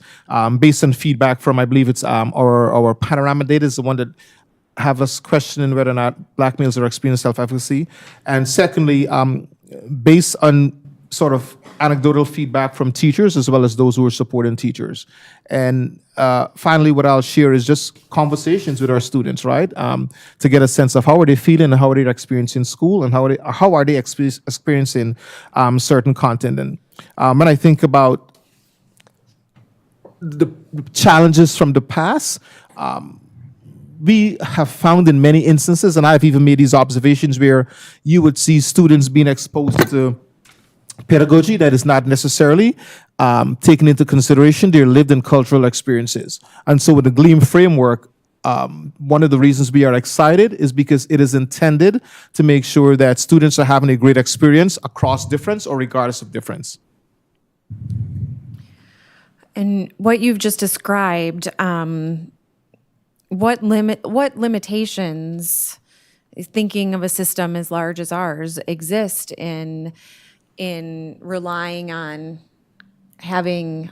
based on feedback from, I believe it's our panorama data is the one that have us questioning whether or not Black males are experiencing self-efficacy. And secondly, based on sort of anecdotal feedback from teachers as well as those who are supporting teachers. And finally, what I'll share is just conversations with our students, right? To get a sense of how are they feeling and how are they experiencing school and how are they experiencing certain content. And when I think about the challenges from the past, we have found in many instances, and I've even made these observations, where you would see students being exposed to pedagogy that is not necessarily taking into consideration their lived and cultural experiences. And so with the GLEAM framework, one of the reasons we are excited is because it is intended to make sure that students are having a great experience across difference or regardless of difference. And what you've just described, what limitations, thinking of a system as large as ours, exist in relying on having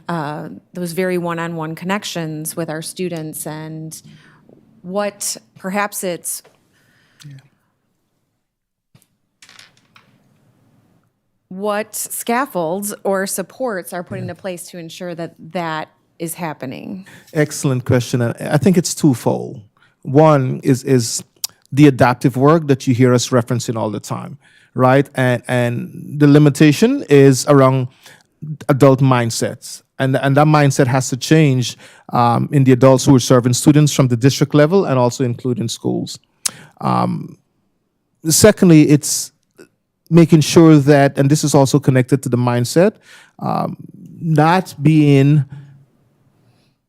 those very one-on-one connections with our students, and what perhaps it's what scaffolds or supports are put into place to ensure that that is happening? Excellent question. And I think it's twofold. One is the adaptive work that you hear us referencing all the time, right? And the limitation is around adult mindsets. And that mindset has to change in the adults who are serving students from the district level and also including schools. Secondly, it's making sure that, and this is also connected to the mindset, not being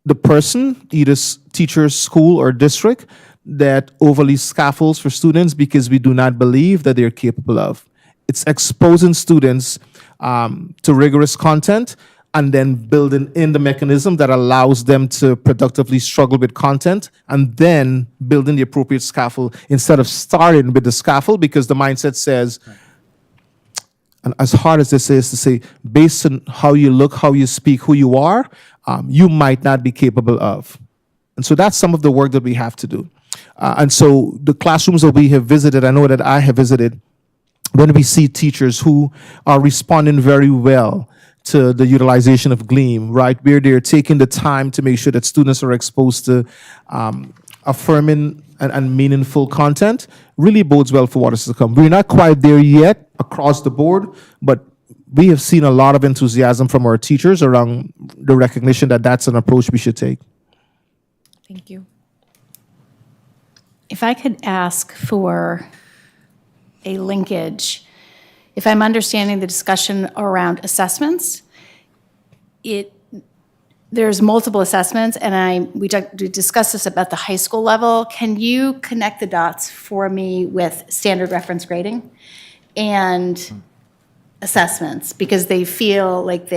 the person, either teacher, school, or district, that overly scaffolds for students because we do not believe that they're capable of. It's exposing students to rigorous content and then building in the mechanism that allows them to productively struggle with content, and then building the appropriate scaffold instead of starting with the scaffold, because the mindset says, and as hard as this is to say, based on how you look, how you speak, who you are, you might not be capable of. And so that's some of the work that we have to do. And so the classrooms that we have visited, I know that I have visited, when we see teachers who are responding very well to the utilization of GLEAM, right, where they're taking the time to make sure that students are exposed to affirming and meaningful content, really bodes well for what is to come. We're not quite there yet across the board, but we have seen a lot of enthusiasm from our teachers around the recognition that that's an approach we should take. Thank you. If I could ask for a linkage, if I'm understanding the discussion around assessments, there's multiple assessments, and we discussed this about the high school level. Can you connect the dots for me with standard reference grading and assessments? Because they feel like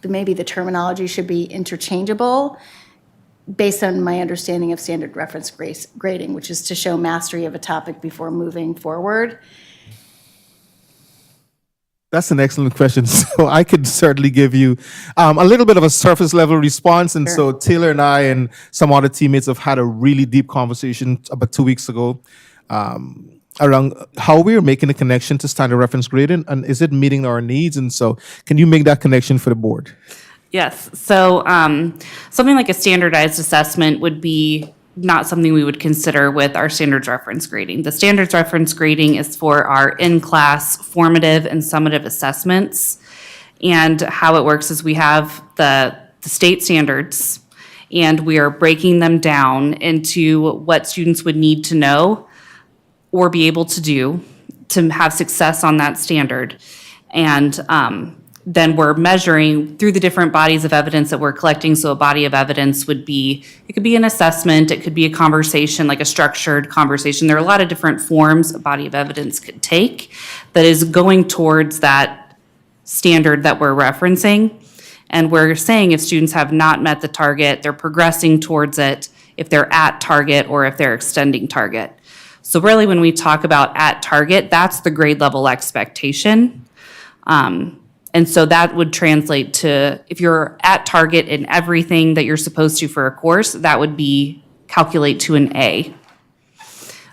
maybe the terminology should be interchangeable based on my understanding of standard reference grading, which is to show mastery of a topic before moving forward. That's an excellent question. So I could certainly give you a little bit of a surface level response. And so Taylor and I and some other teammates have had a really deep conversation about 2 weeks ago around how we're making a connection to standard reference grading, and is it meeting our needs? And so can you make that connection for the board? Yes. So something like a standardized assessment would be not something we would consider with our standards reference grading. The standards reference grading is for our in-class formative and summative assessments. And how it works is we have the state standards, and we are breaking them down into what students would need to know or be able to do to have success on that standard. And then we're measuring through the different bodies of evidence that we're collecting. So a body of evidence would be, it could be an assessment, it could be a conversation, like a structured conversation. There are a lot of different forms a body of evidence could take that is going towards that standard that we're referencing. And we're saying if students have not met the target, they're progressing towards it, if they're at target or if they're extending target. So really when we talk about at target, that's the grade level expectation. And so that would translate to, if you're at target in everything that you're supposed to for a course, that would be calculate to an A.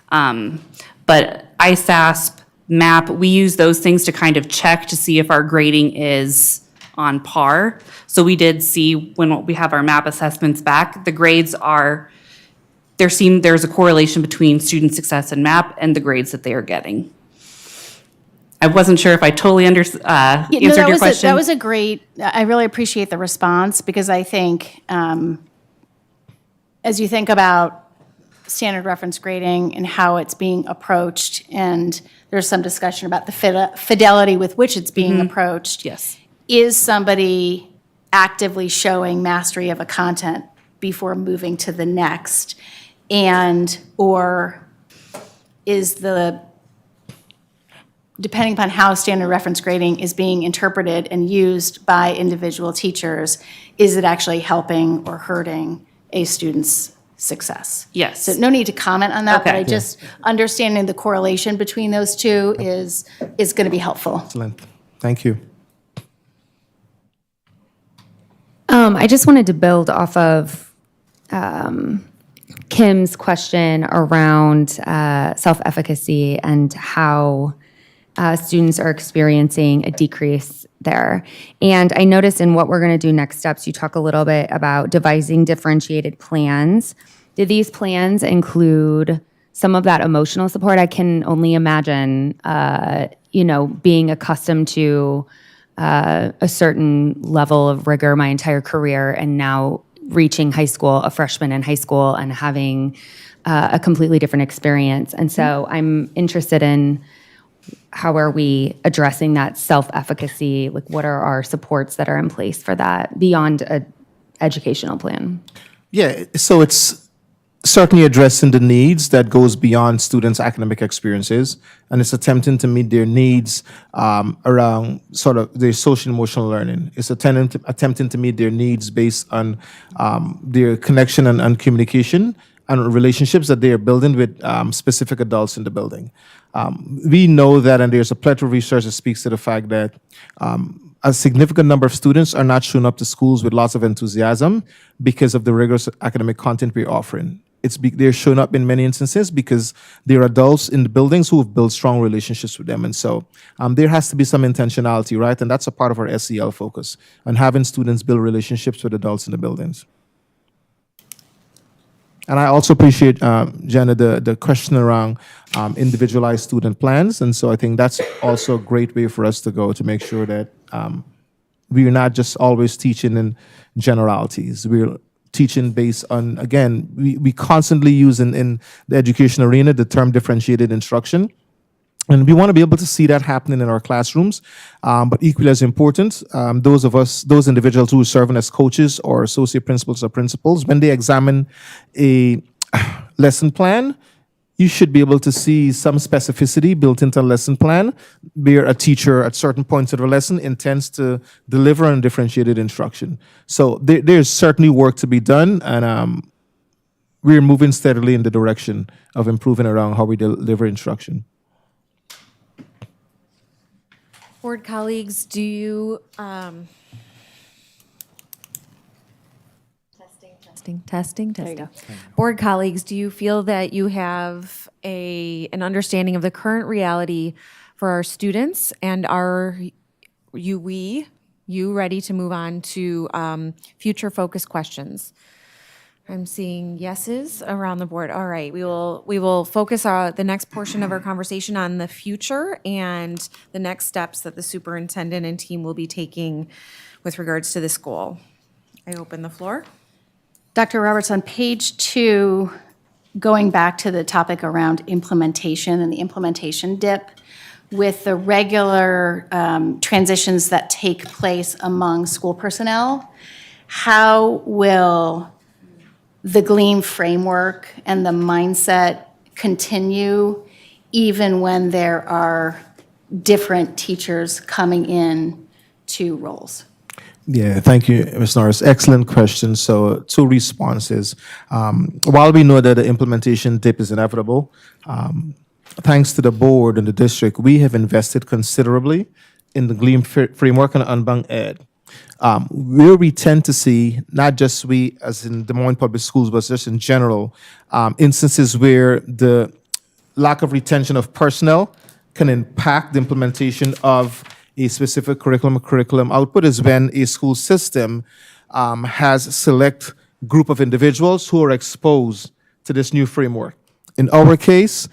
But ISASP, MAP, we use those things to kind of check to see if our grading is on par. So we did see when we have our MAP assessments back, the grades are, there's a correlation between student success in MAP and the grades that they are getting. I wasn't sure if I totally answered your question. That was a great, I really appreciate the response, because I think as you think about standard reference grading and how it's being approached, and there's some discussion about the fidelity with which it's being approached. Yes. Is somebody actively showing mastery of a content before moving to the next? And, or is the, depending upon how standard reference grading is being interpreted and used by individual teachers, is it actually helping or hurting a student's success? Yes. So no need to comment on that, but Okay. I just, understanding the correlation between those two is going to be helpful. Excellent. Thank you. I just wanted to build off of Kim's question around self-efficacy and how students are experiencing a decrease there. And I noticed in what we're going to do next steps, you talk a little bit about devising differentiated plans. Do these plans include some of that emotional support? I can only imagine, being accustomed to a certain level of rigor my entire career and now reaching high school, a freshman in high school, and having a completely different experience. And so I'm interested in how are we addressing that self-efficacy? Like, what are our supports that are in place for that beyond an educational plan? Yeah, so it's certainly addressing the needs that goes beyond students' academic experiences, and it's attempting to meet their needs around sort of their social emotional learning. It's attempting to meet their needs based on their connection and communication and relationships that they are building with specific adults in the building. We know that, and there's a plethora of research that speaks to the fact that a significant number of students are not showing up to schools with lots of enthusiasm because of the rigorous academic content we're offering. They're showing up in many instances because they're adults in the buildings who have built strong relationships with them. And so there has to be some intentionality, right? And that's a part of our SEL focus, on having students build relationships with adults in the buildings. And I also appreciate, Jenna, the question around individualized student plans. And so I think that's also a great way for us to go to make sure that we're not just always teaching in generalities. We're teaching based on, again, we constantly use in the education arena the term differentiated instruction. And we want to be able to see that happening in our classrooms. But equally as important, those individuals who are serving as coaches or associate principals or principals, when they examine a lesson plan, you should be able to see some specificity built into a lesson plan where a teacher at certain points of the lesson intends to deliver on differentiated instruction. So there's certainly work to be done, and we're moving steadily in the direction of improving around how we deliver instruction. Board colleagues, do you, testing. There you go. Board colleagues, do you feel that you have an understanding of the current reality for our students, and are you ready to move on to future focus questions? I'm seeing yeses around the board. All right, we will focus the next portion of our conversation on the future and the next steps that the superintendent and team will be taking with regards to the school. I open the floor. Dr. Roberts, on page 2, going back to the topic around implementation and the implementation dip, with the regular transitions that take place among school personnel, how will the GLEAM framework and the mindset continue even when there are different teachers coming in to roles? Yeah, thank you, Ms. Norris. Excellent question. So 2 responses. While we know that the implementation dip is inevitable, thanks to the board and the district, we have invested considerably in the GLEAM framework and Unbound Ed. Where we tend to see, not just we as in Des Moines Public Schools, but just in general, instances where the lack of retention of personnel can impact the implementation of a specific curriculum output is when a school system has a select group of individuals who are exposed to this new framework. In our case,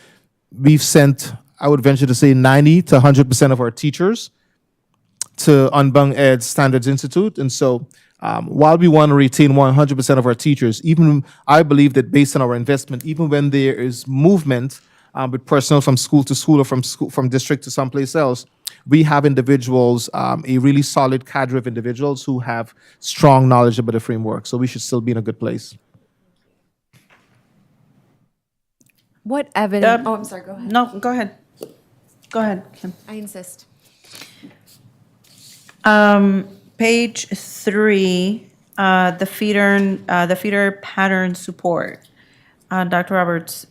we've sent, I would venture to say, 90 to 100% of our teachers to Unbound Ed Standards Institute. And so While we want to retain 100% of our teachers, even I believe that based on our investment, even when there is movement with personnel from school to school or from district to someplace else, we have individuals, a really solid cadre of individuals who have strong knowledge about the framework. So we should still be in a good place. What evidence? Oh, I'm sorry. Go ahead. No, go ahead. Go ahead, Kim. I insist. Page 3, the feeder pattern support. Dr. Roberts,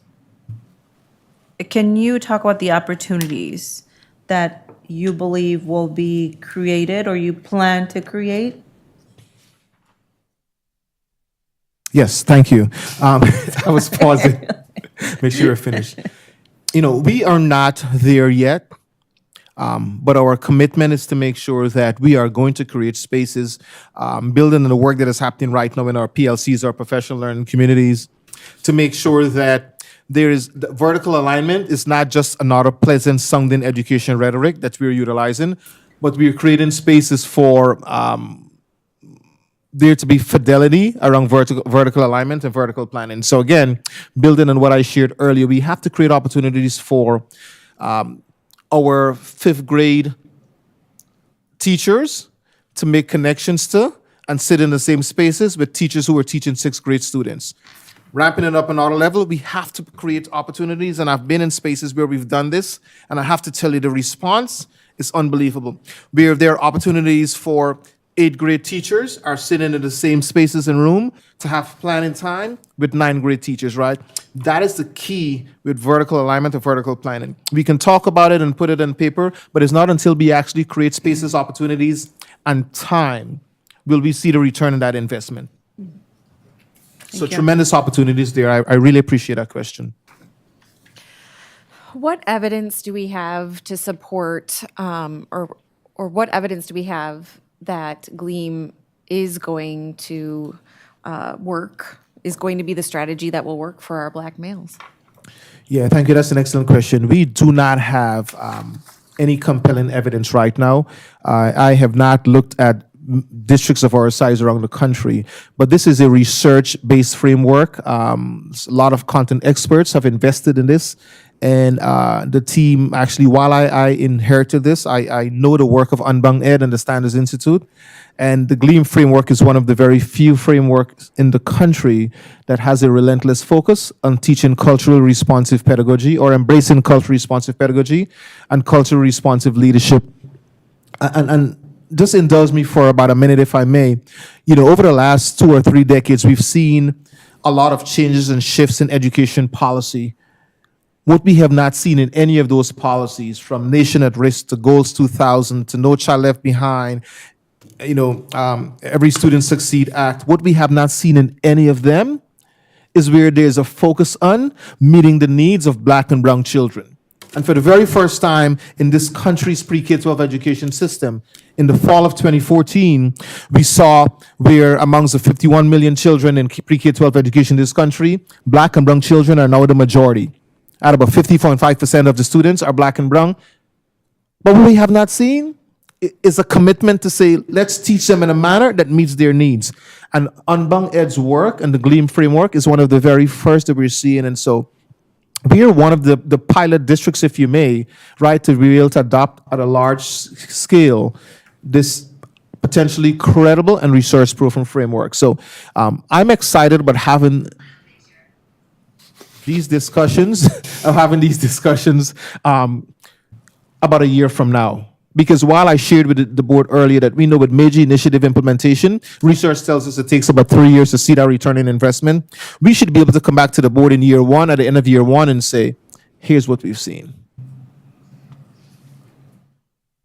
can you talk about the opportunities that you believe will be created or you plan to create? Yes, thank you. I was pausing. Make sure you're finished. We are not there yet, but our commitment is to make sure that we are going to create spaces, building on the work that is happening right now in our PLCs, our professional learning communities, to make sure that the vertical alignment is not just another pleasant sounding education rhetoric that we're utilizing, but we're creating spaces for there to be fidelity around vertical alignment and vertical planning. So again, building on what I shared earlier, we have to create opportunities for our fifth grade teachers to make connections to and sit in the same spaces with teachers who are teaching sixth grade students. Ramping it up another level, we have to create opportunities, and I've been in spaces where we've done this, and I have to tell you the response is unbelievable. Where there are opportunities for eighth grade teachers are sitting in the same spaces and room to have planning time with ninth grade teachers, right? That is the key with vertical alignment and vertical planning. We can talk about it and put it on paper, but it's not until we actually create spaces, opportunities, and time will we see the return on that investment. So tremendous opportunities there. I really appreciate that question. What evidence do we have to support, or what evidence do we have that Gleam is going to work, is going to be the strategy that will work for our Black males? Yeah, thank you. That's an excellent question. We do not have any compelling evidence right now. I have not looked at districts of our size around the country, but this is a research-based framework. A lot of content experts have invested in this, and the team actually, while I inherited this, I know the work of Unbound Ed and the Standards Institute, and the Gleam framework is one of the very few frameworks in the country that has a relentless focus on teaching culturally responsive pedagogy or embracing culturally responsive pedagogy and culturally responsive leadership. And just indulge me for about a minute, if I may. Over the last 2 or 3 decades, we've seen a lot of changes and shifts in education policy. What we have not seen in any of those policies, from Nation at Risk to Goals 2000 to No Child Left Behind, Every Student Succeed Act, what we have not seen in any of them is where there's a focus on meeting the needs of Black and brown children. And for the very first time in this country's pre-K-12 education system, in the fall of 2014, we saw where amongst the 51 million children in pre-K-12 education in this country, Black and brown children are now the majority. At about 50.5% of the students are Black and brown. But what we have not seen is a commitment to say, let's teach them in a manner that meets their needs. And Unbound Ed's work and the Gleam framework is one of the very first that we're seeing. And so we are one of the pilot districts, if you may, right, to be able to adopt at a large scale this potentially credible and research-proven framework. So I'm excited about having these discussions, about a year from now. Because while I shared with the board earlier that we know with major initiative implementation, research tells us it takes about 3 years to see that return in investment, we should be able to come back to the board in year one, at the end of year one, and say, here's what we've seen.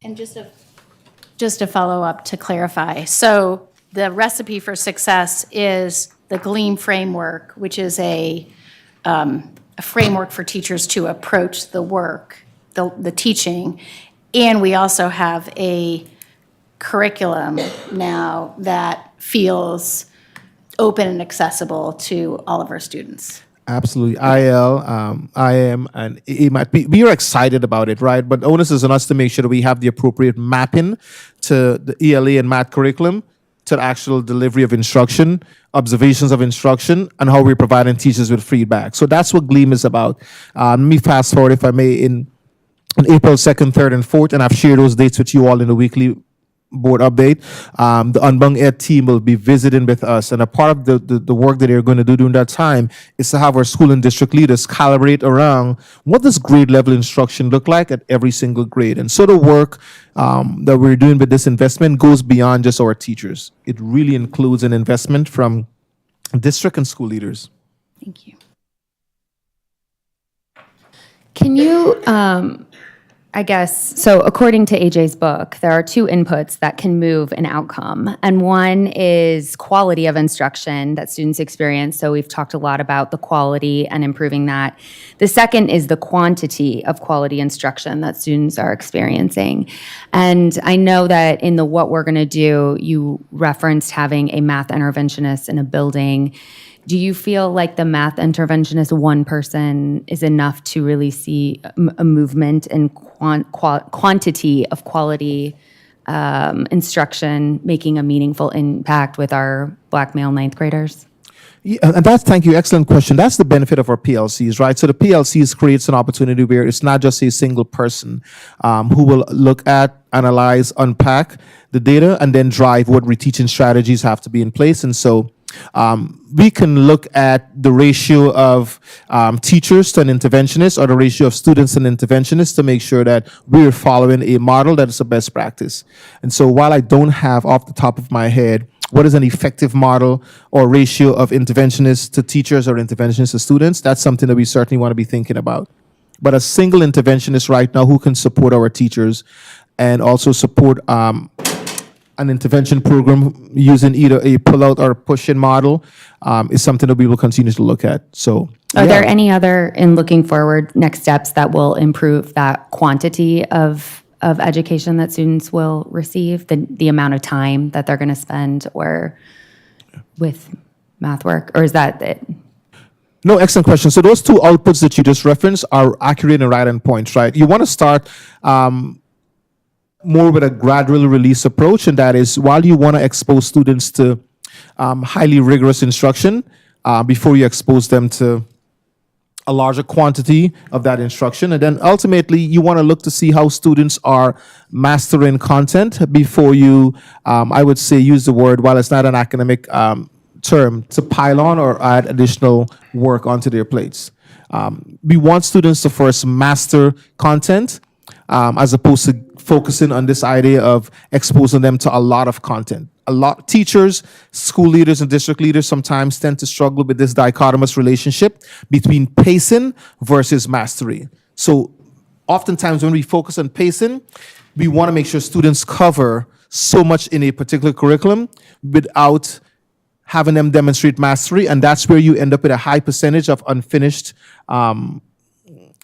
And just to follow up to clarify, so the recipe for success is the Gleam framework, which is a framework for teachers to approach the work, the teaching. And we also have a curriculum now that feels open and accessible to all of our students. Absolutely. IM, and it might be, we are excited about it, right? But the onus is on us to make sure that we have the appropriate mapping to the ELA and math curriculum to the actual delivery of instruction, observations of instruction, and how we're providing teachers with feedback. So that's what GLEAM is about. Let me fast forward, if I may, in on April 2nd, 3rd, and 4th, and I've shared those dates with you all in the weekly board update. The Unbung Ed team will be visiting with us, and a part of the work that they're going to do during that time is to have our school and district leaders calibrate around what does grade level instruction look like at every single grade. And so the work that we're doing with this investment goes beyond just our teachers. It really includes an investment from district and school leaders. Thank you. Can you, I guess, so according to AJ's book, there are two inputs that can move an outcome. And one is quality of instruction that students experience. So we've talked a lot about the quality and improving that. The second is the quantity of quality instruction that students are experiencing. And I know that in the What We're Gonna Do, you referenced having a math interventionist in a building. Do you feel like the math interventionist, one person, is enough to really see a movement in quantity of quality instruction making a meaningful impact with our Black male ninth graders? Yeah, and thank you, excellent question. That's the benefit of our PLCs, right? So the PLCs creates an opportunity where it's not just a single person who will look at, analyze, unpack the data, and then drive what reteaching strategies have to be in place. And so we can look at the ratio of teachers to an interventionist or the ratio of students and interventionists to make sure that we're following a model that is a best practice. And so while I don't have off the top of my head what is an effective model or ratio of interventionists to teachers or interventionists to students, that's something that we certainly want to be thinking about. But a single interventionist right now who can support our teachers and also support an intervention program using either a pull-out or a push-in model is something that we will continue to look at. So, Are there any other, in looking forward, next steps that will improve that quantity of education that students will receive, the amount of time that they're going to spend or with math work, or is that it? No, excellent question. So those two outputs that you just referenced are accurate and right on points, right? You want to start more with a gradual release approach, and that is while you want to expose students to highly rigorous instruction before you expose them to a larger quantity of that instruction. And then ultimately, you want to look to see how students are mastering content before you, I would say, use the word, while it's not an academic term, to pile on or add additional work onto their plates. We want students to first master content as opposed to focusing on this idea of exposing them to a lot of content. Teachers, school leaders, and district leaders sometimes tend to struggle with this dichotomous relationship between pacing versus mastery. So oftentimes when we focus on pacing, we want to make sure students cover so much in a particular curriculum without having them demonstrate mastery, and that's where you end up with a high percentage of unfinished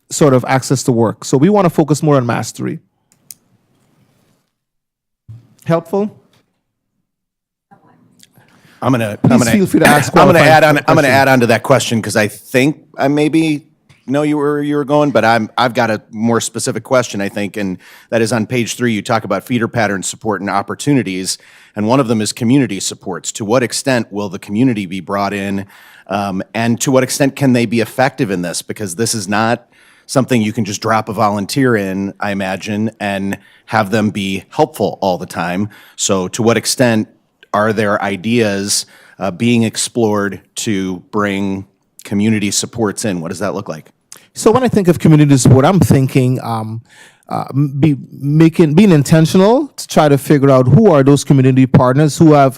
sort of access to work. So we want to focus more on mastery. Helpful? I'm gonna feel free to ask I'm gonna add on. qualifying I'm gonna questions. add on to that question because I think I maybe know you were going, but I've got a more specific question, I think, and that is on page 3. You talk about feeder pattern support and opportunities, and one of them is community supports. To what extent will the community be brought in, and to what extent can they be effective in this? Because this is not something you can just drop a volunteer in, I imagine, and have them be helpful all the time. So to what extent are there ideas being explored to bring community supports in? What does that look like? So when I think of community support, I'm thinking being intentional to try to figure out who are those community partners who have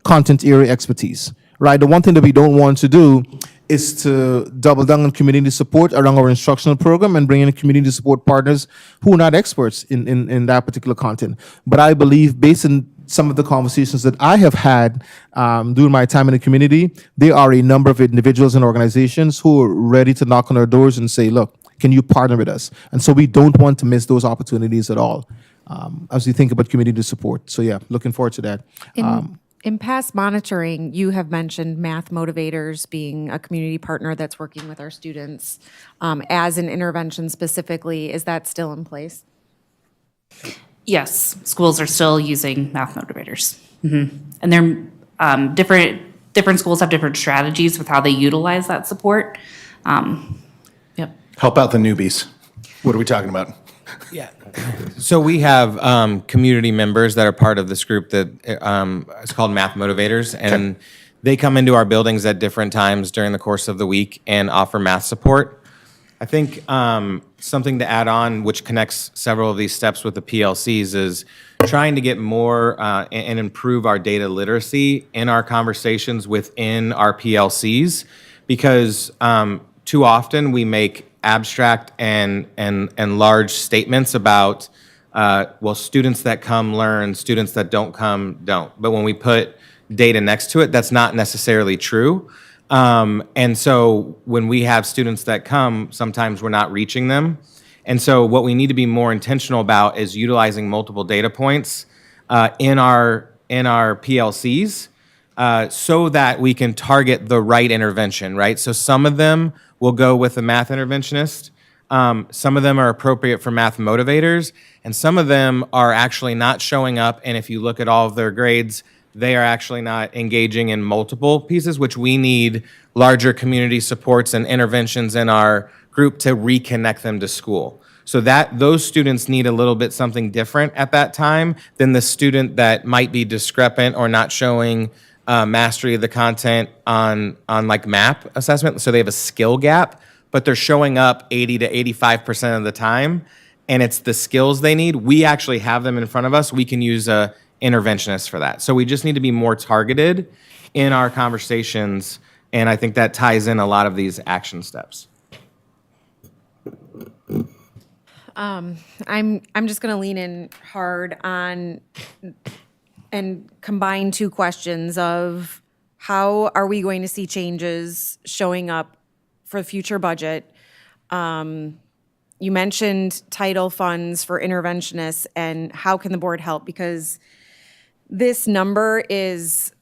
content area expertise, right? The one thing that we don't want to do is to double down on community support around our instructional program and bring in community support partners who are not experts in that particular content. But I believe, based on some of the conversations that I have had during my time in the community, there are a number of individuals and organizations who are ready to knock on our doors and say, look, can you partner with us? And so we don't want to miss those opportunities at all as we think about community support. So yeah, looking forward to that. In past monitoring, you have mentioned Math Motivators being a community partner that's working with our students as an intervention specifically. Is that still in place? Yes, schools are still using math motivators. And they're different schools have different strategies with how they utilize that support. Yep. Help out the newbies. What are we talking about? So we have community members that are part of this group that is called Math Motivators, and they come into our buildings at different times during the course of the week and offer math support. I think something to add on, which connects several of these steps with the PLCs, is trying to get more and improve our data literacy in our conversations within our PLCs, because too often we make abstract and large statements about, well, students that come learn, students that don't come don't. But when we put data next to it, that's not necessarily true. And so when we have students that come, sometimes we're not reaching them. And so what we need to be more intentional about is utilizing multiple data points in our PLCs so that we can target the right intervention, right? So some of them will go with a math interventionist. Some of them are appropriate for math motivators, and some of them are actually not showing up. And if you look at all of their grades, they are actually not engaging in multiple pieces, which we need larger community supports and interventions in our group to reconnect them to school. So that those students need a little bit something different at that time than the student that might be discrepant or not showing mastery of the content on like MAP assessment. So they have a skill gap, but they're showing up 80 to 85% of the time, and it's the skills they need. We actually have them in front of us. We can use a interventionist for that. So we just need to be more targeted in our conversations, and I think that ties in a lot of these action steps. I'm just going to lean in hard on and combine two questions of how are we going to see changes showing up for the future budget. You mentioned title funds for interventionists, and how can the board help? Because this number is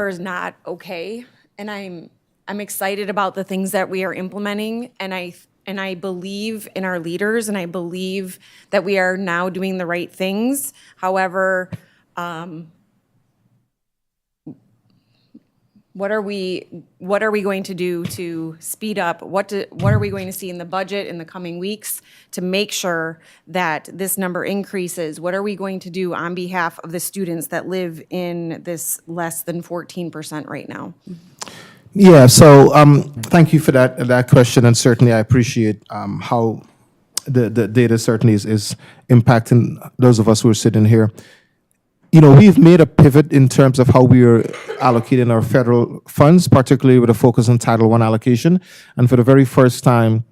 not okay, and I'm excited about the things that we are implementing, and I believe in our leaders, and I believe that we are now doing the right things. However, what are we going to do to speed up? What are we going to see in the budget in the coming weeks to make sure that this number increases? What are we going to do on behalf of the students that live in this less than 14% right now? Yeah, so thank you for that question, and certainly I appreciate how the data certainly is impacting those of us who are sitting here. You know, we've made a pivot in terms of how we are allocating our federal funds, particularly with a focus on Title I allocation. And for the very first time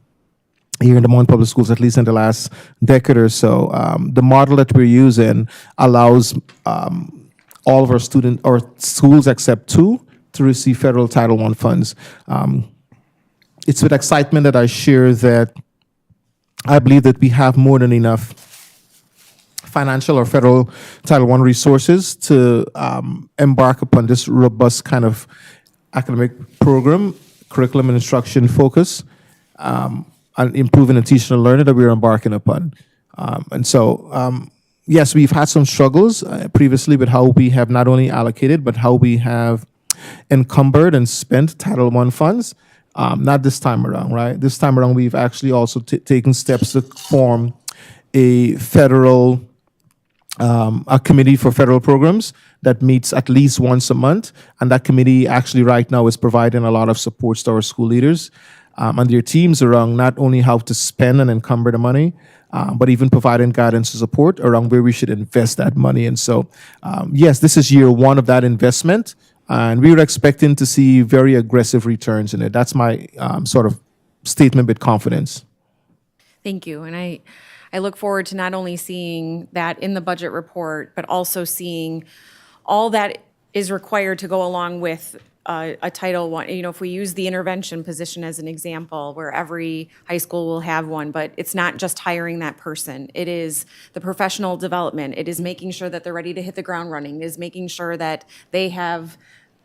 here in the Montpelier Public Schools, at least in the last decade or so, the model that we're using allows all of our schools except two to receive federal Title I funds. It's with excitement that I share that I believe that we have more than enough financial or federal Title I resources to embark upon this robust kind of academic program, curriculum and instruction focus, and improving and teaching and learning that we're embarking upon. And so, yes, we've had some struggles previously with how we have not only allocated, but how we have encumbered and spent Title I funds. Not this time around, right? This time around, we've actually also taken steps to form a federal a committee for federal programs that meets at least once a month. And that committee actually right now is providing a lot of support to our school leaders and their teams around not only how to spend and encumber the money, but even providing guidance and support around where we should invest that money. And so, yes, this is year one of that investment, and we were expecting to see very aggressive returns in it. That's my sort of statement with confidence. Thank you. And I look forward to not only seeing that in the budget report, but also seeing all that is required to go along with a Title I. You know, if we use the intervention position as an example, where every high school will have one, but it's not just hiring that person. It is the professional development. It is making sure that they're ready to hit the ground running. It is making sure that they have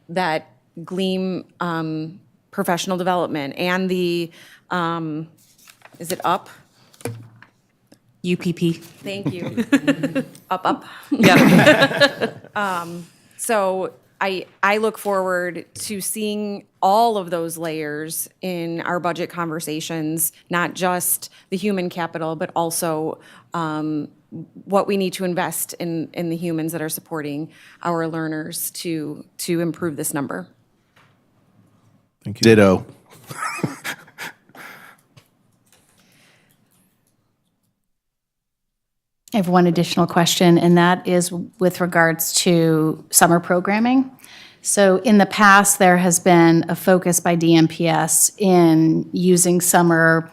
that GLEAM professional development and the, is it UP? UPP. Thank you. Up. Yeah. So I look forward to seeing all of those layers in our budget conversations, not just the human capital, but also what we need to invest in the humans that are supporting our learners to improve this number. Thank you. Ditto. I have one additional question, and that is with regards to summer programming. So in the past, there has been a focus by DMPS in using summer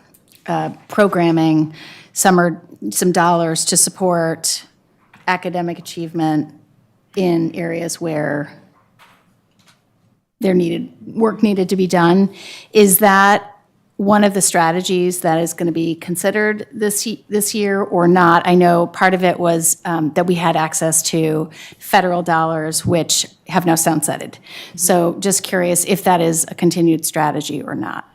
programming, some dollars to support academic achievement in areas where work needed to be done. Is that one of the strategies that is going to be considered this year or not? I know part of it was that we had access to federal dollars, which have now sunsetted. So just curious if that is a continued strategy or not.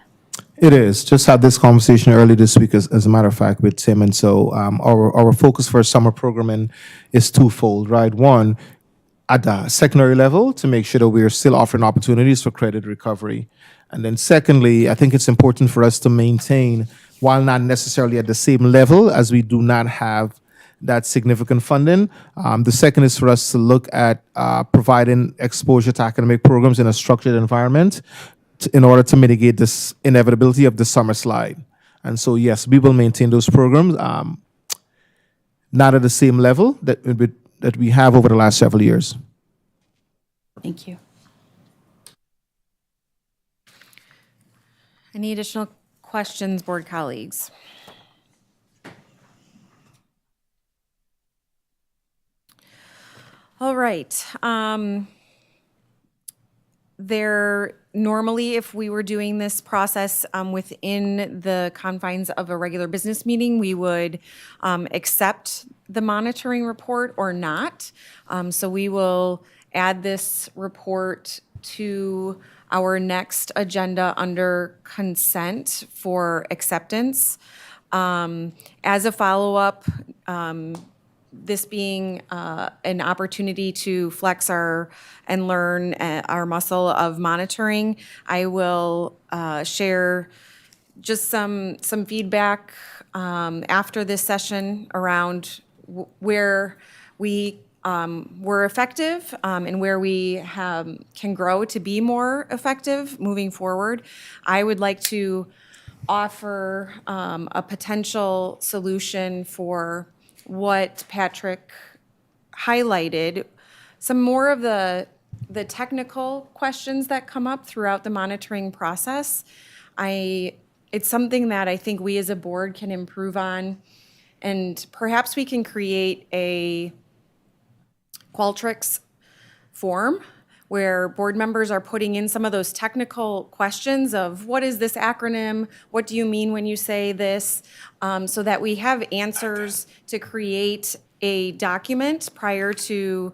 It is. Just had this conversation earlier this week, as a matter of fact, with Tim. And so our focus for summer programming is twofold, right? One, at the secondary level, to make sure that we're still offering opportunities for credit recovery. And then secondly, I think it's important for us to maintain, while not necessarily at the same level as we do not have that significant funding. The second is for us to look at providing exposure to academic programs in a structured environment in order to mitigate this inevitability of the summer slide. And so, yes, we will maintain those programs, not at the same level that we have over the last several years. Thank you. Any additional questions, board colleagues? All right. Normally, if we were doing this process within the confines of a regular business meeting, we would accept the monitoring report or not. So we will add this report to our next agenda under consent for acceptance. As a follow-up, this being an opportunity to flex and learn our muscle of monitoring, I will share just some feedback after this session around where we were effective and where we can grow to be more effective moving forward. I would like to offer a potential solution for what Patrick highlighted, some more of the technical questions that come up throughout the monitoring process. It's something that I think we as a board can improve on, and perhaps we can create a Qualtrics form where board members are putting in some of those technical questions of what is this acronym? What do you mean when you say this? So that we have answers to create a document prior to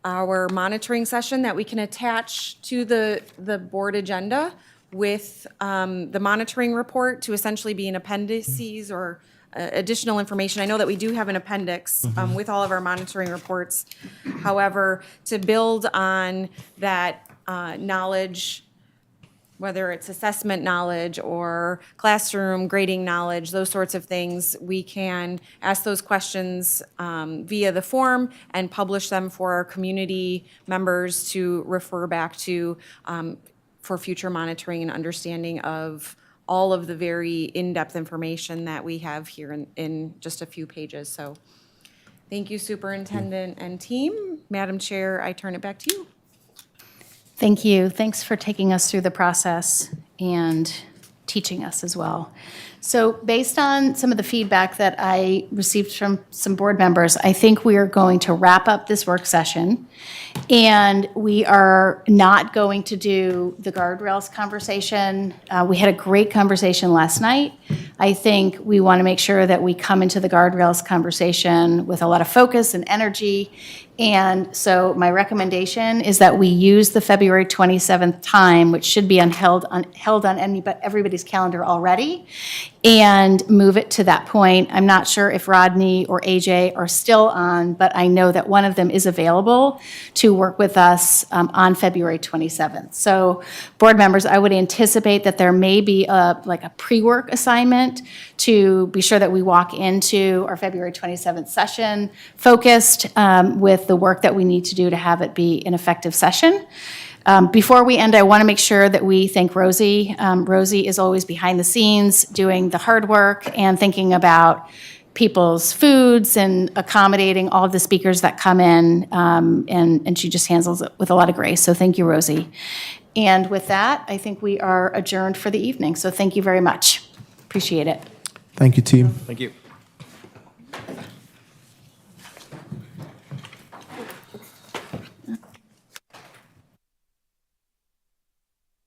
our monitoring session that we can attach to the board agenda with the monitoring report to essentially be an appendices or additional information. I know that we do have an appendix with all of our monitoring reports. However, to build on that knowledge, whether it's assessment knowledge or classroom grading knowledge, those sorts of things, we can ask those questions via the form and publish them for our community members to refer back to for future monitoring and understanding of all of the very in-depth information that we have here in just a few pages. So thank you, Superintendent and team. Madam Chair, I turn it back to you. Thank you. Thanks for taking us through the process and teaching us as well. So based on some of the feedback that I received from some board members, I think we are going to wrap up this work session. And we are not going to do the guardrails conversation. We had a great conversation last night. I think we want to make sure that we come into the guardrails conversation with a lot of focus and energy. And so my recommendation is that we use the February 27th time, which should be held on everybody's calendar already, and move it to that point. I'm not sure if Rodney or AJ are still on, but I know that one of them is available to work with us on February 27th. So board members, I would anticipate that there may be a pre-work assignment to be sure that we walk into our February 27th session focused with the work that we need to do to have it be an effective session. Before we end, I want to make sure that we thank Rosie. Rosie is always behind the scenes doing the hard work and thinking about people's foods and accommodating all of the speakers that come in, and she just handles it with a lot of grace. So thank you, Rosie. And with that, I think we are adjourned for the evening. So thank you very much. Appreciate it. Thank you, team. Thank you.